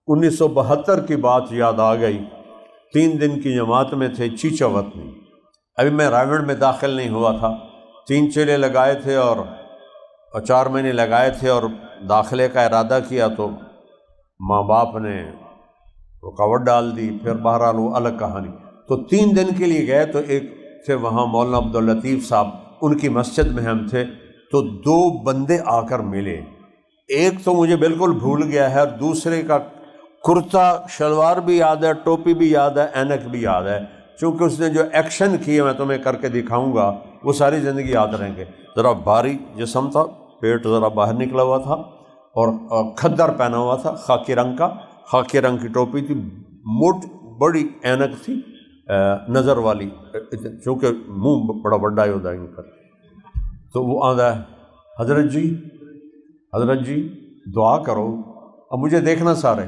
1972 کی بات یاد آ گئی، 3 دن کی جماعت میں تھے چیچا وطنی، ابھی میں راوڑ میں داخل نہیں ہوا تھا، 3 چیلے لگائے تھے اور 4 مہینے لگائے تھے، اور داخلے کا ارادہ کیا تو ماں باپ نے رکاوٹ ڈال دی، پھر بہرحال وہ الگ کہانی۔ تو 3 دن کے لیے گئے، تو ایک تھے وہاں مولانا عبداللطیف صاحب، ان کی مسجد میں ہم تھے، تو 2 بندے آ کر ملے، ایک تو مجھے بالکل بھول گیا ہے، اور دوسرے کا کرتا شلوار بھی یاد ہے، ٹوپی بھی یاد ہے، اینک بھی یاد ہے، چونکہ اس نے جو ایکشن کیے میں تمہیں کر کے دکھاؤں گا وہ ساری زندگی یاد رہیں گے۔ ذرا بھاری جسم تھا، پیٹ ذرا باہر نکلا ہوا تھا، اور کھدر پہنا ہوا تھا خاکی رنگ کا، خاکی رنگ کی ٹوپی تھی، بڑی اینک تھی نظر والی، چونکہ منہ بڑا بڑا ہی ہوتا ہے ان کا۔ تو وہ آدھا ہے، حضرت جی دعا کرو، اب مجھے دیکھنا سارے،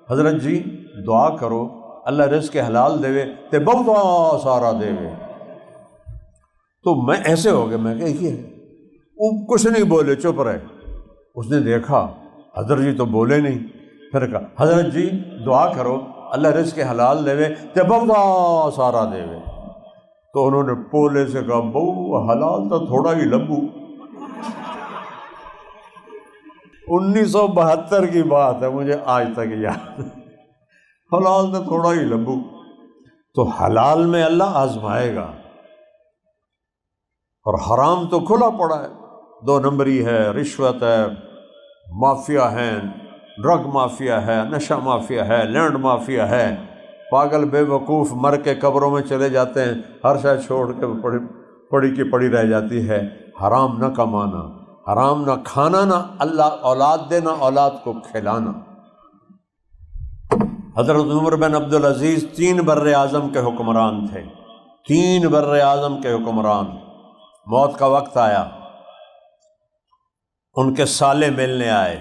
حضرت جی دعا کرو اللہ رزق حلال دے تے بہت سارا دے۔ تو میں ایسے ہو گیا، میں کہ یہ وہ کچھ نہیں بولے، چپ رہے۔ اس نے دیکھا حضرت جی تو بولے نہیں، پھر کہا حضرت جی دعا کرو اللہ رزق حلال دے تے بہت سارا دے۔ تو انہوں نے پولے سے کہا بہو حلال تو تھوڑا ہی لبو۔ 1972 کی بات ہے، مجھے آج تک یاد، حلال تو تھوڑا ہی لبو۔ تو حلال میں اللہ آزمائے گا، اور حرام تو کھلا پڑا ہے، 2 نمبری ہے، رشوت ہے، مافیا ہے، ڈرگ مافیا ہے، نشہ مافیا ہے، لینڈ مافیا ہے، پاگل بے وقوف مر کے قبروں میں چلے جاتے ہیں، ہر شے چھوڑ کے پڑی کی پڑی رہ جاتی ہے۔ حرام نہ کمانا، حرام نہ کھانا، نہ اللہ اولاد دینا، اولاد کو کھلانا۔ حضرت عمر بن عبدالعزیز 3 بر اعظم کے حکمران تھے، 3 بر اعظم کے حکمران۔ موت کا وقت آیا، ان کے سالے ملنے آئے،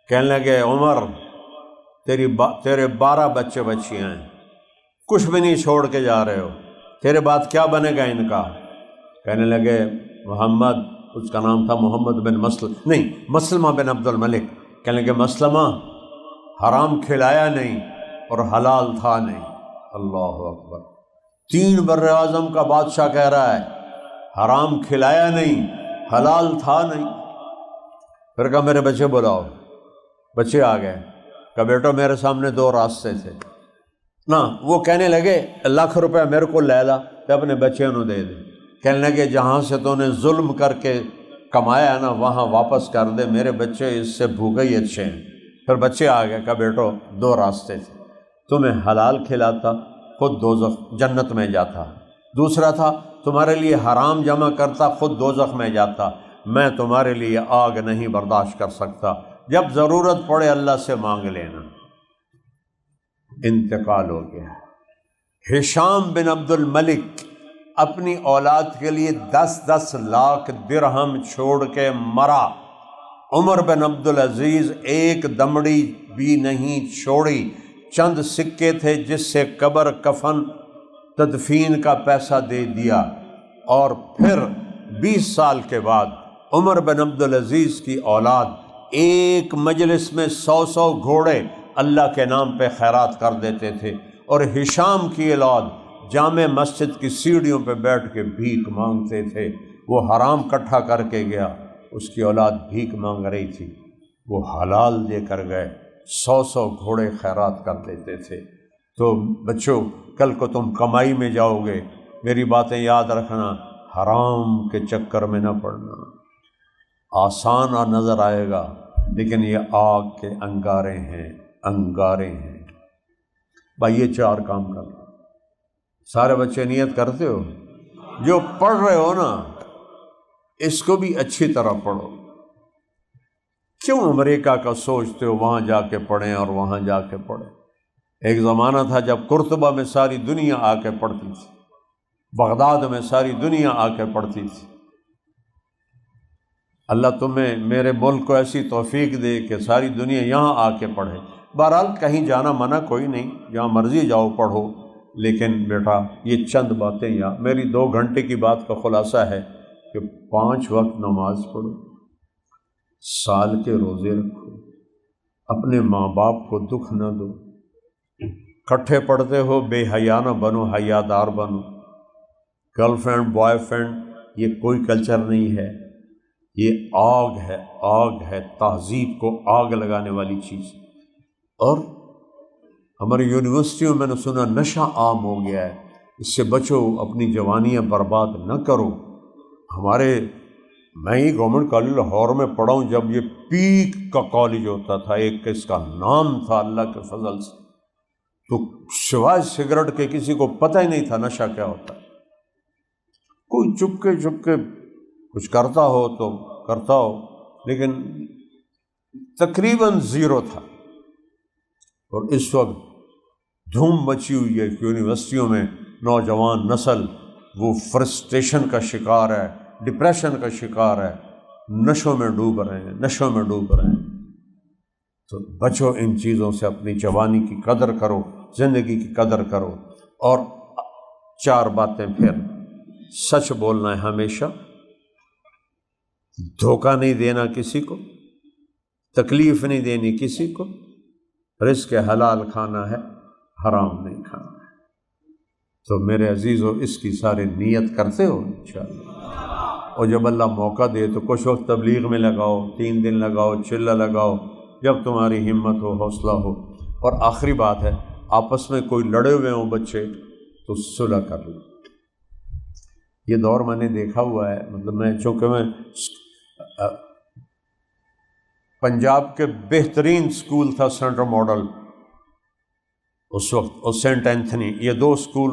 کہنے لگے عمر تیرے 12 بچے بچیاں ہیں، کچھ بھی نہیں چھوڑ کے جا رہے ہو، تیرے بعد کیا بنے گا ان کا؟ کہنے لگے محمد، اس کا نام تھا محمد بن مسلمہ بن عبد الملک، کہنے لگے مسلمہ حرام کھلایا نہیں اور حلال تھا نہیں۔ اللہ اکبر، 3 بر اعظم کا بادشاہ کہہ رہا ہے حرام کھلایا نہیں، حلال تھا نہیں۔ پھر کہا میرے بچے بلاؤ، بچے آ گئے، کہا بیٹا میرے سامنے 2 راستے تھے نا، وہ کہنے لگے ₹1,00,000 میرے کو لے لا تو اپنے بچے انہوں دے دے، کہنے لگے جہاں سے تو نے ظلم کر کے کمایا نا وہاں واپس کر دے، میرے بچے اس سے بھوکے ہی اچھے ہیں۔ پھر بچے آ گئے، کہا بیٹو 2 راستے تھے، تمہیں حلال کھلاتا خود دوزخ جنت میں جاتا، دوسرا تھا تمہارے لیے حرام جمع کرتا خود دوزخ میں جاتا، میں تمہارے لیے آگ نہیں برداشت کر سکتا، جب ضرورت پڑے اللہ سے مانگ لینا۔ انتقال ہو گیا۔ ہشام بن عبد الملک اپنی اولاد کے لیے 10 لاکھ درہم چھوڑ کے مرا۔ عمر بن عبدالعزیز ایک دمڑی بھی نہیں چھوڑی، چند سکے تھے جس سے قبر کفن تدفین کا پیسہ دے دیا، اور پھر 20 سال کے بعد عمر بن عبدالعزیز کی اولاد ایک مجلس میں 100 گھوڑے اللہ کے نام پہ خیرات کر دیتے تھے، اور ہشام کی اولاد جامع مسجد کی سیڑھیوں پہ بیٹھ کے بھیک مانگتے تھے۔ وہ حرام کٹھا کر کے گیا، اس کی اولاد بھیک مانگ رہی تھی، وہ حلال دے کر گئے، 100 گھوڑے خیرات کر دیتے تھے۔ تو بچوں، کل کو تم کمائی میں جاؤ گے، میری باتیں یاد رکھنا، حرام کے چکر میں نہ پڑنا۔ آسان نظر آئے گا لیکن یہ آگ کے انگارے ہیں، انگارے ہیں۔ بھائی یہ 4 کام کر لو۔ سارے بچے نیت کرتے ہو؟ جو پڑھ رہے ہو نا، اس کو بھی اچھی طرح پڑھو۔ کیوں امریکہ کا سوچتے ہو وہاں جا کے پڑھیں اور وہاں جا کے پڑھیں؟ ایک زمانہ تھا جب قرطبہ میں ساری دنیا آ کے پڑھتی تھی، بغداد میں ساری دنیا آ کے پڑھتی تھی۔ اللہ تمہیں، میرے ملک کو ایسی توفیق دے کہ ساری دنیا یہاں آ کے پڑھے۔ بہرحال کہیں جانا منع کوئی نہیں، جہاں مرضی جاؤ پڑھو، لیکن بیٹا یہ چند باتیں یاد۔ میری 2 گھنٹے کی بات کا خلاصہ ہے کہ 5 وقت نماز پڑھو، سال کے روزے رکھو، اپنے ماں باپ کو دکھ نہ دو، کٹھے پڑھتے ہو بے حیا نہ بنو، حیا دار بنو۔ گرل فرینڈ بوائے فرینڈ یہ کوئی کلچر نہیں ہے، یہ آگ ہے، آگ ہے، تہذیب کو آگ لگانے والی چیز۔ اور ہماری یونیورسٹیوں میں نے سنا نشہ عام ہو گیا ہے، اس سے بچو، اپنی جوانیاں برباد نہ کرو۔ میں ہی گورنمنٹ کالج لاہور میں پڑھا ہوں، جب یہ پیک کا کالج ہوتا تھا، ایک اس کا نام تھا اللہ کے فضل سے، تو سوائے سگریٹ کے کسی کو پتہ ہی نہیں تھا نشہ کیا ہوتا ہے۔ کوئی چپ کے کچھ کرتا ہو تو کرتا ہو، لیکن تقریباً 0 تھا۔ اور اس وقت دھوم مچی ہوئی ہے یونیورسٹیوں میں، نوجوان نسل وہ فرسٹریشن کا شکار ہے، ڈپریشن کا شکار ہے، نشوں میں ڈوب رہے ہیں۔ تو بچو ان چیزوں سے، اپنی جوانی کی قدر کرو، زندگی کی قدر کرو۔ اور 4 باتیں پھر، سچ بولنا ہے ہمیشہ، دھوکہ نہیں دینا کسی کو، تکلیف نہیں دینی کسی کو، رزق حلال کھانا ہے، حرام نہیں کھانا ہے۔ تو میرے عزیزو، اس کی ساری نیت کرتے ہو انشاءاللہ۔ اور جب اللہ موقع دے تو کچھ وقت تبلیغ میں لگاؤ، 3 دن لگاؤ، چلہ لگاؤ، جب تمہاری ہمت ہو، حوصلہ ہو۔ اور آخری بات ہے، آپس میں کوئی لڑے ہوئے ہوں بچے تو صلح کر لو۔ یہ دور میں نے دیکھا ہوا ہے، مطلب چونکہ میں پنجاب کے بہترین سکول تھا سینٹرل ماڈل اس وقت، اور سینٹ اینتھنی، یہ 2 سکول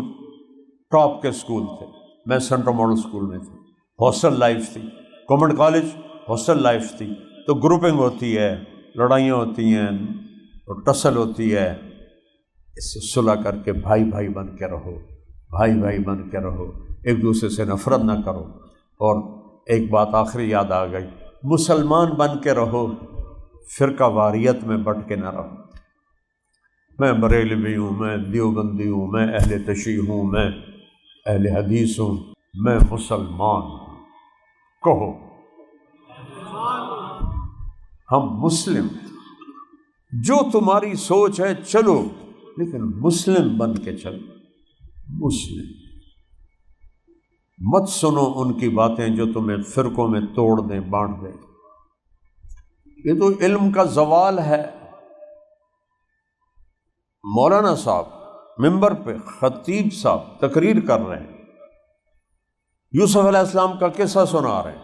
ٹاپ کے سکول تھے۔ میں سینٹرل ماڈل سکول میں تھا، ہاسٹل لائف تھی، گورنمنٹ کالج ہاسٹل لائف تھی، تو گروپنگ ہوتی ہے، لڑائیاں ہوتی ہیں، اور ٹسل ہوتی ہے۔ اس سے صلح کر کے بھائی بھائی بن کے رہو، بھائی بھائی بن کے رہو، ایک دوسرے سے نفرت نہ کرو۔ اور ایک بات آخری یاد آ گئی، مسلمان بن کے رہو، فرقہ واریت میں بٹ کے نہ رہو۔ میں بریلوی ہوں، میں دیوبندی ہوں، میں اہل تشیع ہوں، میں اہل حدیث ہوں، میں مسلمان ہوں۔ کہو ہم مسلم، جو تمہاری سوچ ہے چلو، لیکن مسلم بن کے چلو، مسلم۔ مت سنو ان کی باتیں جو تمہیں فرقوں میں توڑ دیں، بانٹ دیں۔ یہ تو علم کا زوال ہے۔ مولانا صاحب ممبر پہ، خطیب صاحب تقریر کر رہے ہیں، یوسف علیہ السلام کا قصہ سنا رہے ہیں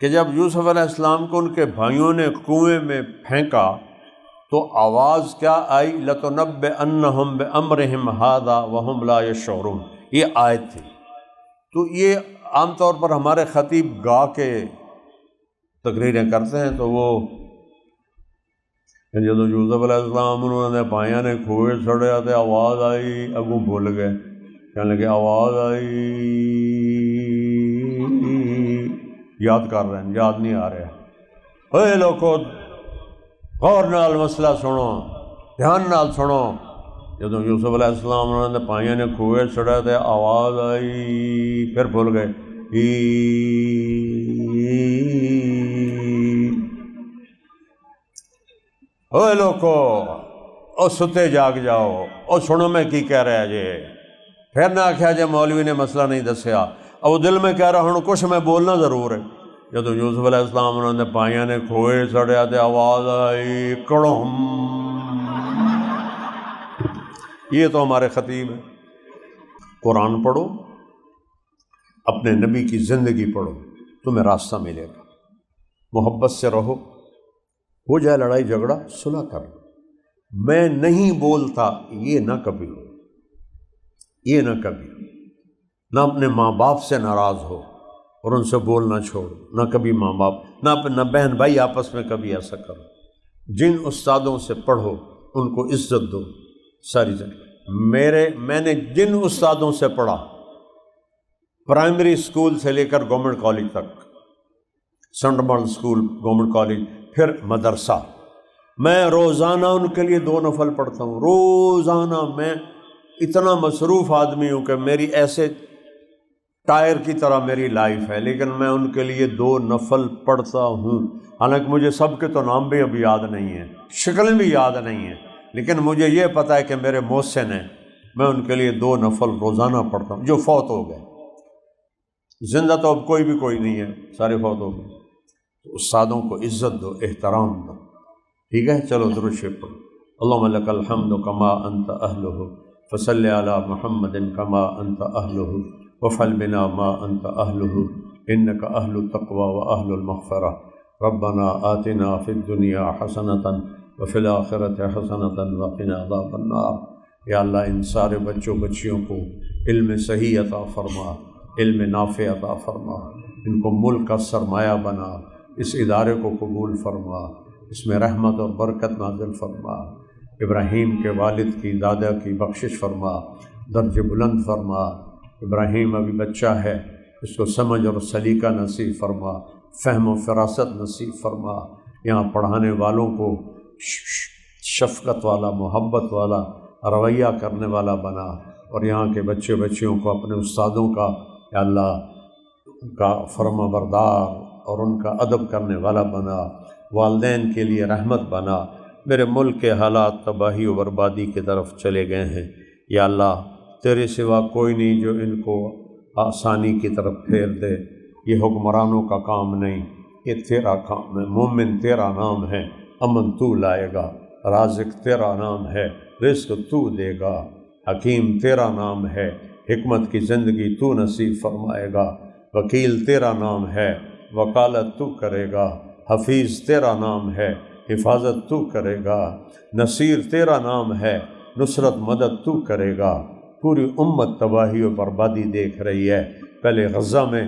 کہ جب یوسف علیہ السلام کو ان کے بھائیوں نے کنویں میں پھینکا تو آواز کیا آئی؟ لَتُنَبِّئَنَّهُمْ بِأَمْرِهِمْ هَذَا وَهُمْ لَا يَشْعُرُونَ، یہ آیت تھی۔ تو یہ عام طور پر ہمارے خطیب گا کے تقریریں کرتے ہیں، تو وہ جب یوسف علیہ السلام انہوں نے پائیاں نے کھوئے چھڑیا تھے، آواز آئی، اگوں بھول گئے، کہنے لگے آواز آئی، یاد کر رہے ہیں، یاد نہیں آ رہا۔ اے لوگو غور نال مسئلہ سنو، دھیان نال سنو۔ جب یوسف علیہ السلام انہوں نے پائیاں نے کھوئے چھڑیا تھے، آواز آئی، پھر بھول گئے۔ اے لوگو اور ستے جاگ جاؤ اور سنو میں کی کہہ رہا جے، پھر نہ آخیا جے مولوی نے مسئلہ نہیں دسیا، اب وہ دل میں کہہ رہا ہوں کچھ میں بولنا ضرور ہے۔ جب یوسف علیہ السلام انہوں نے پائیاں نے کھوئے سڑیا تے آواز آئی کڑم، یہ تو ہمارے خطیب ہے۔ قرآن پڑھو، اپنے نبی کی زندگی پڑھو، تمہیں راستہ ملے گا۔ محبت سے رہو، ہو جائے لڑائی جھگڑا صلح کر لو۔ میں نہیں بولتا یہ نہ کبھی ہو، یہ نہ کبھی ہو، نہ اپنے ماں باپ سے ناراض ہو اور ان سے بولنا چھوڑو، نہ کبھی ماں باپ نہ بہن بھائی آپس میں کبھی ایسا کرو۔ جن استادوں سے پڑھو ان کو عزت دو ساری زندگی۔ میں نے جن استادوں سے پڑھا، پرائمری اسکول سے لے کر گورنمنٹ کالج تک، saint model school, government college, پھر مدرسہ، میں روزانہ ان کے لیے 2 نفل پڑھتا ہوں روزانہ۔ میں اتنا مصروف آدمی ہوں کہ میری ایسے ٹائر کی طرح میری لائف ہے، لیکن میں ان کے لیے 2 نفل پڑھتا ہوں۔ حالانکہ مجھے سب کے تو نام بھی ابھی یاد نہیں ہیں، شکلیں بھی یاد نہیں ہیں، لیکن مجھے یہ پتہ ہے کہ میرے محسن ہیں، میں ان کے لیے 2 نفل روزانہ پڑھتا ہوں، جو فوت ہو گئے۔ زندہ تو اب کوئی نہیں ہے، سارے فوت ہو گئے۔ تو استادوں کو عزت دو، احترام دو، ٹھیک ہے؟ چلو درود شریف پڑھو۔ اللہم لک الحمد کما انت اہلہ فصلی علی محمد کما انت اہلہ وفعل بنا ما انت اہلہ انک اہل التقوی واہل المغفرہ۔ ربنا آتنا فی الدنیا حسنۃ وفی الآخرۃ حسنۃ وقنا عذاب النار۔ یا اللہ ان سارے بچوں بچیوں کو علم صحیح عطا فرما، علم نافع عطا فرما، ان کو ملک کا سرمایہ بنا، اس ادارے کو قبول فرما، اس میں رحمت اور برکت نازل فرما۔ ابراہیم کے والد کی، دادا کی بخشش فرما، درجہ بلند فرما۔ ابراہیم ابھی بچہ ہے، اس کو سمجھ اور سلیقہ نصیب فرما، فہم و فراست نصیب فرما۔ یہاں پڑھانے والوں کو شفقت والا، محبت والا رویہ کرنے والا بنا، اور یہاں کے بچے بچیوں کو اپنے استادوں کا یا اللہ ان کا فرما بردار اور ان کا ادب کرنے والا بنا، والدین کے لیے رحمت بنا۔ میرے ملک کے حالات تباہی و بربادی کی طرف چلے گئے ہیں، یا اللہ تیرے سوا کوئی نہیں جو ان کو آسانی کی طرف پھیر دے۔ یہ حکمرانوں کا کام نہیں، یہ تیرا کام ہے۔ مومن تیرا نام ہے، امن تو لائے گا، رازق تیرا نام ہے، رزق تو دے گا، حکیم تیرا نام ہے، حکمت کی زندگی تو نصیب فرمائے گا، وکیل تیرا نام ہے، وکالت تو کرے گا، حفیظ تیرا نام ہے، حفاظت تو کرے گا، نصیر تیرا نام ہے، نصرت مدد تو کرے گا۔ پوری امت تباہی و بربادی دیکھ رہی ہے۔ پہلے غزہ میں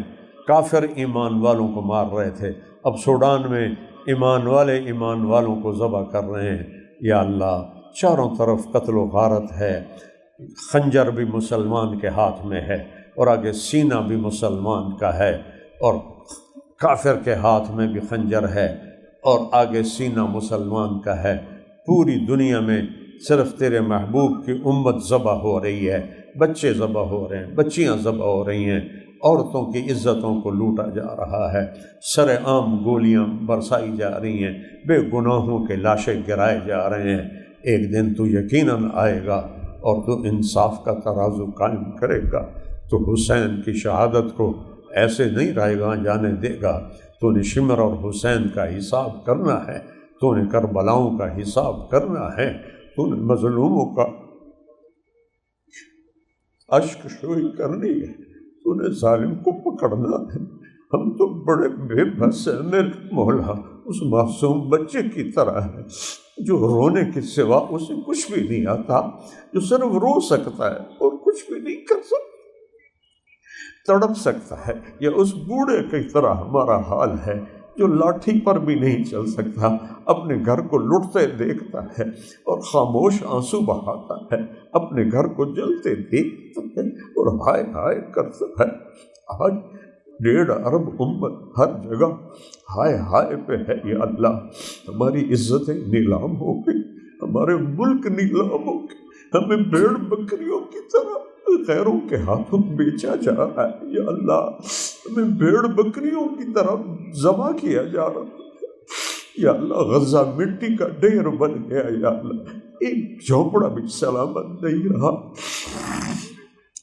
کافر ایمان والوں کو مار رہے تھے، اب سوڈان میں ایمان والے ایمان والوں کو ذبح کر رہے ہیں۔ یا اللہ چاروں طرف قتل و غارت ہے، خنجر بھی مسلمان کے ہاتھ میں ہے، اور آگے سینہ بھی مسلمان کا ہے، اور کافر کے ہاتھ میں بھی خنجر ہے، اور آگے سینہ مسلمان کا ہے۔ پوری دنیا میں صرف تیرے محبوب کی امت ذبح ہو رہی ہے، بچے ذبح ہو رہے ہیں، بچیاں ذبح ہو رہی ہیں، عورتوں کی عزتوں کو لوٹا جا رہا ہے، سر عام گولیاں برسائی جا رہی ہیں، بے گناہوں کے لاشیں گرائے جا رہے ہیں۔ ایک دن تو یقیناً آئے گا اور تو انصاف کا ترازو قائم کرے گا، تو حسین کی شہادت کو ایسے نہیں رائے گاں جانے دے گا۔ تو نے شمر اور حسین کا حساب کرنا ہے، تو نے کربلاؤں کا حساب کرنا ہے، تو نے مظلوموں کا اشک شوئی کرنی ہے، تو نے ظالم کو پکڑنا ہے۔ ہم تو بڑے بے بس ہیں میرے مولا، اس معصوم بچے کی طرح ہے جو رونے کے سوا اسے کچھ بھی نہیں آتا، جو صرف رو سکتا ہے اور کچھ بھی نہیں کر سکتا، تڑپ سکتا ہے۔ یا اس بوڑھے کی طرح ہمارا حال ہے جو لاٹھی پر بھی نہیں چل سکتا، اپنے گھر کو لٹتے دیکھتا ہے اور خاموش آنسو بہاتا ہے، اپنے گھر کو جلتے دیکھتا ہے اور ہائے ہائے کرتا ہے۔ آج 1.5 ارب امت ہر جگہ ہائے ہائے پہ ہے۔ یا اللہ ہماری عزتیں نیلام ہو گئی، ہمارے ملک نیلام ہو گئے، ہمیں بھیڑ بکریوں کی طرح غیروں کے ہاتھوں بیچا جا رہا ہے۔ یا اللہ ہمیں بھیڑ بکریوں کی طرح ذبح کیا جا رہا ہے۔ یا اللہ غزہ مٹی کا ڈھیر بن گیا۔ یا اللہ ایک جھونپڑا بھی سلامت نہیں رہا۔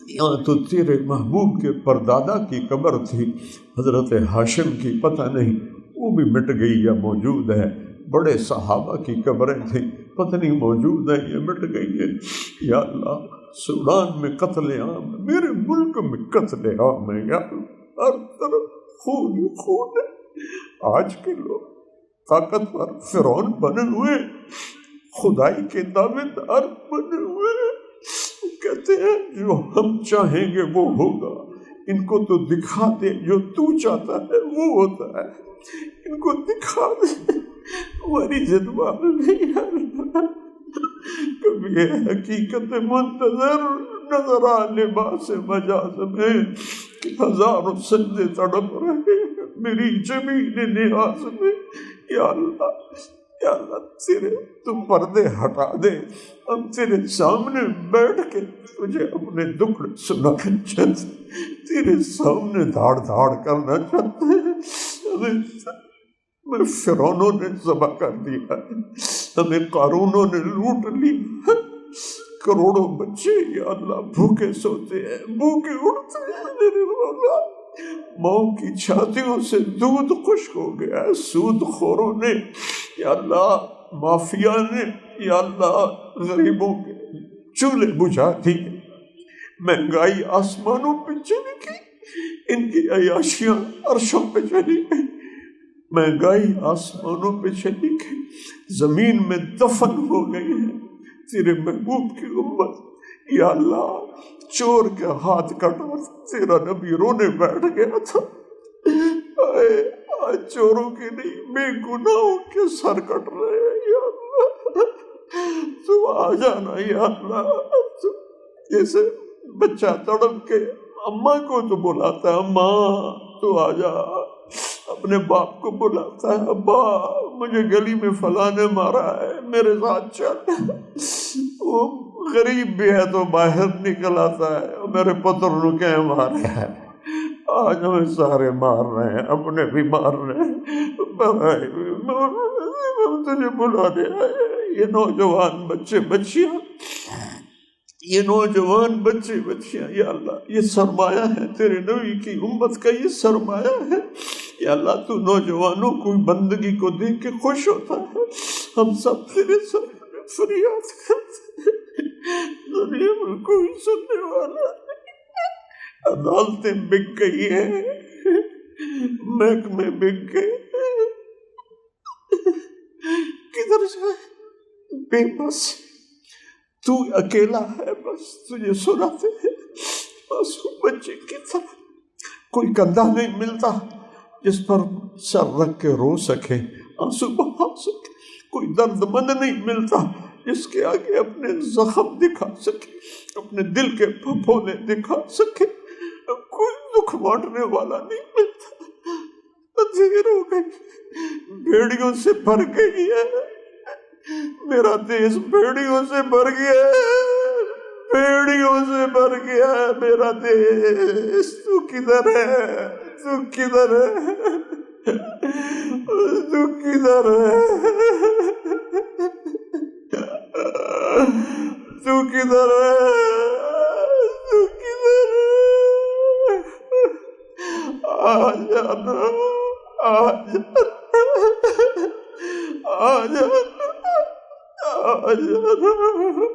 یہاں تو تیرے محبوب کے پردادا کی قبر تھی، حضرت ہاشم کی، پتہ نہیں وہ بھی مٹ گئی یا موجود ہے۔ بڑے صحابہ کی قبریں تھیں، پتہ نہیں موجود ہے یا مٹ گئی ہے۔ یا اللہ، سوڈان میں قتل عام، میرے ملک میں قتل عام ہے یا اللہ، ہر طرف خون ہی خون ہے۔ آج کے لوگ طاقتور فرعون بنے ہوئے، خدائی کے دعوے دار بنے ہوئے، وہ کہتے ہیں جو ہم چاہیں گے وہ ہوگا۔ ان کو تو دکھا دے جو تو چاہتا ہے وہ ہوتا ہے، ان کو دکھا دے ہماری جذبات نہیں ہے۔ کبھی یہ حقیقت منتظر نظر آ لباس مجاز میں کہ ہزاروں سجدے تڑپ رہے ہیں میری زمین نیاز میں۔ یا اللہ، یا اللہ، تیرے تو پردے ہٹا دے، ہم تیرے سامنے بیٹھ کے تجھے اپنے دکھ سنانا چاہتے، تیرے سامنے دھاڑ دھاڑ کرنا چاہتے ہیں۔ ہمیں فرعونوں نے ذبح کر دیا، ہمیں قارونوں نے لوٹ لیا، کروڑوں بچے یا اللہ بھوکے سوتے ہیں، بھوکے اٹھتے ہیں میرے مولا۔ ماؤں کی چھاتیوں سے دودھ خشک ہو گیا ہے، سود خوروں نے یا اللہ، مافیا نے یا اللہ غریبوں کے چولہے بجھا دیے، مہنگائی آسمانوں پہ چلی گئی، ان کی عیاشیاں عرشوں پہ چلی گئی، مہنگائی آسمانوں پہ چلی گئی، زمین میں دفن ہو گئی ہے تیرے محبوب کی امت۔ یا اللہ، چور کے ہاتھ کٹا تیرا نبی رونے بیٹھ گیا تھا، آج چوروں کے نہیں بے گناہوں کے سر کٹ رہے ہیں۔ یا اللہ تو آ جانا، یا اللہ، تو جیسے بچہ تڑپ کے اماں کو تو بلاتا ہے، اماں تو آ جا، اپنے باپ کو بلاتا ہے، ابا مجھے گلی میں فلاں نے مارا ہے، میرے ساتھ چل۔ وہ غریب بھی ہے تو باہر نکل آتا ہے، میرے پتر نے کیا مارے ہے، آج ہمیں سارے مار رہے ہیں، اپنے بھی مار رہے ہیں، بھائی ہم تجھے بلا دیا۔ یہ نوجوان بچے بچیاں، یہ نوجوان بچے بچیاں یا اللہ، یہ سرمایہ ہے تیرے نبی کی امت کا، یہ سرمایہ ہے یا اللہ۔ تو نوجوانوں کو بندگی کو دیکھ کے خوش ہوتا ہے، ہم سب تیرے سامنے فریاد کرتے ہیں، دنیا میں کوئی سننے والا نہیں، عدالتیں بک گئی ہیں، محکمے بک گئے، کدھر جائے بے بس، تو اکیلا ہے، بس تجھے سناتے ہیں معصوم بچے کی طرح۔ کوئی کندھا نہیں ملتا جس پر سر رکھ کے رو سکے، آنسو بہا سکے، کوئی درد مند نہیں ملتا جس کے آگے اپنے زخم دکھا سکے، اپنے دل کے پھپھولے دکھا سکے، کوئی دکھ بانٹنے والا نہیں ملتا۔ دیر ہو گئی، بھیڑیوں سے بھر گئی ہے میرا دیش، بھیڑیوں سے بھر گیا ہے، بھیڑیوں سے بھر گیا ہے میرا دیش۔ تو کدھر ہے، تو کدھر ہے، تو کدھر ہے، تو کدھر ہے، تو کدھر ہے، آ جانا، آ جانا، آ جانا، آ جانا۔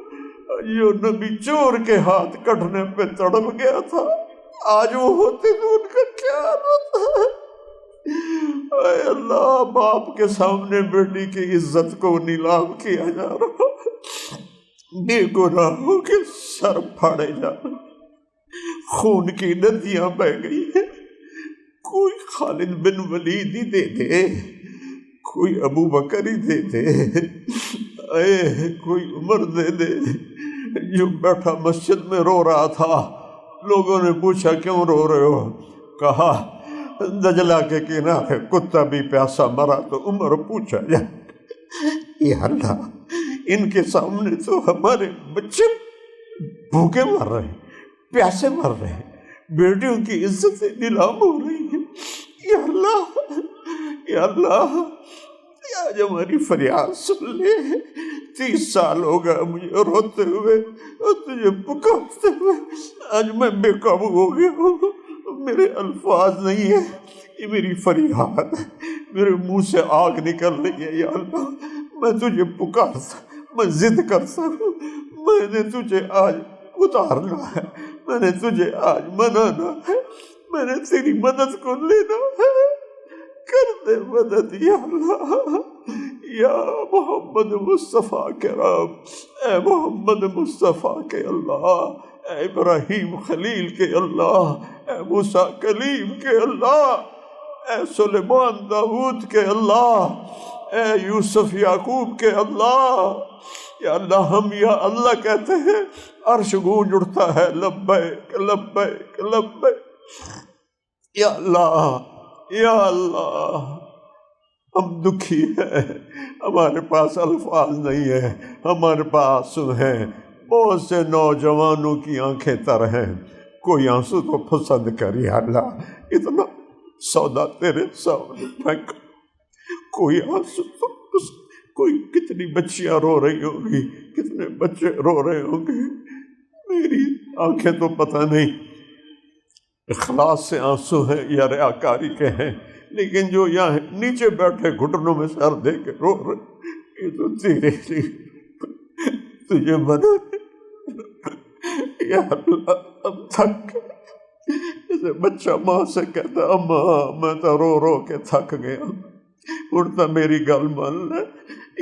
یہ نبی چور کے ہاتھ کٹنے پہ تڑپ گیا تھا، آج وہ ہوتے تو ان کا کیا ہوتا۔ اے اللہ، باپ کے سامنے بیٹی کی عزت کو نیلام کیا جا رہا، بے گناہوں کے سر پھاڑے جا رہے، خون کی ندیاں بہ گئی ہیں۔ کوئی خالد بن ولید ہی دے دے، کوئی ابو بکر ہی دے دے، اے کوئی عمر دے دے۔ جو بیٹھا مسجد میں رو رہا تھا، لوگوں نے پوچھا کیوں رو رہے ہو، کہا دجلہ کے کنارے کتا بھی پیاسا مرا تو عمر پوچھا جائے۔ یا اللہ، ان کے سامنے تو ہمارے بچے بھوکے مر رہے ہیں، پیاسے مر رہے ہیں، بیٹیوں کی عزتیں نیلام ہو رہی ہیں۔ یا اللہ، یا اللہ، آج ہماری فریاد سن لے۔ 30 سال ہو گئے مجھے روتے ہوئے اور تجھے پکارتے ہوئے، آج میں بے قابو ہو گیا ہوں، میرے الفاظ نہیں ہے، یہ میری فریاد ہے، میرے منہ سے آگ نکل رہی ہے۔ یا اللہ میں تجھے پکارتا، میں ضد کرتا ہوں، میں نے تجھے آج اتارنا ہے، میں نے تجھے آج منانا ہے، میں نے تیری مدد کو لینا ہے، کر دے مدد یا اللہ۔ یا محمد مصطفیٰ کے رب، اے محمد مصطفیٰ کے اللہ، اے ابراہیم خلیل کے اللہ، اے موسیٰ کلیم کے اللہ، اے سلیمان داؤد کے اللہ، اے یوسف یعقوب کے اللہ۔ یا اللہ ہم یا اللہ کہتے ہیں، عرش گونج اٹھتا ہے، لبیک لبیک لبیک۔ یا اللہ یا اللہ، ہم دکھی ہیں، ہمارے پاس الفاظ نہیں ہیں، ہمارے پاس آنسو ہیں، بہت سے نوجوانوں کی آنکھیں تر ہیں، کوئی آنسو تو پسند کر یا اللہ، اتنا سودا تیرے سامنے پھینک، کوئی آنسو تو پسند، کوئی کتنی بچیاں رو رہی ہوں گی، کتنے بچے رو رہے ہوں گے، میری آنکھیں تو پتہ نہیں اخلاص سے آنسو ہیں یا ریاکاری کے ہیں، لیکن جو یہاں نیچے بیٹھے گھٹنوں میں سر دے کے رو رہے، یہ تو تیرے لیے تجھے منا یا اللہ۔ اب تھک گئے، جیسے بچہ ماں سے کہتا اماں میں تو رو رو کے تھک گیا، اڑتا میری گل مان لے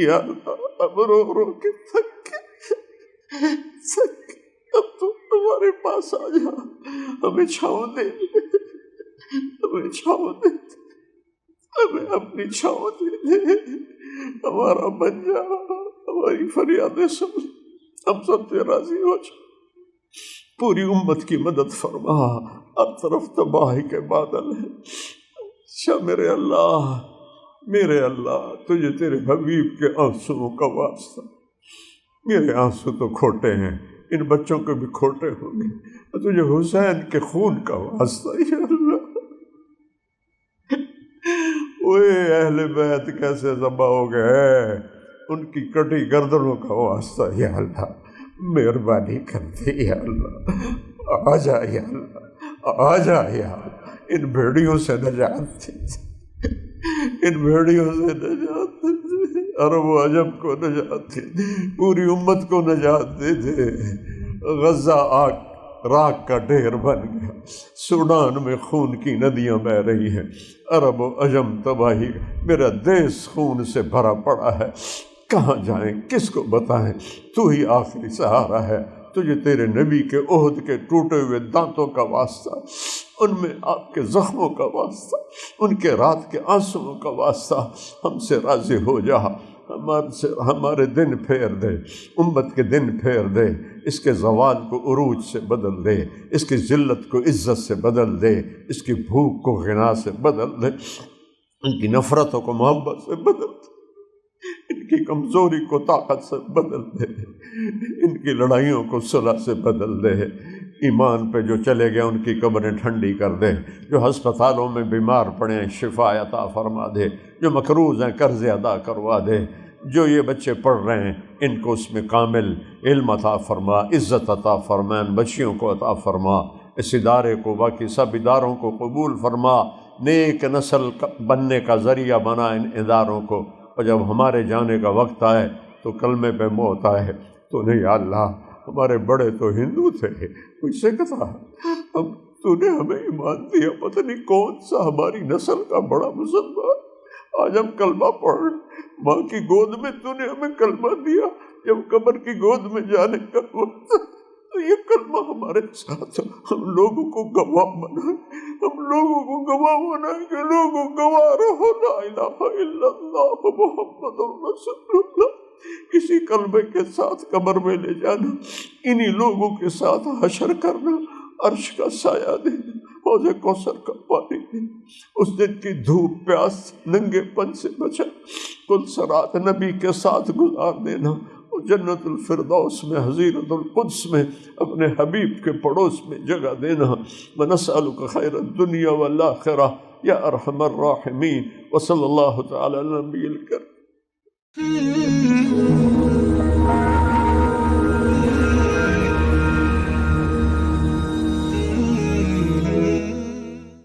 یا اللہ، اب رو رو کے تھک گئے، اب تو ہمارے پاس آ جا، ہمیں چھاؤں دے، ہمیں چھاؤں دے، ہمیں اپنی چھاؤں دے دے، ہمارا بن جا، ہماری فریادیں سن، ہم سب سے راضی ہو جا، پوری امت کی مدد فرما، ہر طرف تباہی کے بادل ہیں۔ اچھا میرے اللہ تجھے تیرے حبیب کے آنسوؤں کا واسطہ، میرے آنسو تو کھوٹے ہیں، ان بچوں کو بھی کھوٹے ہوں گے، تجھے حسین کے خون کا واسطہ یا اللہ۔ اوے اہل بیت کیسے ذبح ہو گئے، ان کی کٹی گردنوں کا واسطہ یا اللہ، مہربانی کر دے یا اللہ، آ جا یا اللہ، آ جا یا اللہ، ان بھیڑیوں سے نجات دے، ان بھیڑیوں سے نجات دے، عرب و عجم کو نجات دے، پوری امت کو نجات دے دے۔ غزہ آگ راک کا ڈھیر بن گیا، سوڈان میں خون کی ندیاں بہہ رہی ہیں، عرب و عجم تباہی، میرا دیس خون سے بھرا پڑا ہے، کہاں جائیں، کس کو بتائیں، تو ہی آخری سہارا ہے، تجھے تیرے نبی کے عہد کے ٹوٹے ہوئے دانتوں کا واسطہ، ان میں آپ کے زخموں کا واسطہ، ان کے رات کے آنسوؤں کا واسطہ، ہم سے راضی ہو جا، ہمارے دن پھیر دے، امت کے دن پھیر دے، اس کے زوال کو عروج سے بدل دے، اس کی ذلت کو عزت سے بدل دے، اس کی بھوک کو غنا سے بدل دے، ان کی نفرتوں کو محبت سے بدل دے، ان کی کمزوری کو طاقت سے بدل دے، ان کی لڑائیوں کو صلح سے بدل دے، ایمان پہ جو چلے گئے ان کی قبریں ٹھنڈی کر دے، جو ہسپتالوں میں بیمار پڑے ہیں شفا عطا فرما دے، جو مقروض ہیں قرض ادا کروا دے، جو یہ بچے پڑھ رہے ہیں ان کو اس میں کامل علم عطا فرما، عزت عطا فرما، ان بچیوں کو عطا فرما، اس ادارے کو باقی سب اداروں کو قبول فرما، نیک نسل بننے کا ذریعہ بنا ان اداروں کو، اور جب ہمارے جانے کا وقت آئے تو کلمے پہ موت آئے تو نہیں یا اللہ، ہمارے بڑے تو ہندو تھے، کوئی سکھ تھا، اب تو نے ہمیں ایمان دیا، پتہ نہیں کون سا ہماری نسل کا بڑا مسلمان، آج ہم کلمہ پڑھ رہے، ماں کی گود میں تو نے ہمیں کلمہ دیا، جب قبر کی گود میں جانے کا وقت تو یہ کلمہ ہمارے ساتھ، ہم لوگوں کو گواہ بنائے، ہم لوگوں کو گواہ بنائے کہ لوگوں گواہ رہو لا الہ الا اللہ محمد رسول اللہ، اسی کلمے کے ساتھ قبر میں لے جانا، انہی لوگوں کے ساتھ حشر کرنا، عرش کا سایہ دینا، حوض کوثر کا پانی دینا، اس دن کی دھوپ پیاس ننگے پن سے بچا، کل صراط نبی کے ساتھ گزار دینا، اور جنت الفردوس میں حضیرت القدس میں اپنے حبیب کے پڑوس میں جگہ دینا۔ ونسألک خیر الدنیا والآخرہ یا ارحم الراحمین، وصلی اللہ تعالی علی نبی الکریم۔